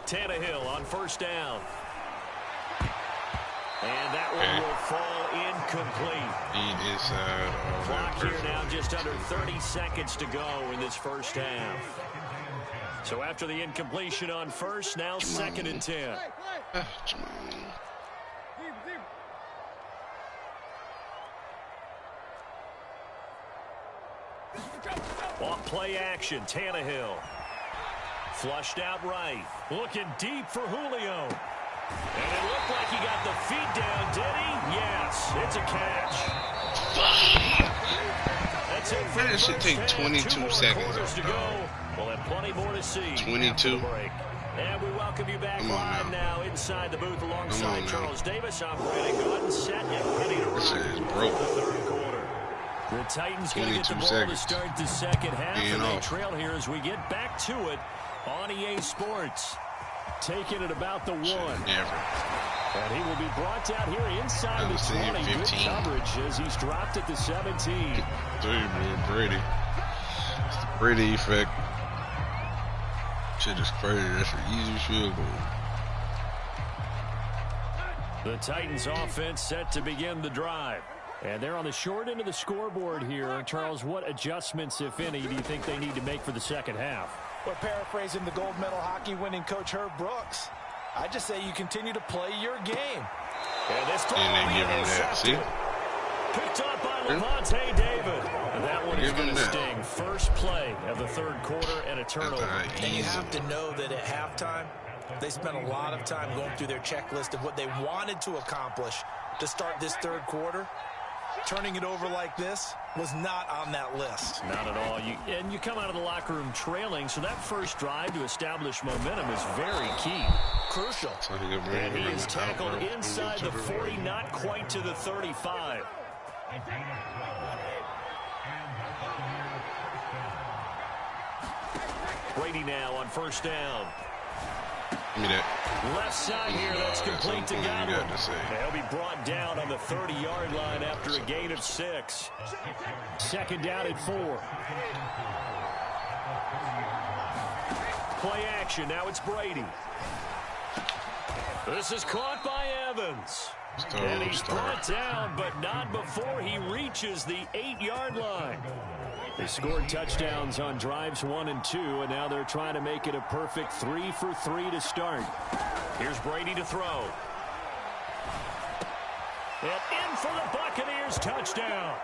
Tannehill on 1st down. And that one will fall incomplete. Clock here now just under 30 seconds to go in this first half. So after the incompletion on 1st, now 2nd and 10. Off play action, Tannehill. Flushed out right. Looking deep for Julio. And it looked like he got the feet down, did he? Yes, it's a catch. That's it for that should take 22 seconds to go. We'll have plenty more to see. 22. And we welcome you back live now inside the booth alongside Charles Davis. I'm Brandon Gordon, set and ready to rock. This is broke. The third quarter. The Titans going to get the ball to start the second half, and they trail here as we get back to it on EA Sports. Taking it about the 1. Never. And he will be brought down here inside the 20. 15. Good coverage as he's dropped at the 17. Brady. It's the Brady effect. Shit is crazy. That's an easy field goal. The Titans offense set to begin the drive. And they're on the short end of the scoreboard here. Charles, what adjustments, if any, do you think they need to make for the second half? Well, paraphrasing the gold medal hockey winning coach Herb Brooks, I just say you continue to play your game. And this And they give him that. See? Picked up by Levante David. And that one is going to sting. First play of the third quarter and a turnover. And you have to know that at halftime, they spent a lot of time going through their checklist of what they wanted to accomplish to start this third quarter. Turning it over like this was not on that list. Not at all. And you come out of the locker room trailing, so that first drive to establish momentum is very key. Crucial. And he is tackled inside the 40, not quite to the 35. Brady now on first down. Give me that. Left side here, that's complete to Godwin. He'll be brought down on the 30-yard line after a gain of 6. Second down at 4. Play action, now it's Brady. This is caught by Evans. And he's brought down, but not before he reaches the 8-yard line. They scored touchdowns on drives 1 and 2, and now they're trying to make it a perfect 3 for 3 to start. Here's Brady to throw. And in for the Buccaneers touchdown.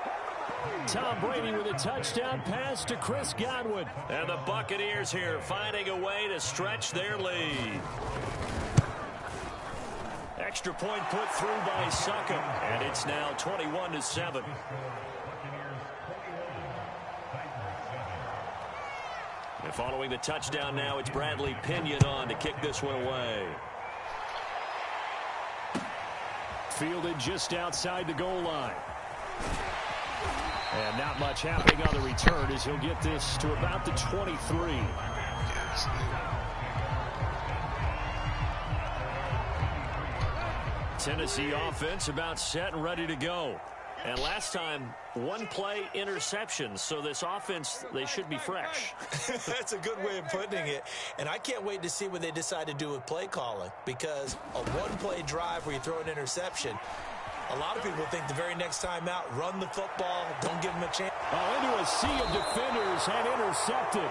Tom Brady with a touchdown pass to Chris Godwin. And the Buccaneers here finding a way to stretch their lead. Extra point put through by Suckham, and it's now 21-7. And following the touchdown now, it's Bradley Pinion on to kick this one away. Fielded just outside the goal line. And not much happening on the return as he'll get this to about the 23. Tennessee offense about set and ready to go. And last time, 1 play interception. So this offense, they should be fresh. That's a good way of putting it. And I can't wait to see what they decide to do with play calling. Because a 1-play drive where you throw an interception, a lot of people think the very next time out, run the football, don't give them a chance. Oh, into a sea of defenders and intercepted.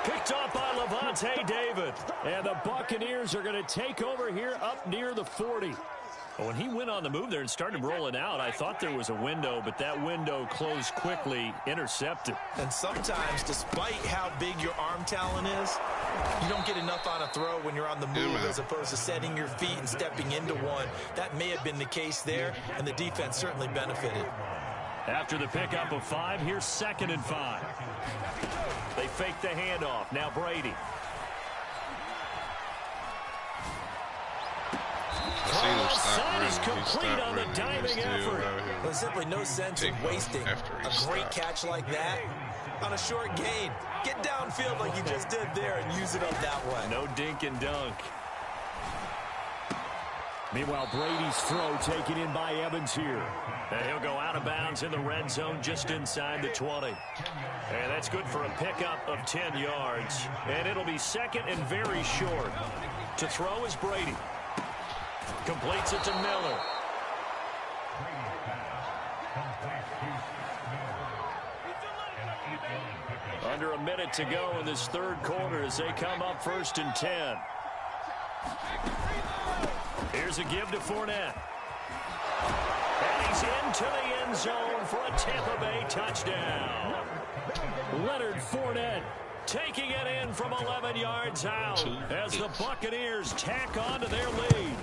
Picked off by Levante David. And the Buccaneers are going to take over here up near the 40. When he went on the move there and started rolling out, I thought there was a window, but that window closed quickly, intercepted. And sometimes, despite how big your arm talent is, you don't get enough on a throw when you're on the move as opposed to setting your feet and stepping into one. That may have been the case there, and the defense certainly benefited. After the pickup of 5, here's 2nd and 5. They fake the handoff. Now Brady. Side is complete on the diving effort. There's simply no sense in wasting a great catch like that on a short gain. Get downfield like you just did there and use it up that way. No dink and dunk. Meanwhile, Brady's throw taken in by Evans here. And he'll go out of bounds in the red zone just inside the 20. And that's good for a pickup of 10 yards. And it'll be 2nd and very short. To throw is Brady. Completes it to Miller. Under a minute to go in this third quarter as they come up 1st and 10. Here's a give to Fournette. And he's into the end zone for a Tampa Bay touchdown. Leonard Fournette taking it in from 11 yards out as the Buccaneers tack on to their lead.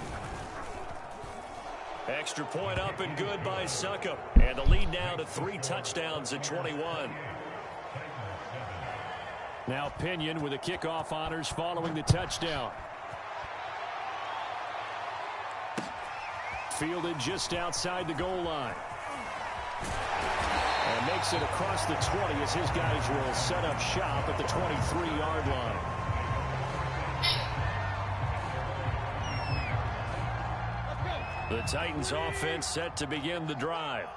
Extra point up and good by Succop. And the lead now to 3 touchdowns at 21. Now Pinion with the kickoff honors following the touchdown. Fielded just outside the goal line. And makes it across the 20 as his guys will set up shop at the 23-yard line. The Titans offense set to begin the drive.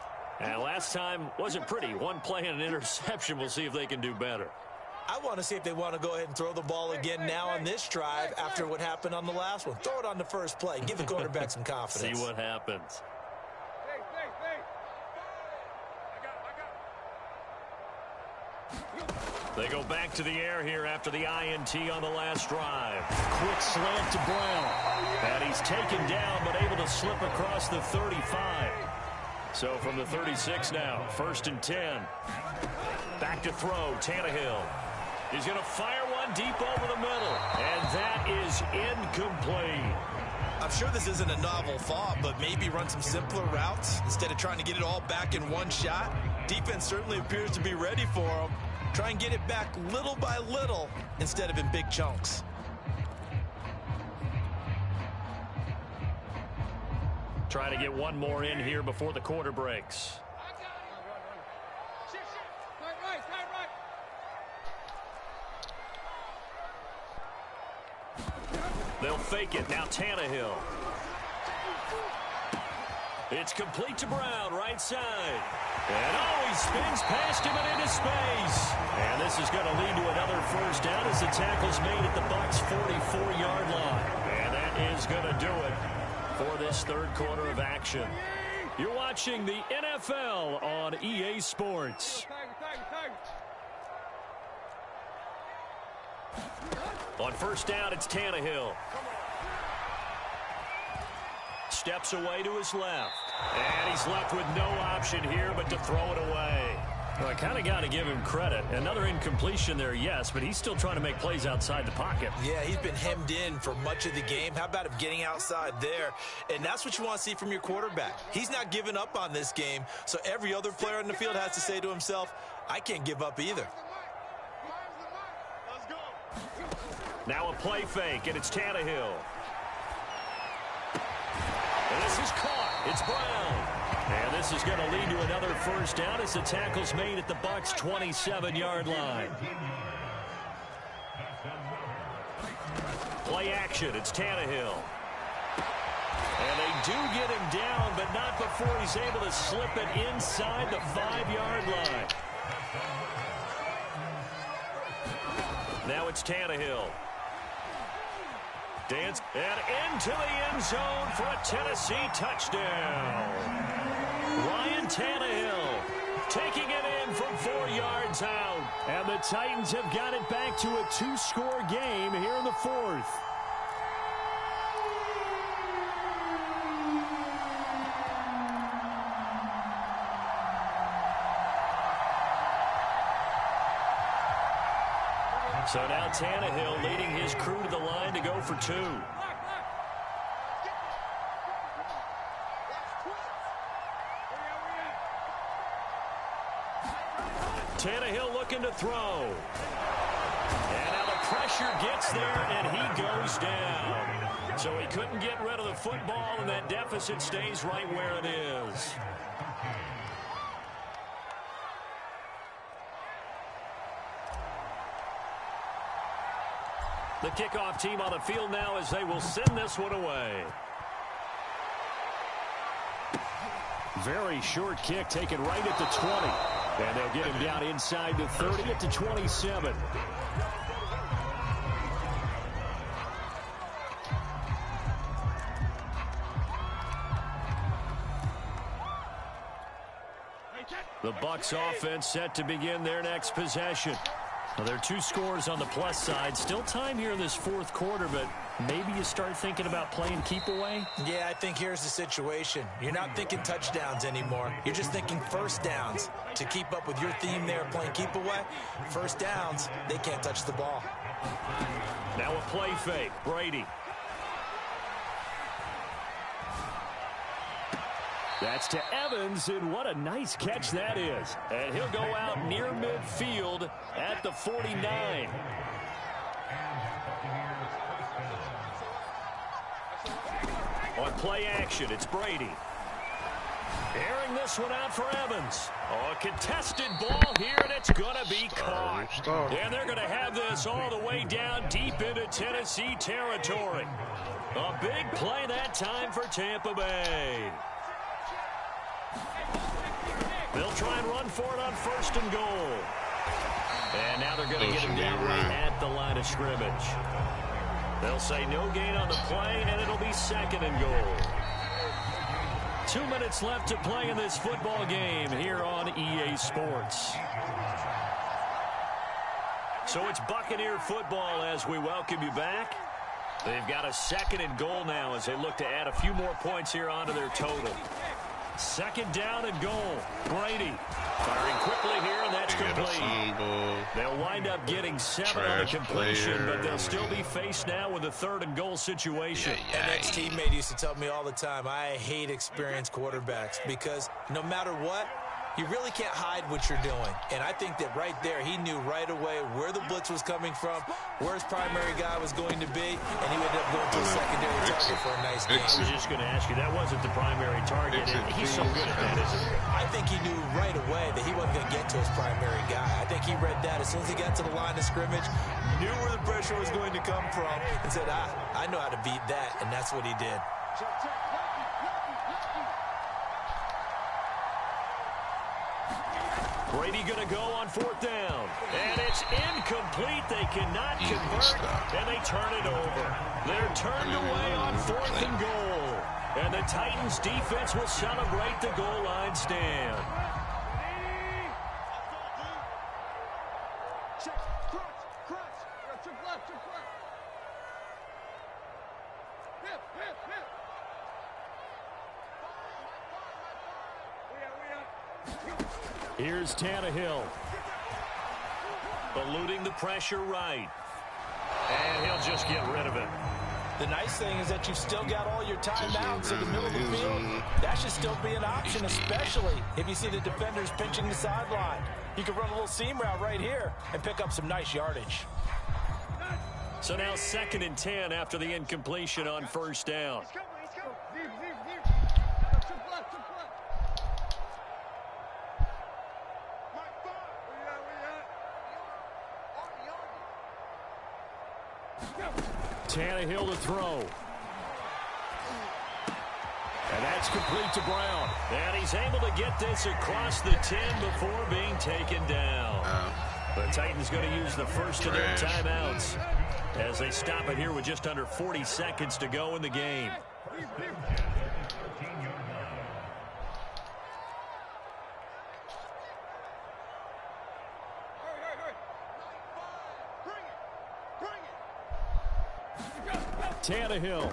And last time wasn't pretty. One play and an interception. We'll see if they can do better. I want to see if they want to go ahead and throw the ball again now on this drive after what happened on the last one. Throw it on the first play. Give the quarterback some confidence. See what happens. They go back to the air here after the INT on the last drive. Quick slant to Brown. And he's taken down but able to slip across the 35. So from the 36 now, 1st and 10. Back to throw, Tannehill. He's going to fire one deep over the middle. And that is incomplete. I'm sure this isn't a novel thought, but maybe run some simpler routes instead of trying to get it all back in one shot. Defense certainly appears to be ready for him. Try and get it back little by little instead of in big chunks. Try to get one more in here before the quarter breaks. They'll fake it. Now Tannehill. It's complete to Brown, right side. And he spins past him and into space. And this is going to lead to another first down as the tackle's made at the Bucs' 44-yard line. And that is going to do it for this third quarter of action. You're watching the NFL on EA Sports. On first down, it's Tannehill. Steps away to his left. And he's left with no option here but to throw it away. Well, I kind of got to give him credit. Another incompletion there, yes, but he's still trying to make plays outside the pocket. Yeah, he's been hemmed in for much of the game. How about him getting outside there? And that's what you want to see from your quarterback. He's not giving up on this game, so every other player in the field has to say to himself, I can't give up either. Now a play fake, and it's Tannehill. And this is caught. It's Brown. And this is going to lead to another first down as the tackle's made at the Bucs' 27-yard line. Play action. It's Tannehill. And they do get him down, but not before he's able to slip it inside the 5-yard line. Now it's Tannehill. Dance and into the end zone for a Tennessee touchdown. Ryan Tannehill taking it in from 4 yards out. And the Titans have got it back to a 2-score game here in the fourth. So now Tannehill leading his crew to the line to go for 2. Tannehill looking to throw. And now the pressure gets there, and he goes down. So he couldn't get rid of the football, and that deficit stays right where it is. The kickoff team on the field now as they will send this one away. Very short kick taken right at the 20. And they'll get him down inside the 30 at the 27. The Bucs offense set to begin their next possession. Well, there are 2 scores on the plus side. Still time here in this fourth quarter, but maybe you start thinking about playing keep away? Yeah, I think here's the situation. You're not thinking touchdowns anymore. You're just thinking first downs. To keep up with your theme there, playing keep away, first downs, they can't touch the ball. Now a play fake. Brady. That's to Evans, and what a nice catch that is. And he'll go out near midfield at the 49. On play action, it's Brady. Airing this one out for Evans. Oh, a contested ball here, and it's going to be caught. And they're going to have this all the way down deep into Tennessee territory. A big play that time for Tampa Bay. They'll try and run for it on first and goal. And now they're going to get him down right at the line of scrimmage. They'll say no gain on the play, and it'll be second and goal. 2 minutes left to play in this football game here on EA Sports. So it's Buccaneer football as we welcome you back. They've got a second and goal now as they look to add a few more points here onto their total. Second down and goal. Brady firing quickly here, and that's complete. They'll wind up getting 7 on the completion, but they'll still be faced now with a third and goal situation. An ex-teammate used to tell me all the time, I hate experienced quarterbacks because no matter what, you really can't hide what you're doing. And I think that right there, he knew right away where the blitz was coming from, where his primary guy was going to be, and he ended up going to a secondary target for a nice game. I was just going to ask you, that wasn't the primary target, and he's so good at that, isn't he? I think he knew right away that he wasn't going to get to his primary guy. I think he read that as soon as he got to the line of scrimmage, knew where the pressure was going to come from, and said, I know how to beat that, and that's what he did. Brady going to go on fourth down. And it's incomplete. They cannot convert, and they turn it over. They're turned away on fourth and goal. And the Titans defense will celebrate the goal line stand. Here's Tannehill. Eluding the pressure right. And he'll just get rid of it. The nice thing is that you've still got all your timeouts in the middle of the field. That should still be an option, especially if you see the defenders pinching the sideline. You can run a little seam route right here and pick up some nice yardage. So now 2nd and 10 after the incompletion on first down. Tannehill to throw. And that's complete to Brown. And he's able to get this across the 10 before being taken down. The Titans going to use the first of their timeouts as they stop it here with just under 40 seconds to go in the game. Tannehill.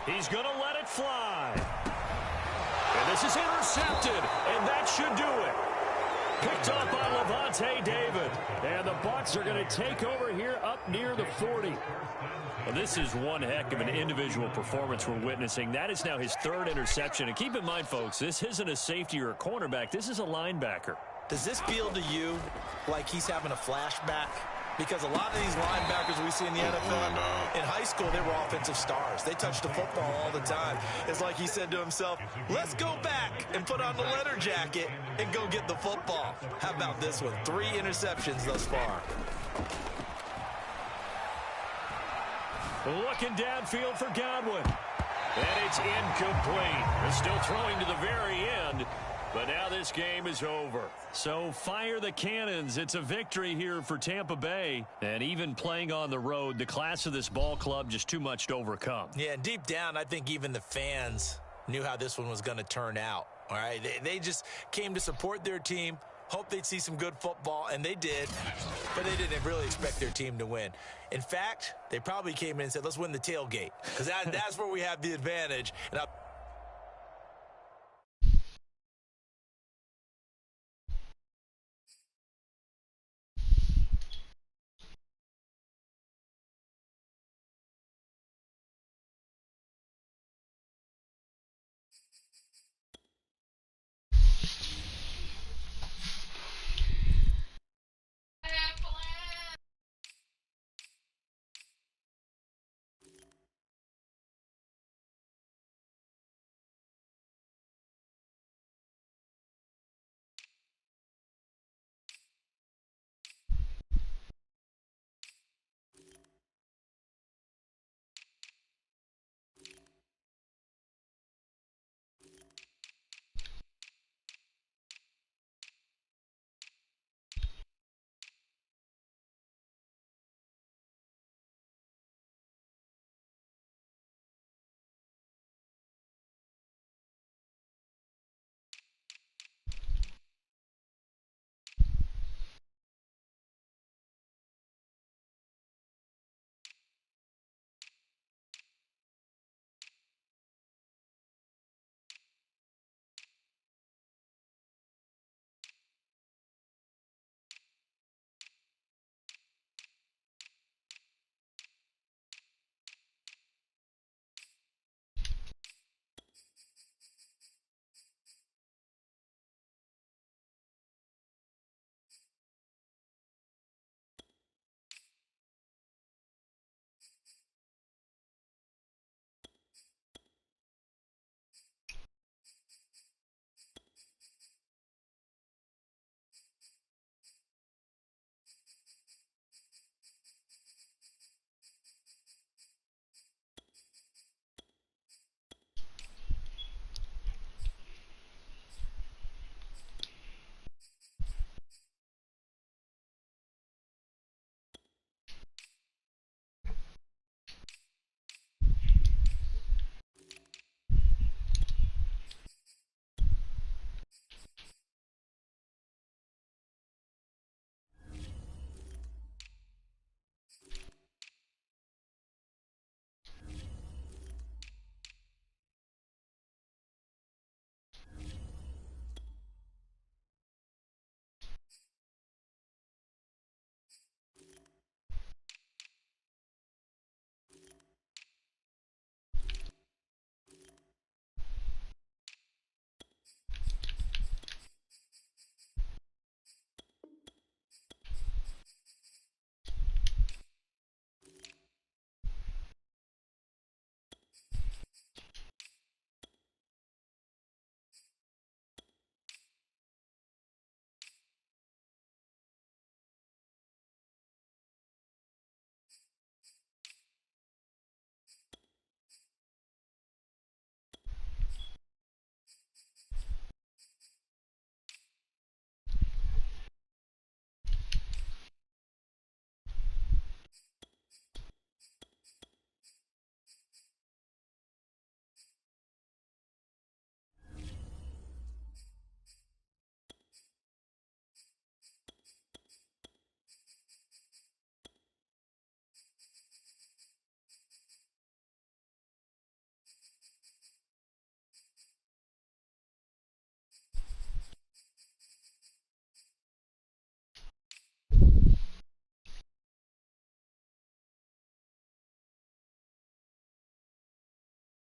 He's going to let it fly. And this is intercepted, and that should do it. Picked up by Levante David. And the Bucs are going to take over here up near the 40. Well, this is one heck of an individual performance we're witnessing. That is now his 3rd interception. And keep in mind, folks, this isn't a safety or a cornerback. This is a linebacker. Does this feel to you like he's having a flashback? Because a lot of these linebackers we see in the NFL, in high school, they were offensive stars. They touched the football all the time. It's like he said to himself, let's go back and put on the leather jacket and go get the football. How about this one? 3 interceptions thus far. Looking downfield for Godwin. And it's incomplete. They're still throwing to the very end. But now this game is over. So fire the cannons. It's a victory here for Tampa Bay. And even playing on the road, the class of this ball club just too much to overcome. Yeah, deep down, I think even the fans knew how this one was going to turn out. All right, they just came to support their team, hoped they'd see some good football, and they did, but they didn't really expect their team to win. In fact, they probably came in and said, let's win the tailgate, because that's where we have the advantage. And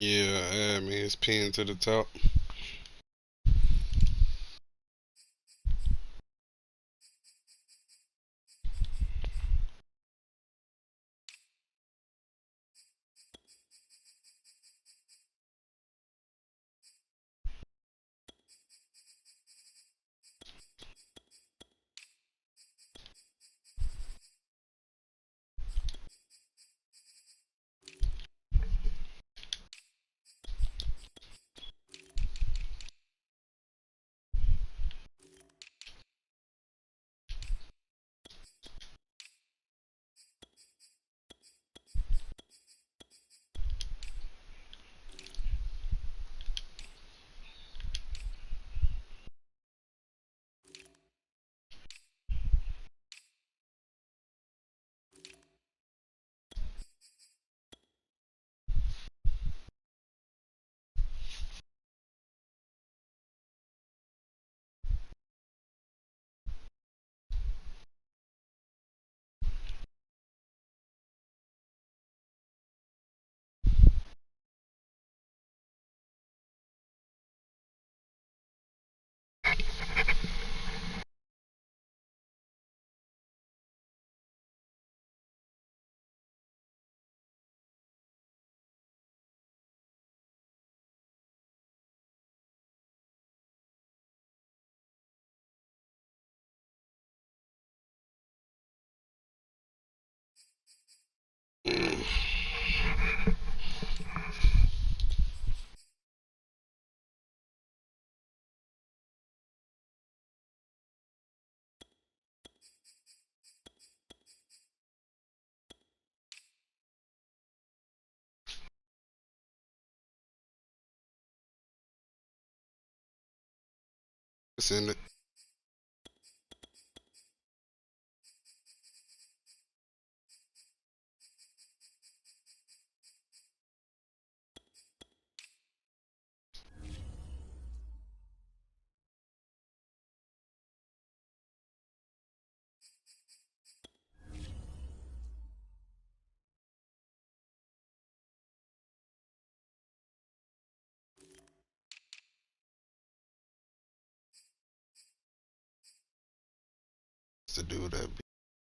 Yeah, I mean, it's pinned to the top. Send it. To do that,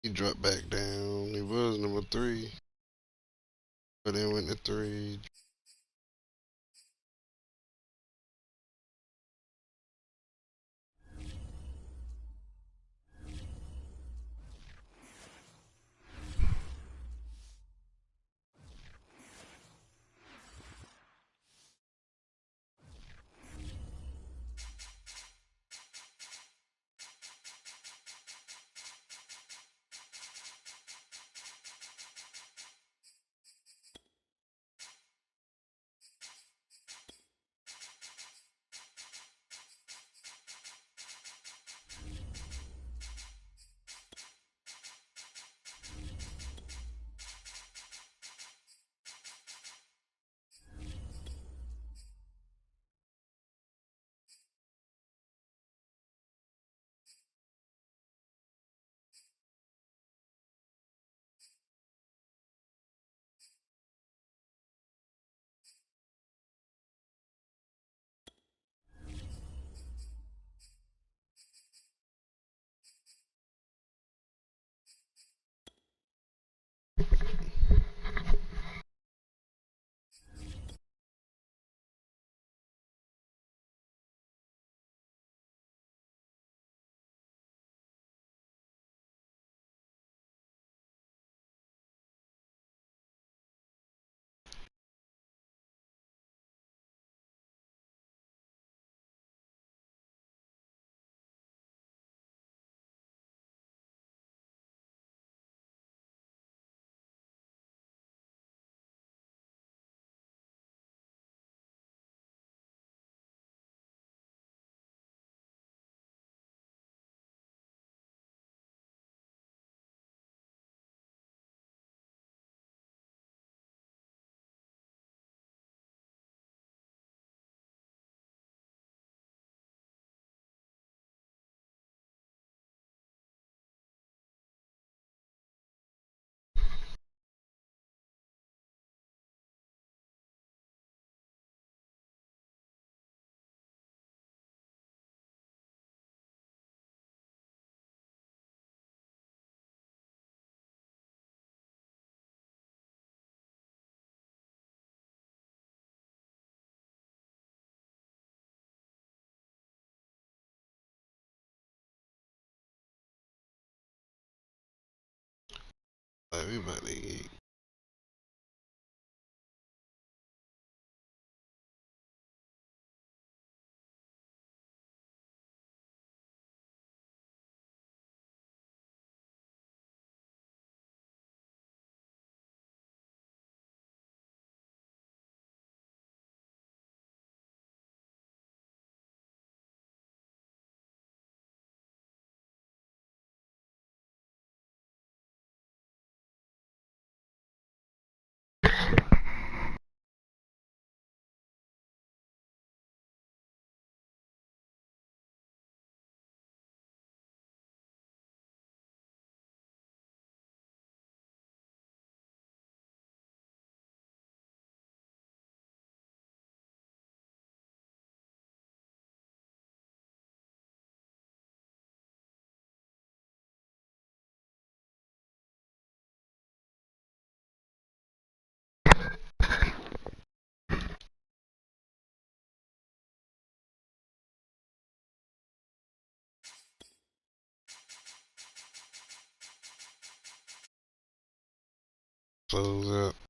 he dropped back down. He was number 3, but then went to 3. Everybody. Close up.